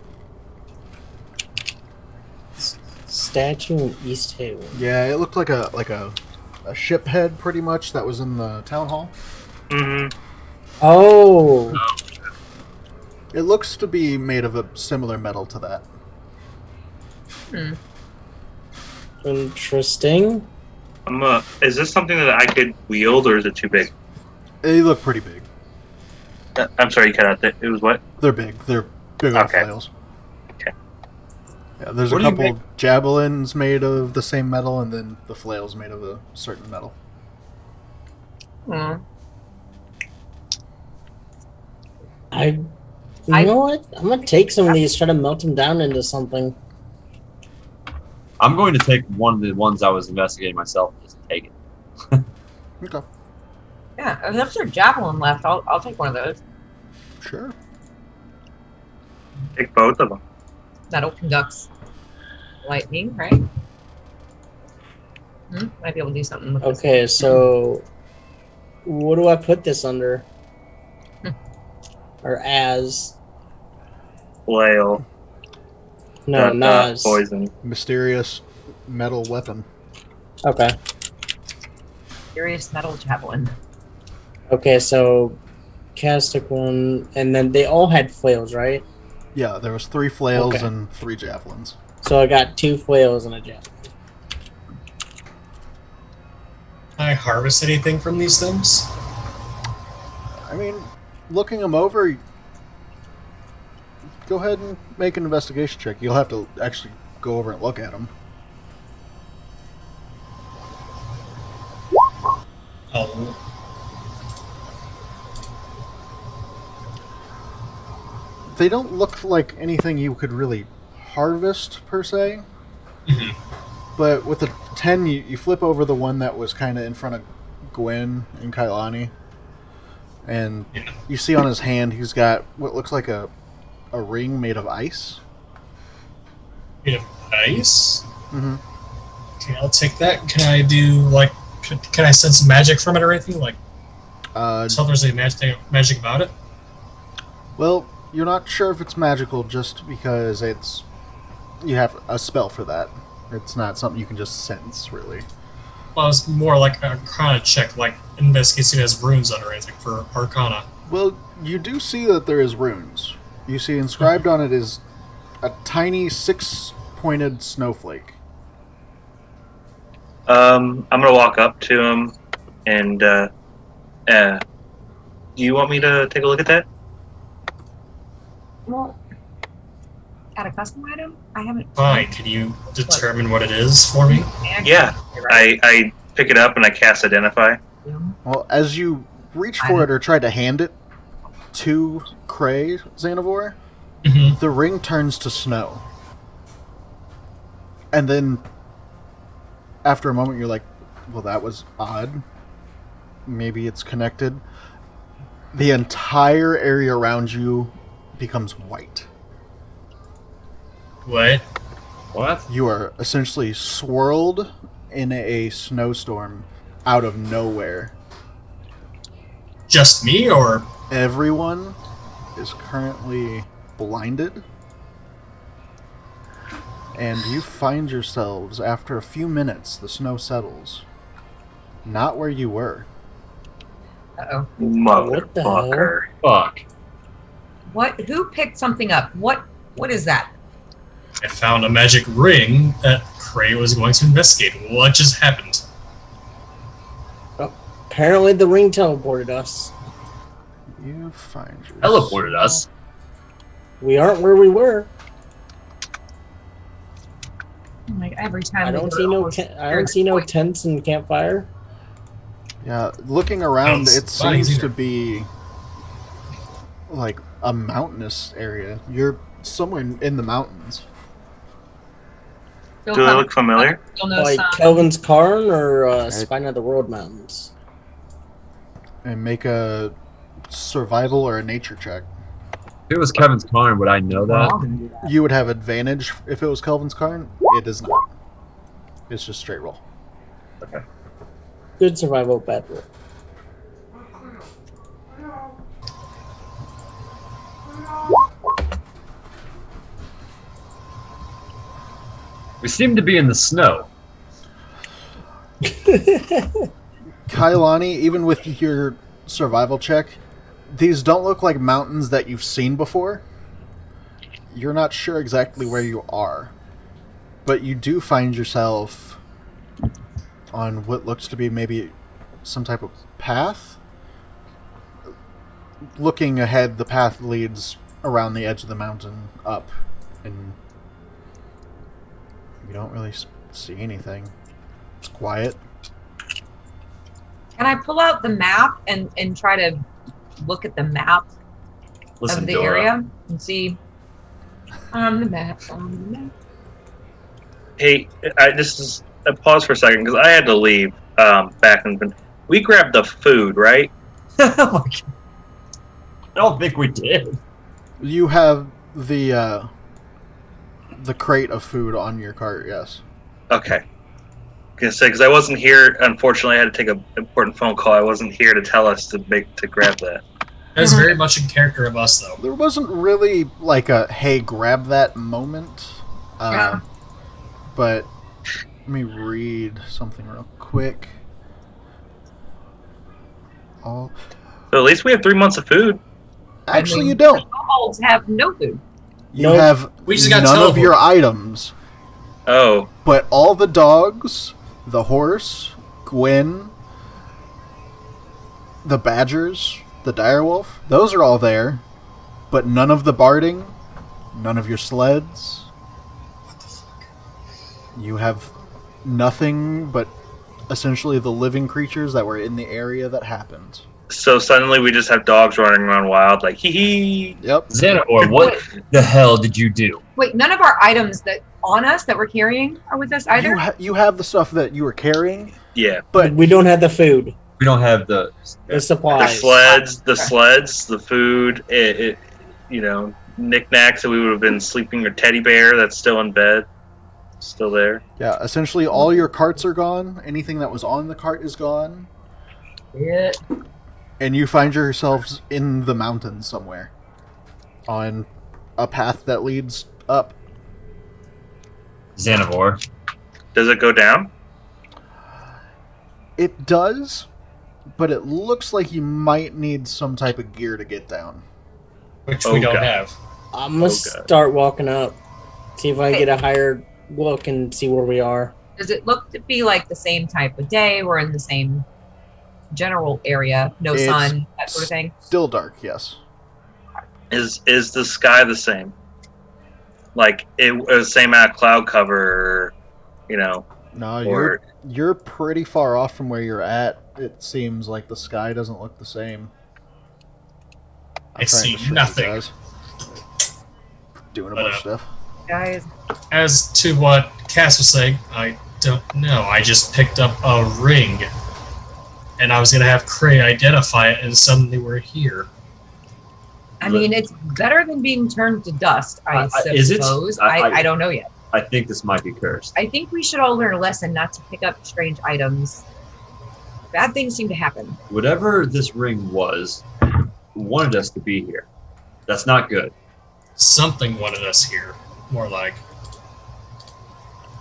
Statue in East Haven. Yeah, it looked like a ship head, pretty much, that was in the town hall. Mm-hmm. Oh. It looks to be made of a similar metal to that. Interesting. Is this something that I could wield, or is it too big? They look pretty big. I'm sorry, you cut out. It was what? They're big. They're big on Okay. flails. Okay. Yeah, there's What a do you couple javelins made of the same metal, and then the flails made of a certain metal. Hmm. You know what? I'm gonna take some of these, try to melt them down into something. I'm going to take one of the ones I was investigating myself and just take it. Okay. Yeah, if there's a javelin left, I'll take one of those. Sure. Take both of them. That'll conduct lightning, right? Might be able to do something with this. Okay, so What do I put this under? Or as? Flail. No, not Nas. poison. Mysterious metal weapon. Okay. Curious metal javelin. Okay, so Kaz took one, and then they all had flails, right? Yeah, there was 3 flails Okay. and 3 javelins. So I got 2 flails and a javelin. Can I harvest anything from these things? I mean, looking them over, go ahead and make an investigation check. You'll have to actually go over and look at them. Oh, They don't look like anything you could really harvest, per se. mhm. But with the 10, you flip over the one that was kind of in front of Gwen and Kailani. And Yeah. you see on his hand, he's got what looks like a ring made of ice. Made of ice? Mm-hmm. Okay, I'll take that. Can I do, like, can I sense magic from it or anything? Like, tell there's any magic about it? Well, you're not sure if it's magical just because you have a spell for that. It's not something you can just sense, really. Well, it's more like a Arcana check, like investigating has runes on or anything for Arcana. Well, you do see that there is runes. You see inscribed on it is a tiny 6-pointed snowflake. I'm gonna walk up to him and do you want me to take a look at that? Well, at a custom item, I haven't. Fine, can you determine what it is for me? Yeah. I pick it up and I cast Identify. Well, as you reach for it or try to hand it to Cray Xanavor, Mhm. the ring turns to snow. And then, after a moment, you're like, well, that was odd. Maybe it's connected. The entire area around you becomes white. What? What? You are essentially swirled in a snowstorm out of nowhere. Just me, or? Everyone is currently blinded. And you find yourselves, after a few minutes, the snow settles. Not where you were. Uh-oh. What the hell? Motherfucker. Fuck. What? Who picked something up? What is that? I found a magic ring that Cray was going to investigate. What just happened? Apparently the ring teleported us. You find yourself... Teleported us. We aren't where we were. Like every time I we don't go see no almost I don't see no point. tents and campfire. Yeah, looking around, Sounds it seems either. to be like a mountainous area. You're somewhere in the mountains. Still Do they come- look familiar? Still no Like sign. Kelvin's Cairn or Spine of the World Mountains. And make a survival or a nature check. If it was Kevin's Cairn, would I know that? Well, You would have advantage if it was Kelvin's Cairn. It is not. It's just straight roll. Good survival, bad roll. We seem to be in the snow. Kailani, even with your survival check, these don't look like mountains that you've seen before. You're not sure exactly where you are. But you do find yourself on what looks to be maybe some type of path. Looking ahead, the path leads around the edge of the mountain up, and you don't really see anything. It's quiet. can I pull out the map and try to look at the map Listen, of the Dora. area and see on the map? Hey, this is a pause for a second because I had to leave back in. We grabbed the food, right? Oh my God. I don't think we did. You have the crate of food on your cart, yes. Okay. gonna say because I wasn't here. Unfortunately, I had to take an important phone call. I wasn't here to tell us to grab that. That is very much in character of us, though. There wasn't really like a hey, grab that moment. Yeah. But let me read something real quick. So at least we have 3 months of food. Actually, you don't. Kobolds have no food. You have We just got none of teleported. your items. Oh, But all the dogs, the horse, Gwen, the badgers, the direwolf, those are all there. But none of the barding, none of your sleds. What the fuck? You have nothing but essentially the living creatures that were in the area that happened. so suddenly we just have dogs running around wild, like hee hee. Yep. Xanor, what the hell did you do? Wait, none of our items that on us that we're carrying are with us either. You have the stuff that you were carrying, Yeah, but we don't have the food, We don't have the. the the supplies. sleds, the food, knickknacks that we would have been sleeping. Or teddy bear that's still in bed, still there. yeah, essentially all your carts are gone. Anything that was on the cart is gone. Yeah. And you find yourselves in the mountains somewhere. On a path that leads up. Xanavor. Does it go down? It does, but it looks like you might need some type of gear to get down. Which Oh, we don't God. have. I'm gonna God. start walking up, see if I can get a higher look and see where we are. Does it look to be like the same type of day? We're in the same general area, no It's sun, that sort of thing. Still dark, yes. Is the sky the same? Like the same amount of cloud cover, No, or you're pretty far off from where you're at. It seems like the sky doesn't look the same. I trying see to show you nothing. guys. Doing a bunch of stuff. Guys, As to what Cass was saying, I don't know. I just picked up a ring, and I was gonna have Cray identify it, and suddenly we're here. I mean, it's better than being turned to dust, I Is it? suppose. I- I don't know yet. I think this might be cursed. I think we should all learn a lesson not to pick up strange items. Bad things seem to happen. Whatever this ring was, wanted us to be here. That's not good. Something wanted us here. More like.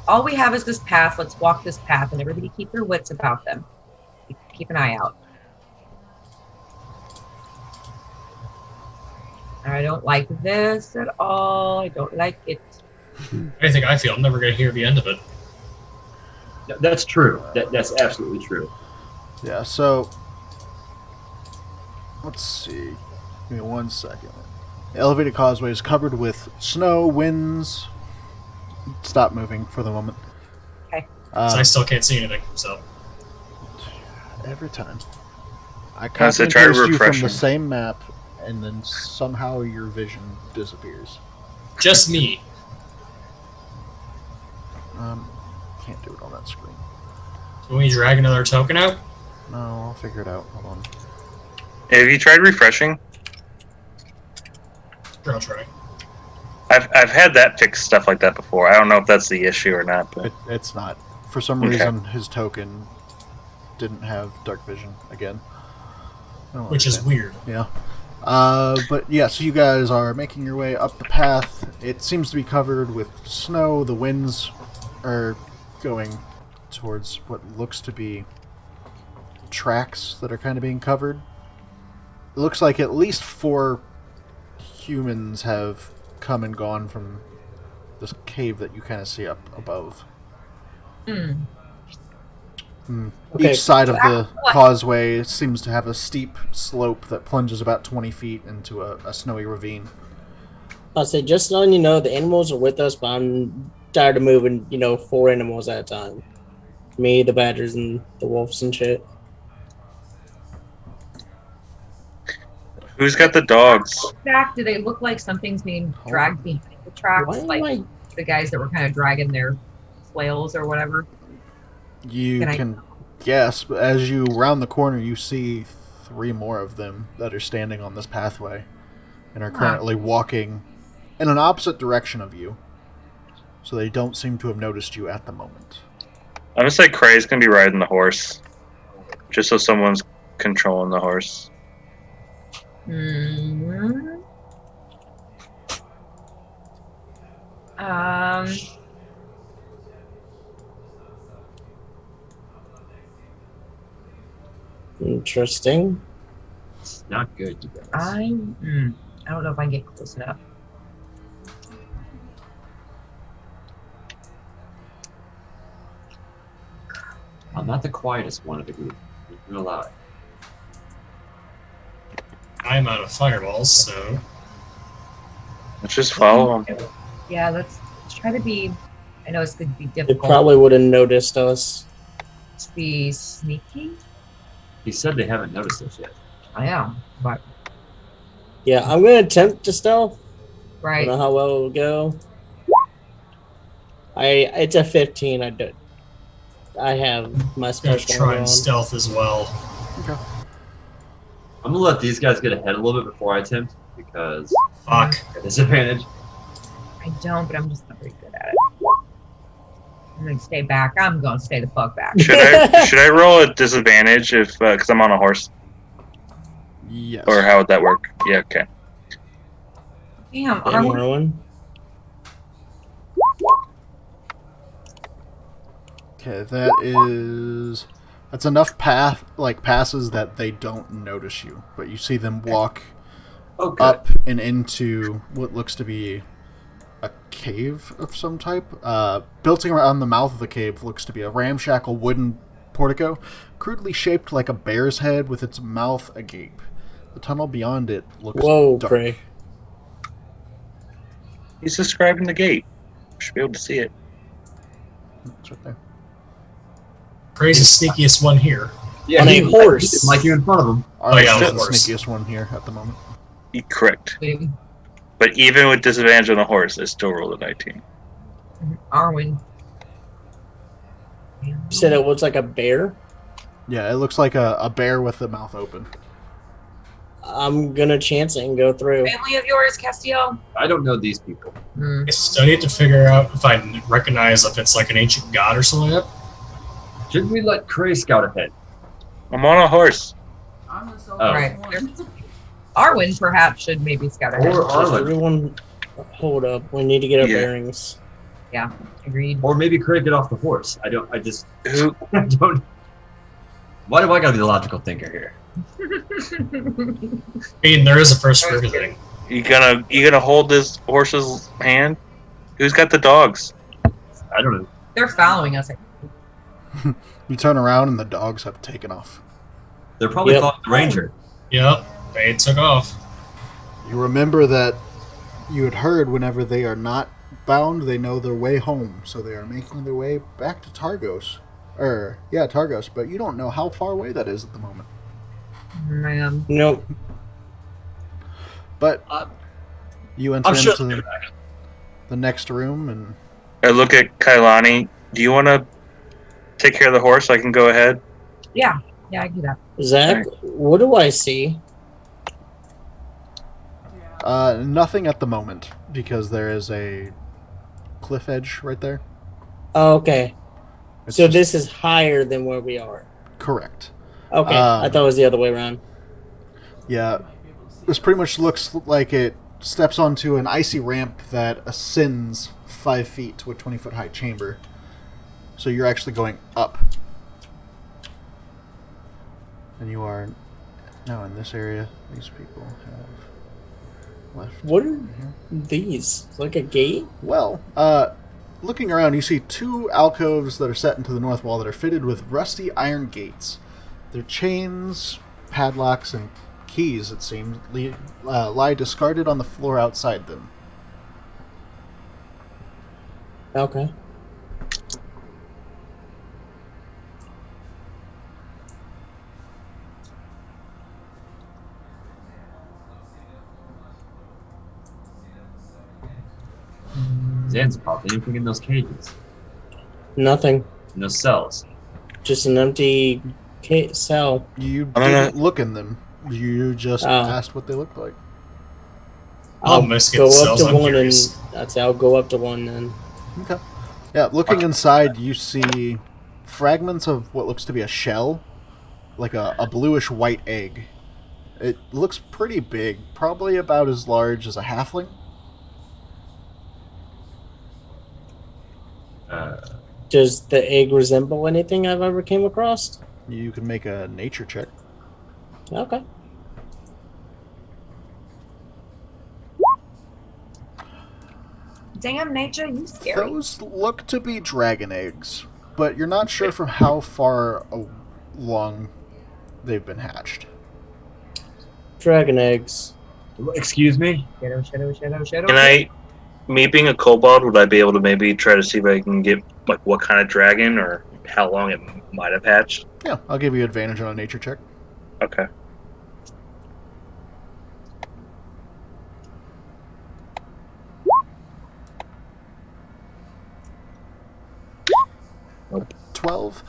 All we have is this path. Let's walk this path, and everybody keep their wits about them. Keep an eye out. I don't like this at all. I don't like it. Anything I feel, I'm never gonna hear the end of it. That's true. That's absolutely true. Yeah, so let's see. Give me 1 second. The elevated causeway is covered with snow, winds. Stop moving for the moment. Okay. So I still can't see anything, so. Every time. I As copy I and try to paste you from refresh the them. same map, and then somehow your vision disappears. Just me. Can't do it on that screen. Can we drag another token out? No, I'll figure it out. Hold on. have you tried refreshing? Sure, I'll try. I've had that fix stuff like that before. I don't know if that's the issue or not, but It's not. For some Okay. reason, his token didn't have dark vision again. I don't Which is understand. weird. Yeah. But yeah, so you guys are making your way up the path. It seems to be covered with snow. The winds are going towards what looks to be tracks that are kind of being covered. It looks like at least 4 humans have come and gone from this cave that you kind of see up above. Hmm. Okay. Each side of the What? causeway seems to have a steep slope that plunges about 20 feet into a snowy ravine. I'll say, just letting you know, the animals are with us, but I'm tired of moving, 4 animals at a time. Me, the badgers, and the wolves and shit. who's got the dogs? Back, do they look like something's being dragged behind the tracks? Why am Like I... the guys that were kind of dragging their flails or whatever? You Can I- can guess, but as you round the corner, you see 3 more of them that are standing on this pathway and are currently walking in an opposite direction of you. So they don't seem to have noticed you at the moment. I'm gonna say Cray's gonna be riding the horse, just so someone's controlling the horse. Hmm. Interesting. It's not good, you guys. I don't know if I can get close enough. I'm not the quietest one of the group. You're allowed. I'm out of fireballs, so Let's just follow him. Yeah, let's try to be. I know it's going to be They difficult. probably would have noticed us. To be sneaky. He said they haven't noticed us yet. I am, but Yeah, I'm gonna attempt to stealth. I right. don't know how well it will go. It's a 15. I have my gonna special try on. and stealth as well. I'm gonna let these guys get ahead a little bit before I attempt because Fuck. at disadvantage. I don't, but I'm just not very good at it. I'm going to stay back. I'm going to stay the fuck back. Should I roll a disadvantage if because I'm on a horse, Yes. or how would that work? Yeah, okay. Damn, Hey, are we? Merwin. Okay, that's enough passes that they don't notice you, but you see them walk Okay. up and into what looks to be a cave of some type. Built around the mouth of the cave looks to be a ramshackle wooden portico, crudely shaped like a bear's head with its mouth agape. The tunnel beyond it looks Whoa, dark. Prey. He's describing the gate. Should be able to see it. It's right there. Prey's the sneakiest one here. Yeah, On a he- horse. like you in front of him. Alright, yeah, the of course. sneakiest one here at the moment. Correct. But even with disadvantage on the horse, I still rolled a 19. Arwen. You said it looks like a bear? Yeah, it looks like a bear with the mouth open. I'm gonna chance it and go through. Family of yours, Castiel? I don't know these people. Hmm. I study it to figure out if I recognize if it's like an ancient god or something like that. Shouldn't we let Cray scout ahead? I'm on a horse. I'm the self Oh. Right. Arwen perhaps should maybe scout ahead. Or Arlen. Everyone, hold up. We need to get our Yeah. bearings. Agreed. Or maybe Cray get off the horse. I just Who? I don't. Why do I gotta be the logical thinker here? I mean, there is a first for everything. You gonna hold this horse's hand? Who's got the dogs? I don't know. They're following us. You turn around and the dogs have taken off. They're probably Yep. following the ranger. Yep, they took off. You remember that you had heard whenever they are not bound, they know their way home. So they are making their way back to Targos. Targos, but you don't know how far away that is at the moment. Man. Nope. But you enter I'm sure into they'll get back. the next room, and I look at Kailani. Do you want to take care of the horse? I can go ahead. Yeah, I do that. Zach, what do I see? nothing at the moment, because there is a cliff edge right there. Oh, okay. It's So just- this is higher than where we are. Correct. Okay, I thought it was the other way around. Yeah, this pretty much looks like it steps onto an icy ramp that ascends 5 feet to a 20-foot high chamber. So you're actually going up. And you are now in this area. These people have left. What are here. these? Like a gate? Well, looking around, you see 2 alcoves that are set into the north wall that are fitted with rusty iron gates. Their chains, padlocks, and keys, it seems, lie discarded on the floor outside them. Okay. Zanzibar, anything in those cages? Nothing. In those cells? Just an empty cell. You I don't didn't look in them. You just Oh. asked what they looked like. I'll I'll investigate go the up cells, to I'm one curious. and I'd say I'll go up to one then. Okay. Yeah, looking inside, you see fragments of what looks to be a shell, like a bluish white egg. It looks pretty big, probably about as large as a halfling. Does the egg resemble anything I've ever came across? You can make a nature check. Okay. Damn nature, you scary. Those look to be dragon eggs, but you're not sure from how far along they've been hatched. Dragon eggs. Excuse me? Shadow. Can I, me being a kobold, would I be able to maybe try to see if I can get like what kind of dragon or how long it might have hatched? Yeah, I'll give you advantage on a nature check. Okay. Nope. 12.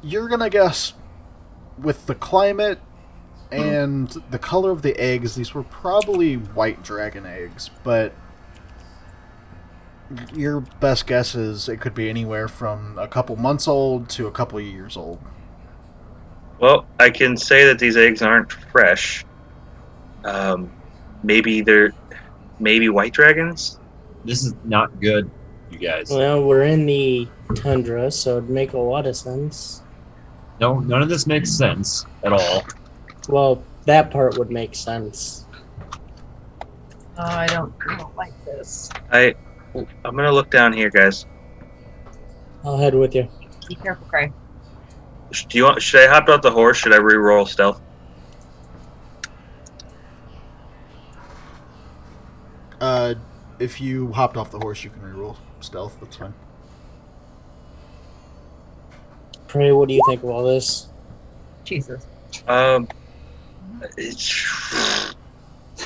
You're gonna guess with the climate and the color of the eggs, these were probably white dragon eggs, but your best guess is it could be anywhere from a couple months old to a couple years old. Well, I can say that these eggs aren't fresh. Maybe white dragons? This is not good, you guys. Well, we're in the tundra, so it'd make a lot of sense. No, none of this makes sense at all. Well, that part would make sense. I don't like this. I'm gonna look down here, guys. I'll head with you. Be careful, Cray. Should I hop out the horse? Should I re-roll stealth? If you hopped off the horse, you can reroll stealth. That's fine. Pray, what do you think of all this? Jesus. It's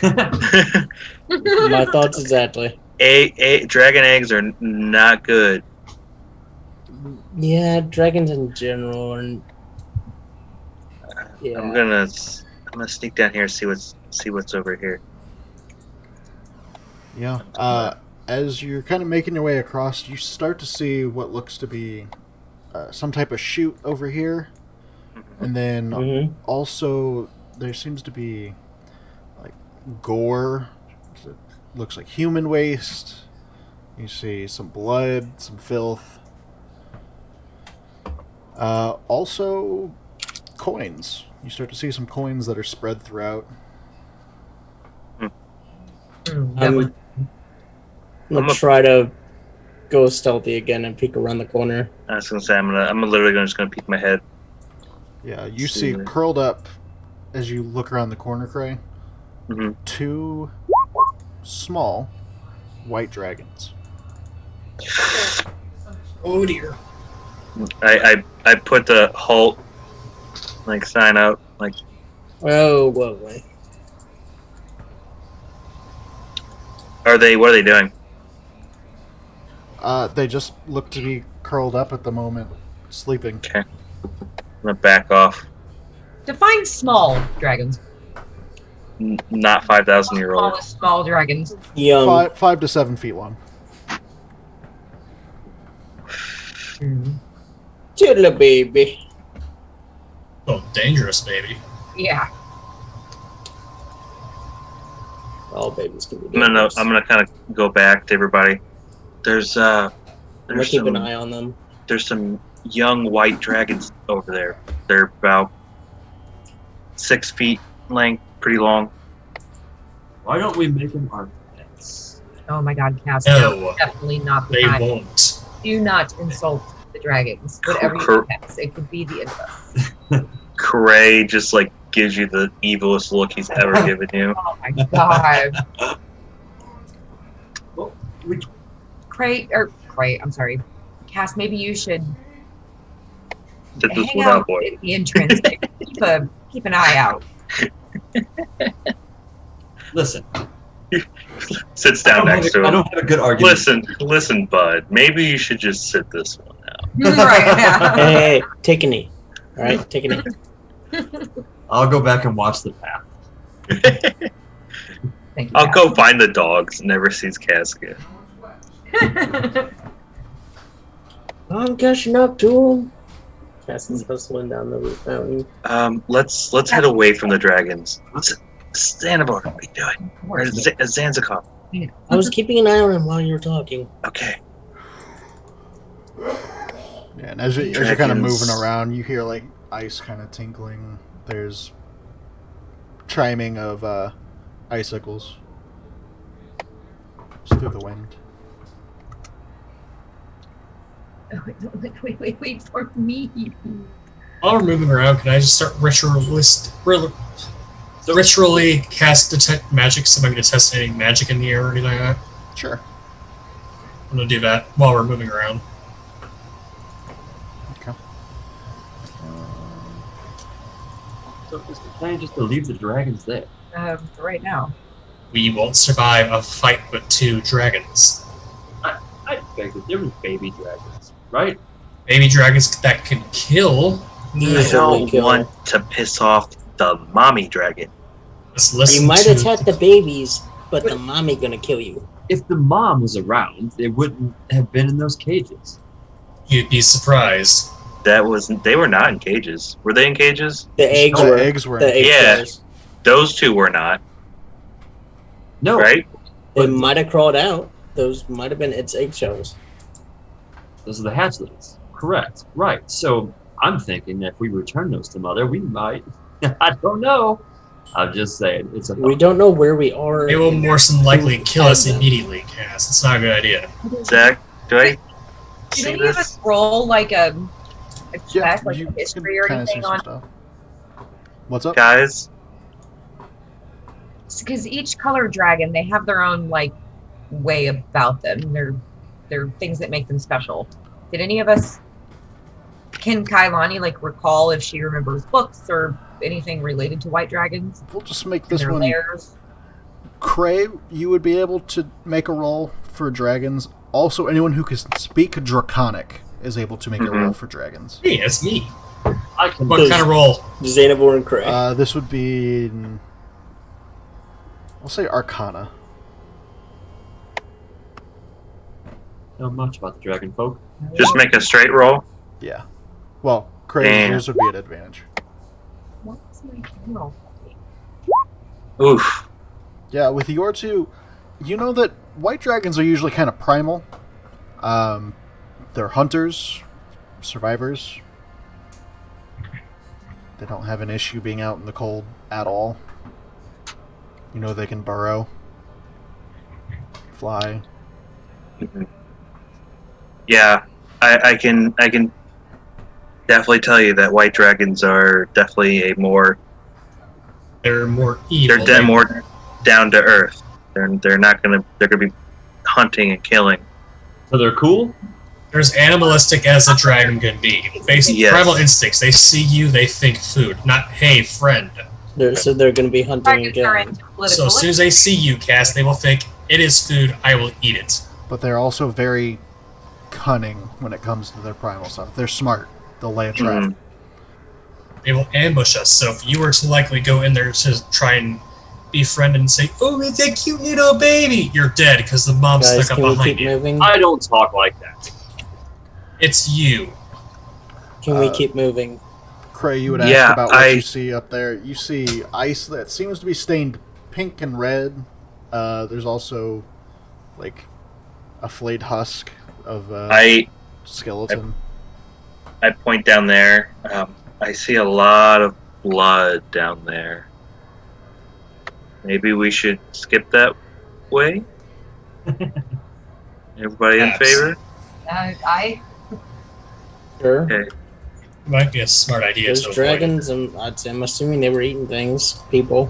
My thoughts exactly. Dragon eggs are not good. Yeah, dragons in general are. Yeah. I'm gonna sneak down here and see what's over here. Yeah. As you're kind of making your way across, you start to see what looks to be some type of chute over here, and then also there seems to be like gore. It looks like human waste. You see some blood, some filth. Also, coins. You start to see some coins that are spread throughout. I'm gonna try to go stealthy again and peek around the corner. I was gonna say I'm literally just gonna peek my head. Yeah, you see curled up as you look around the corner, Cray. Two small white dragons. Oh dear. I put the halt sign out Oh, whoa. What are they doing? They just look to be curled up at the moment, sleeping. Okay. I'm gonna back off. Define small dragons. Not 5,000-year-old. Small dragons. Young. 5 to 7 feet long. Little baby. Oh, dangerous, baby. Yeah. All babies can be I'm dangerous. gonna kind of go back to everybody. There's I'm gonna keep an eye on them. There's some young white dragons over there. They're about 6 feet length, pretty long. Why don't we make them our pets? Oh my God, Cass. No. Definitely not the They time. won't. Do not insult the dragons. Whatever you pets, it could be the end. Cray just gives you the evilest look he's ever given you. Oh my God. Well, Cray, I'm sorry. Cass, maybe you should Sit this hang one out out, boy. at the entrance. keep an eye out. listen. Sits down next to him. I don't have a good argument. Listen, bud. Maybe you should just sit this one out. Right now. Hey, take a knee. All right, take a knee. I'll go back and watch the path. Thank you, I'll Cass. go find the dogs. Never sees Cass again. I'm catching up to him. Cass is hustling down the root mountain. Let's head away from the dragons. Xanabor, what are you doing? Where's Zanzikov? I was keeping an eye on him while you were talking. Okay. Yeah, and as you're kind of moving around, you hear like ice kind of tinkling. There's chiming of icicles just through the wind. Wait for me. While we're moving around, can I just start ritually cast detect magic? So I'm going to test any magic in the air or anything like that. Sure. I'm going to do that while we're moving around. Okay. So is the plan just to leave the dragons there? For right now. We won't survive a fight with 2 dragons. I beg that there was baby dragons, right? Baby dragons that can kill. I don't want to piss off the mommy dragon. You might attack the babies, but the mommy gonna kill you. If the mom was around, they wouldn't have been in those cages. You'd be surprised. They were not in cages. Were they in cages? The eggs were. The egg yeah, shells. those 2 were not. No, right? They might have crawled out. Those might have been its eggshells. Those are the hatchlings. Correct. Right. So I'm thinking that if we return those to Mother, we might. I don't know. I'm just saying. We don't know where we are. They will more than likely kill us immediately, Cass. It's not a good idea. Zach, do I Did any of us roll like a check, like a history or anything on? Stuff. What's up, guys? Because each color dragon, they have their own like way about them. They're things that make them special. Did any of us? Can Kailani like recall if she remembers books or anything related to white dragons? We'll just make this one. Layers? Cray, you would be able to make a roll for dragons. Also, anyone who can speak Draconic is able to make a roll for dragons. Hey, it's me. I can. What kind of roll? Xanabor and Cray. This would be, I'll say Arcana. Not much about the dragon folk. Just make a straight roll? Yeah. Well, Cray, yours would be an advantage. What's my roll? Oof. Yeah, with your 2, you know that white dragons are usually kind of primal. They're hunters, survivors. They don't have an issue being out in the cold at all. You know they can burrow, fly. Mm-hmm. Yeah, I can definitely tell you that white dragons are definitely They're more evil. They're more down to earth. They're gonna be hunting and killing. So they're cool? They're as animalistic as a dragon can be. Based primal instincts. They see you, they think food. Not, hey, friend. So they're going to be hunting and killing. So as soon as they see you, Cass, they will think, it is food, I will eat it. But they're also very cunning when it comes to their primal stuff. They're smart. They'll lay a trap. Mm-hmm. They will ambush us. So if you were to likely go in there to try and befriend and say, oh, it's a cute little baby, you're dead because the mom stuck up behind you. Moving? I don't talk like that. It's you. Can we keep moving? Cray, you would ask about what you see up there. You see ice that seems to be stained pink and red. There's also like a flayed husk of skeleton. I point down there. I see a lot of blood down there. Maybe we should skip that way? Everybody in favor? Sure. Okay. Might be a smart idea. There's dragons, and I'm assuming they were eating things, people.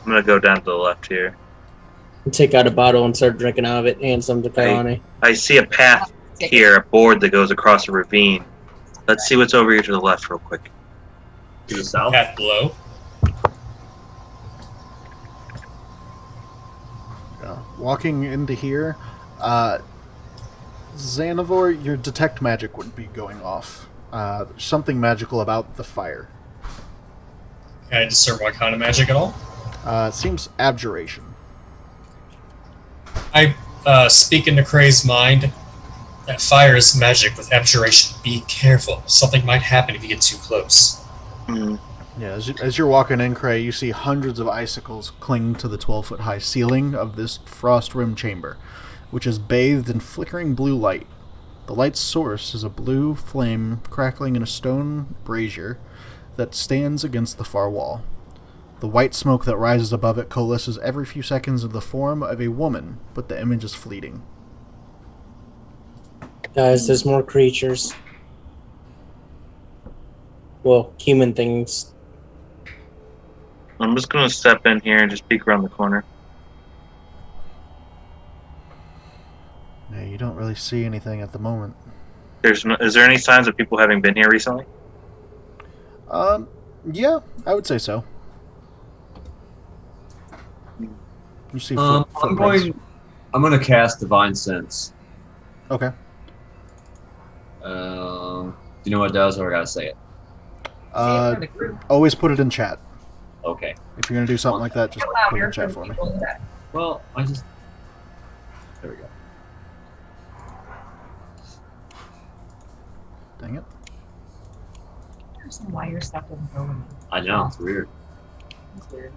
I'm gonna go down to the left here. Take out a bottle and start drinking out of it, hand some to Kailani. I see a path here, a board that goes across a ravine. Let's see what's over here to the left real quick. To the south? Path below. Walking into here, Xanavor, your detect magic would be going off. There's something magical about the fire. Can I discern what kind of magic at all? It seems abjuration. I speak into Cray's mind. That fire is magic with abjuration. Be careful. Something might happen if you get too close. Yeah, as you're walking in, Cray, you see hundreds of icicles cling to the 12-foot-high ceiling of this frost-rimmed chamber, which is bathed in flickering blue light. The light's source is a blue flame crackling in a stone brazier that stands against the far wall. The white smoke that rises above it coalesces every few seconds in the form of a woman, but the image is fleeting. Guys, there's more creatures. Well, human things. I'm just gonna step in here and just peek around the corner. Yeah, you don't really see anything at the moment. Is there any signs of people having been here recently? Yeah, I would say so. You see I'm footprints. going to cast Divine Sense. Okay. Do you know what it does, or I gotta say it? Always put it in chat. Okay. If you're gonna do something like that, just put it in chat for me. Well, there we go. Dang it. There's some wire stuff doesn't go in. I know, it's weird. It's weird.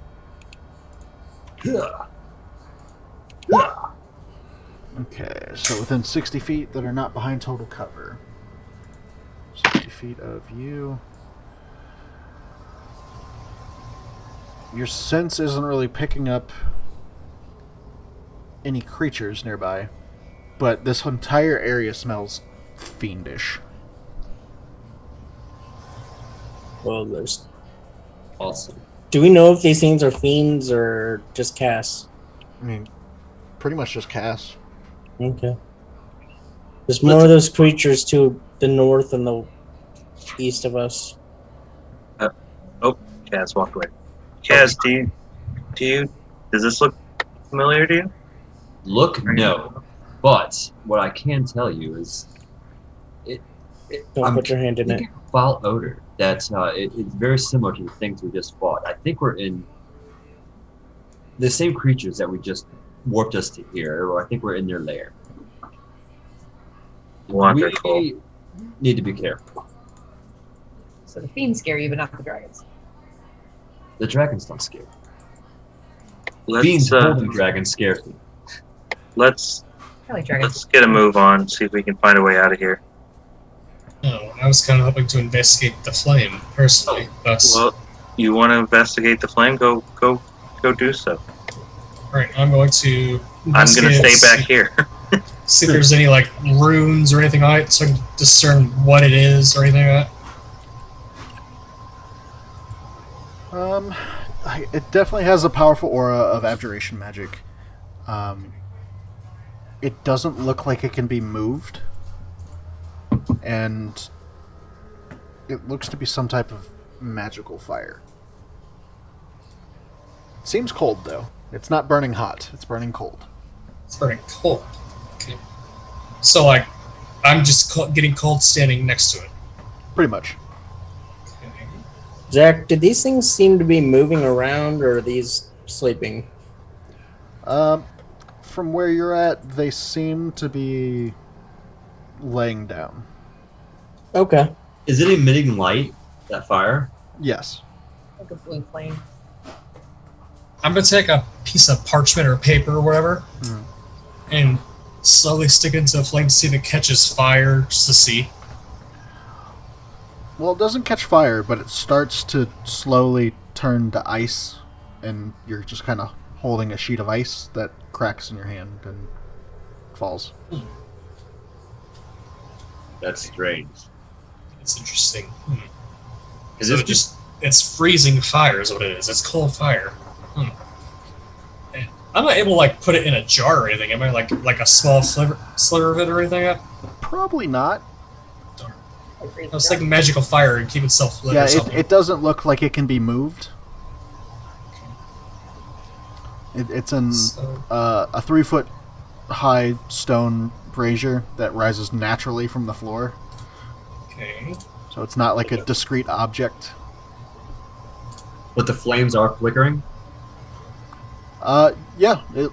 Okay, so within 60 feet that are not behind total cover. 60 feet of you. Your sense isn't really picking up any creatures nearby, but this entire area smells fiendish. Well, there's. Awesome. Do we know if these things are fiends or just casts? I mean, pretty much just Cass. Okay. There's more of those creatures to the north and the east of us. Kaz walked away. Kaz, does this look familiar to you? Look, no. But what I can tell you is, Don't put your hand in it. Foul odor. That's it's very similar to the things we just fought. I think we're in the same creatures that we just warped us to here, or I think we're in their lair. Wonderful. We need to be careful. So the fiends scare you, but not the dragons. The dragons don't scare me. Fiends holding dragons scares me. Let's I like dragons. let's get a move on. See if we can find a way out of here. No, I was kind of hoping to investigate the flame personally. Well, you want to investigate the flame? Go do so. Alright, I'm going to. I'm going to stay back here. See if there's any like runes or anything on it, so I can discern what it is or anything like that. It definitely has a powerful aura of abjuration magic. It doesn't look like it can be moved, and it looks to be some type of magical fire. It seems cold, though. It's not burning hot. It's burning cold. It's burning cold. Okay. So, like, I'm just getting cold standing next to it. Pretty much. Okay. Zach, did these things seem to be moving around, or are these sleeping? From where you're at, they seem to be laying down. Okay. Is it emitting light, that fire? Yes. Like a blue flame. I'm going to take a piece of parchment or paper or whatever and slowly stick it into the flame to see if it catches fire, just to see. Well, it doesn't catch fire, but it starts to slowly turn to ice, and you're just kind of holding a sheet of ice that cracks in your hand and falls. That's strange. It's interesting. Is So this it's freezing fire is what it is. It's cold fire. And I'm not able to like put it in a jar or anything. Am I like a small sliver of it or anything? I Probably not. was thinking magical fire and keep itself lit Yeah, or something. it doesn't look like it can be moved. It's in a 3-foot high stone brazier that rises naturally from the floor. Okay. So it's not like a discrete object. But the flames are flickering? Yeah, it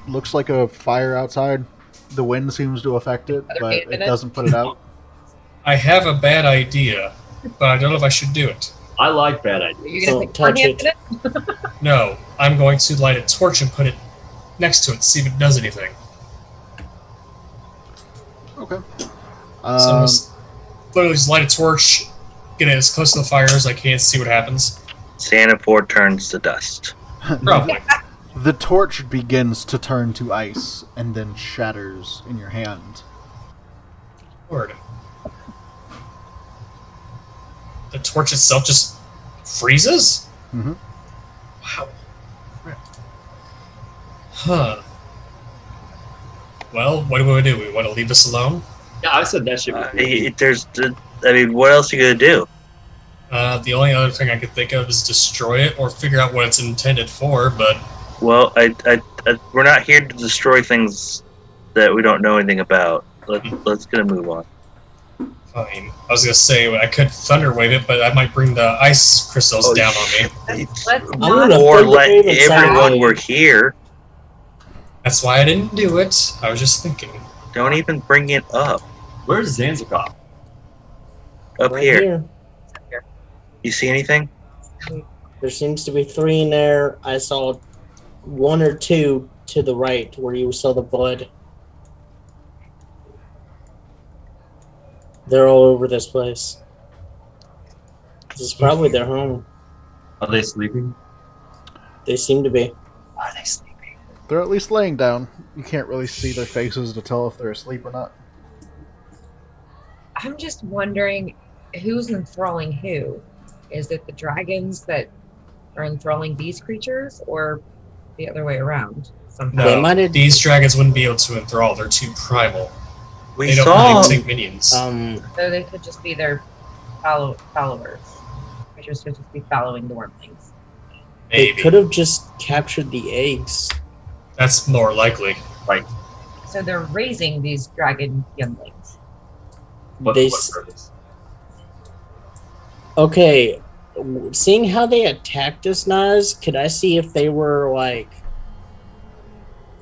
looks like a fire outside. The wind seems to affect it, but Wait a it minute. doesn't put it out. I have a bad idea, but I don't know if I should do it. I like bad Are ideas. you gonna Don't put your touch hand it. in it? No, I'm going to light a torch and put it next to it, see if it does anything. Okay. So I'm Um, literally just light a torch, get it as close to the fire as I can, see what happens. Sanafor turns to dust. Probably. the torch begins to turn to ice and then shatters in your hand. Word. The torch itself just freezes? Mm-hmm. Wow. Huh. Well, what do we do? We want to leave this alone? Yeah, I said that should be. What else are you gonna do? The only other thing I could think of is destroy it or figure out what it's intended for, but Well, we're not here to destroy things that we don't know anything about. Let's gonna move on. fine. I was gonna say I could thunder wave it, but I might bring the ice crystals down on me. Let's I'm not. gonna Or thunder let wave and everyone sound we're wave. here. That's why I didn't do it. I was just thinking. Don't even bring it up. Where's Zanzibar? Up Right here. You see anything? There seems to be 3 in there. I saw 1 or 2 to the right where you saw the blood. They're all over this place. This is probably their home. Are they sleeping? They seem to be. Are they sleeping? They're at least laying down. You can't really see their faces to tell if they're asleep or not. I'm just wondering who's enthralling who. Is it the dragons that are enthralling these creatures, or the other way around? Somehow. They No, might have- these dragons wouldn't be able to enthrall. They're too primal. We They don't saw. really take minions. So they could just be their followers. Creatures could just be following the wormlings. They Maybe. could have just captured the eggs. That's more likely. So they're raising these dragon younglings. What They what s- purpose? Okay, seeing how they attacked us, Naz, could I see if they were like,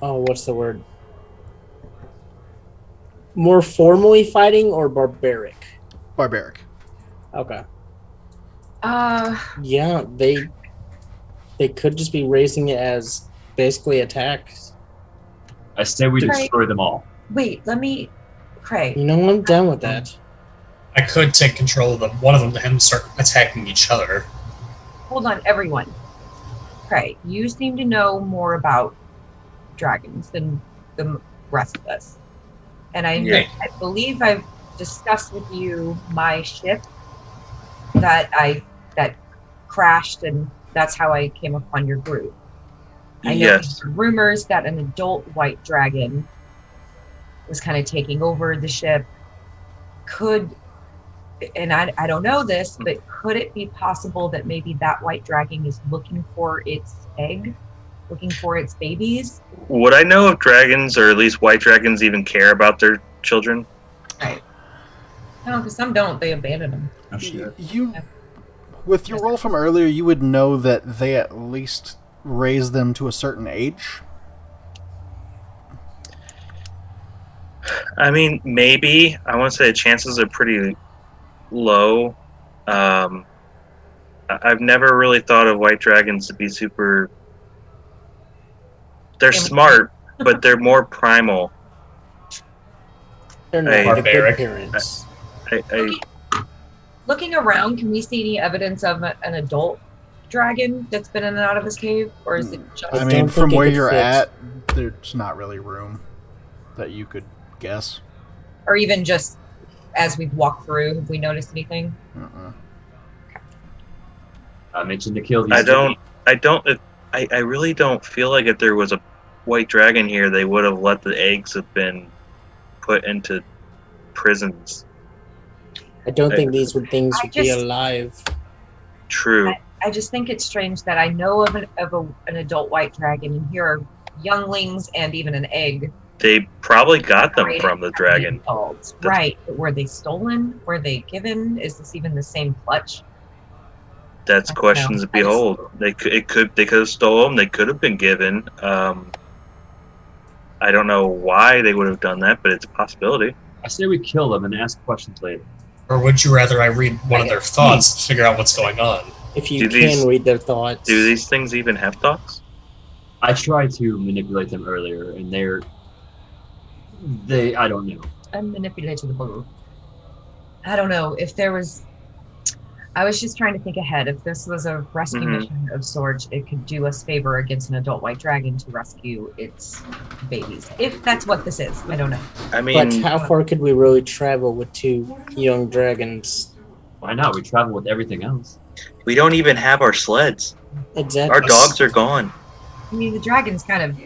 oh, what's the word? More formally fighting or barbaric? Barbaric. Okay. Yeah, They could just be raising it as basically attacks. I say we Right. destroy them all. wait, let me. Craig, You know, I'm down with that. I could take control of one of them and start attacking each other. hold on, everyone. Craig, you seem to know more about dragons than the rest of us. And Yeah. I believe I've discussed with you my ship that crashed, and that's how I came upon your group. I know Yes. there were rumors that an adult white dragon was kind of taking over the ship. And I don't know this, but could it be possible that maybe that white dragon is looking for its egg, looking for its babies? Would I know if dragons, or at least white dragons, even care about their children? Right. No, because some don't. They abandon them. Oh, shit. You, with your roll from earlier, you would know that they at least raise them to a certain age. I mean, maybe. I want to say the chances are pretty low. I've never really thought of white dragons to be super. They're smart, but they're more primal. They're not Hey, the good barbaric. parents. Looking around, can we see any evidence of an adult dragon that's been in and out of this cave, or is it just? I don't mean, think from it where could you're fit. at, there's not really room that you could guess. Or even just as we've walked through, have we noticed anything? Uh-uh. I mentioned to kill these. I really don't feel like if there was a white dragon here, they would have let the eggs have been put into prisons. I don't think these things I would be just- alive. True. I just think it's strange that I know of an adult white dragon, and here are younglings and even an egg. They probably got them from the dragon. Adults. Right. But were they stolen? Were they given? Is this even the same clutch? That's I don't questions know. to behold. They could have stolen them. They could have been given. I don't know why they would have done that, but it's a possibility. I say we kill them and ask questions later. Or would you rather I read one of their thoughts to figure out what's going on? If you can read their thoughts. Do these things even have thoughts? I tried to manipulate them earlier, and I don't know. I'm manipulatable. I don't know if there was. I was just trying to think ahead. If this was a rescue mission of sorts, it could do us favor against an adult white dragon to rescue its babies. If that's what this is, I don't know. I mean, But how far could we really travel with 2 young dragons? Why not? We travel with everything else. we don't even have our sleds. Exactly. Our dogs are gone. I mean, the dragon's kind of.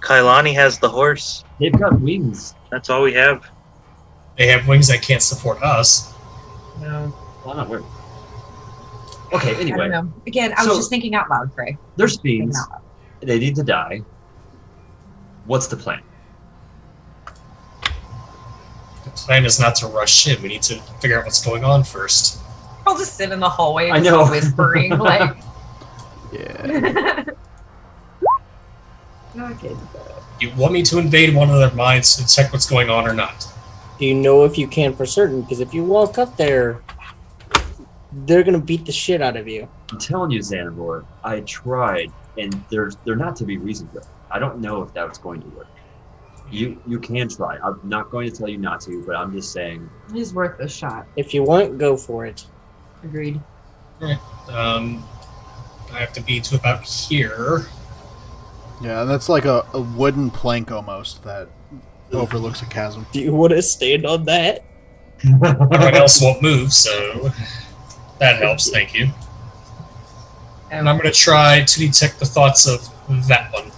Kailani has the horse. They've got wings. That's all we have. They have wings that can't support us. No. Why not? Okay, I anyway. don't know. Again, I was just thinking out loud, Craig. There's fiends. Thinking out loud. They need to die. What's the plan? The plan is not to rush in. We need to figure out what's going on first. I'll just sit in the hallway I just know. whispering, like. Yeah. Okay. You want me to invade one of their minds to check what's going on or not? Do you know if you can for certain? Because if you walk up there, they're gonna beat the shit out of you. I'm telling you, Xanavor, I tried, and they're not to be reasoned with. I don't know if that was going to work. You can try. I'm not going to tell you not to, but I'm just saying. It's worth a shot. If you want, go for it. Agreed. I have to be to about here. Yeah, and that's like a wooden plank almost that overlooks a chasm. Do you want to stand on that? Everyone else won't move, so that helps. Thank you. And I'm going to try to detect the thoughts of that one.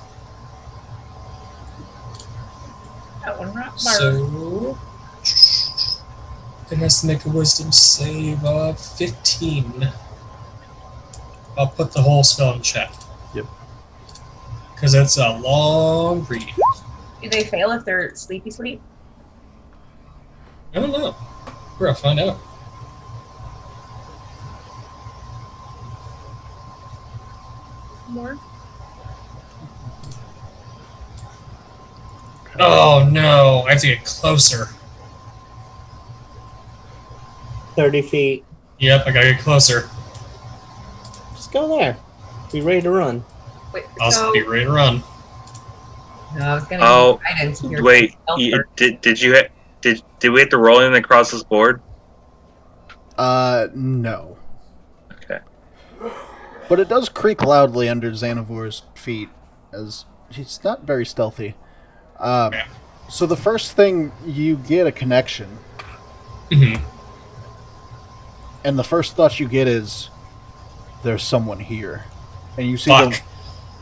That one right there. So it has to make a wisdom save of 15. I'll put the whole spell in chat. Yep. Because it's a long read. Do they fail if they're sleepy sleep? I don't know. We're going to find out. More? Oh no, I have to get closer. 30 feet. Yep, I gotta get closer. Just go there. Be ready to run. Wait, I'll so, be ready to run. no, I was gonna Oh, give guidance here. wait. Elfer. Did we have to roll in across this board? No. Okay. But it does creak loudly under Xanavor's feet, as he's not very stealthy. Yeah. So the first thing, you get a connection, Mm-hmm. and the first thought you get is, there's someone here. And you see Fuck. them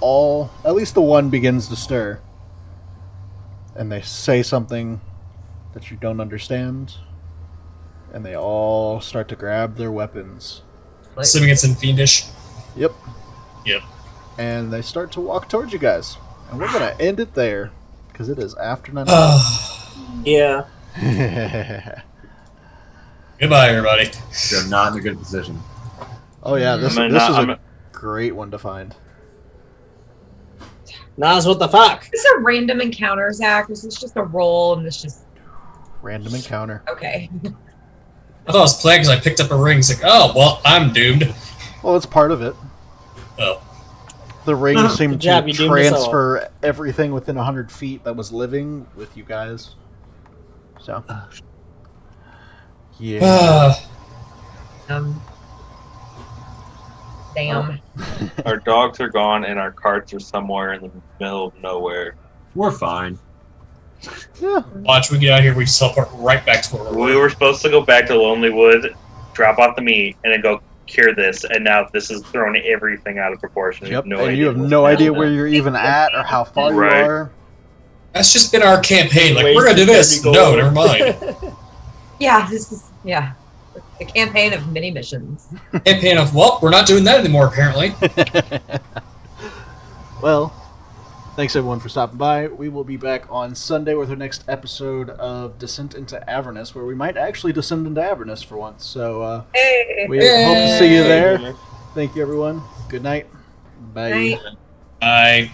all, at least the one begins to stir. And they say something that you don't understand. And they all start to grab their weapons. Assuming it's in Fiendish. Yep. Yep. And they start to walk towards you guys. And we're going to end it there, because it is after 9 Yeah. Goodbye, everybody. They're not in a good position. Oh yeah, this is a great one to find. Nas, what the fuck? Is this a random encounter, Zach? Or is this just a roll and this just Random encounter. okay? I thought it was playing because I picked up a ring. It's like, oh, well, I'm doomed. Well, it's part of it. Oh. The ring seemed Good job, to you doomed us all. transfer everything within 100 feet that was living with you guys. So. Yeah. Damn. Our dogs are gone and our carts are somewhere in the middle of nowhere. We're fine. Yeah. Watch, we get out of here, we just teleport right back to where we We were supposed to go back to Lonely Wood, drop off the meat, and then go cure this, and now this has thrown everything out of proportion. Yep. No And idea you have what's no going idea on. where you're even at or how far Right. you are. That's just been our campaign. Like, Way we're gonna do too this. heavy No, goal. never mind. Yeah, this is a campaign of many missions. Campaign of, well, we're not doing that anymore, apparently. Well, thanks everyone for stopping by. We will be back on Sunday with our next episode of Descent into Avernus, where we might actually descend into Avernus for once. So Hey. we hope to see you there. Thank you, everyone. Good night. Bye. Night. Bye.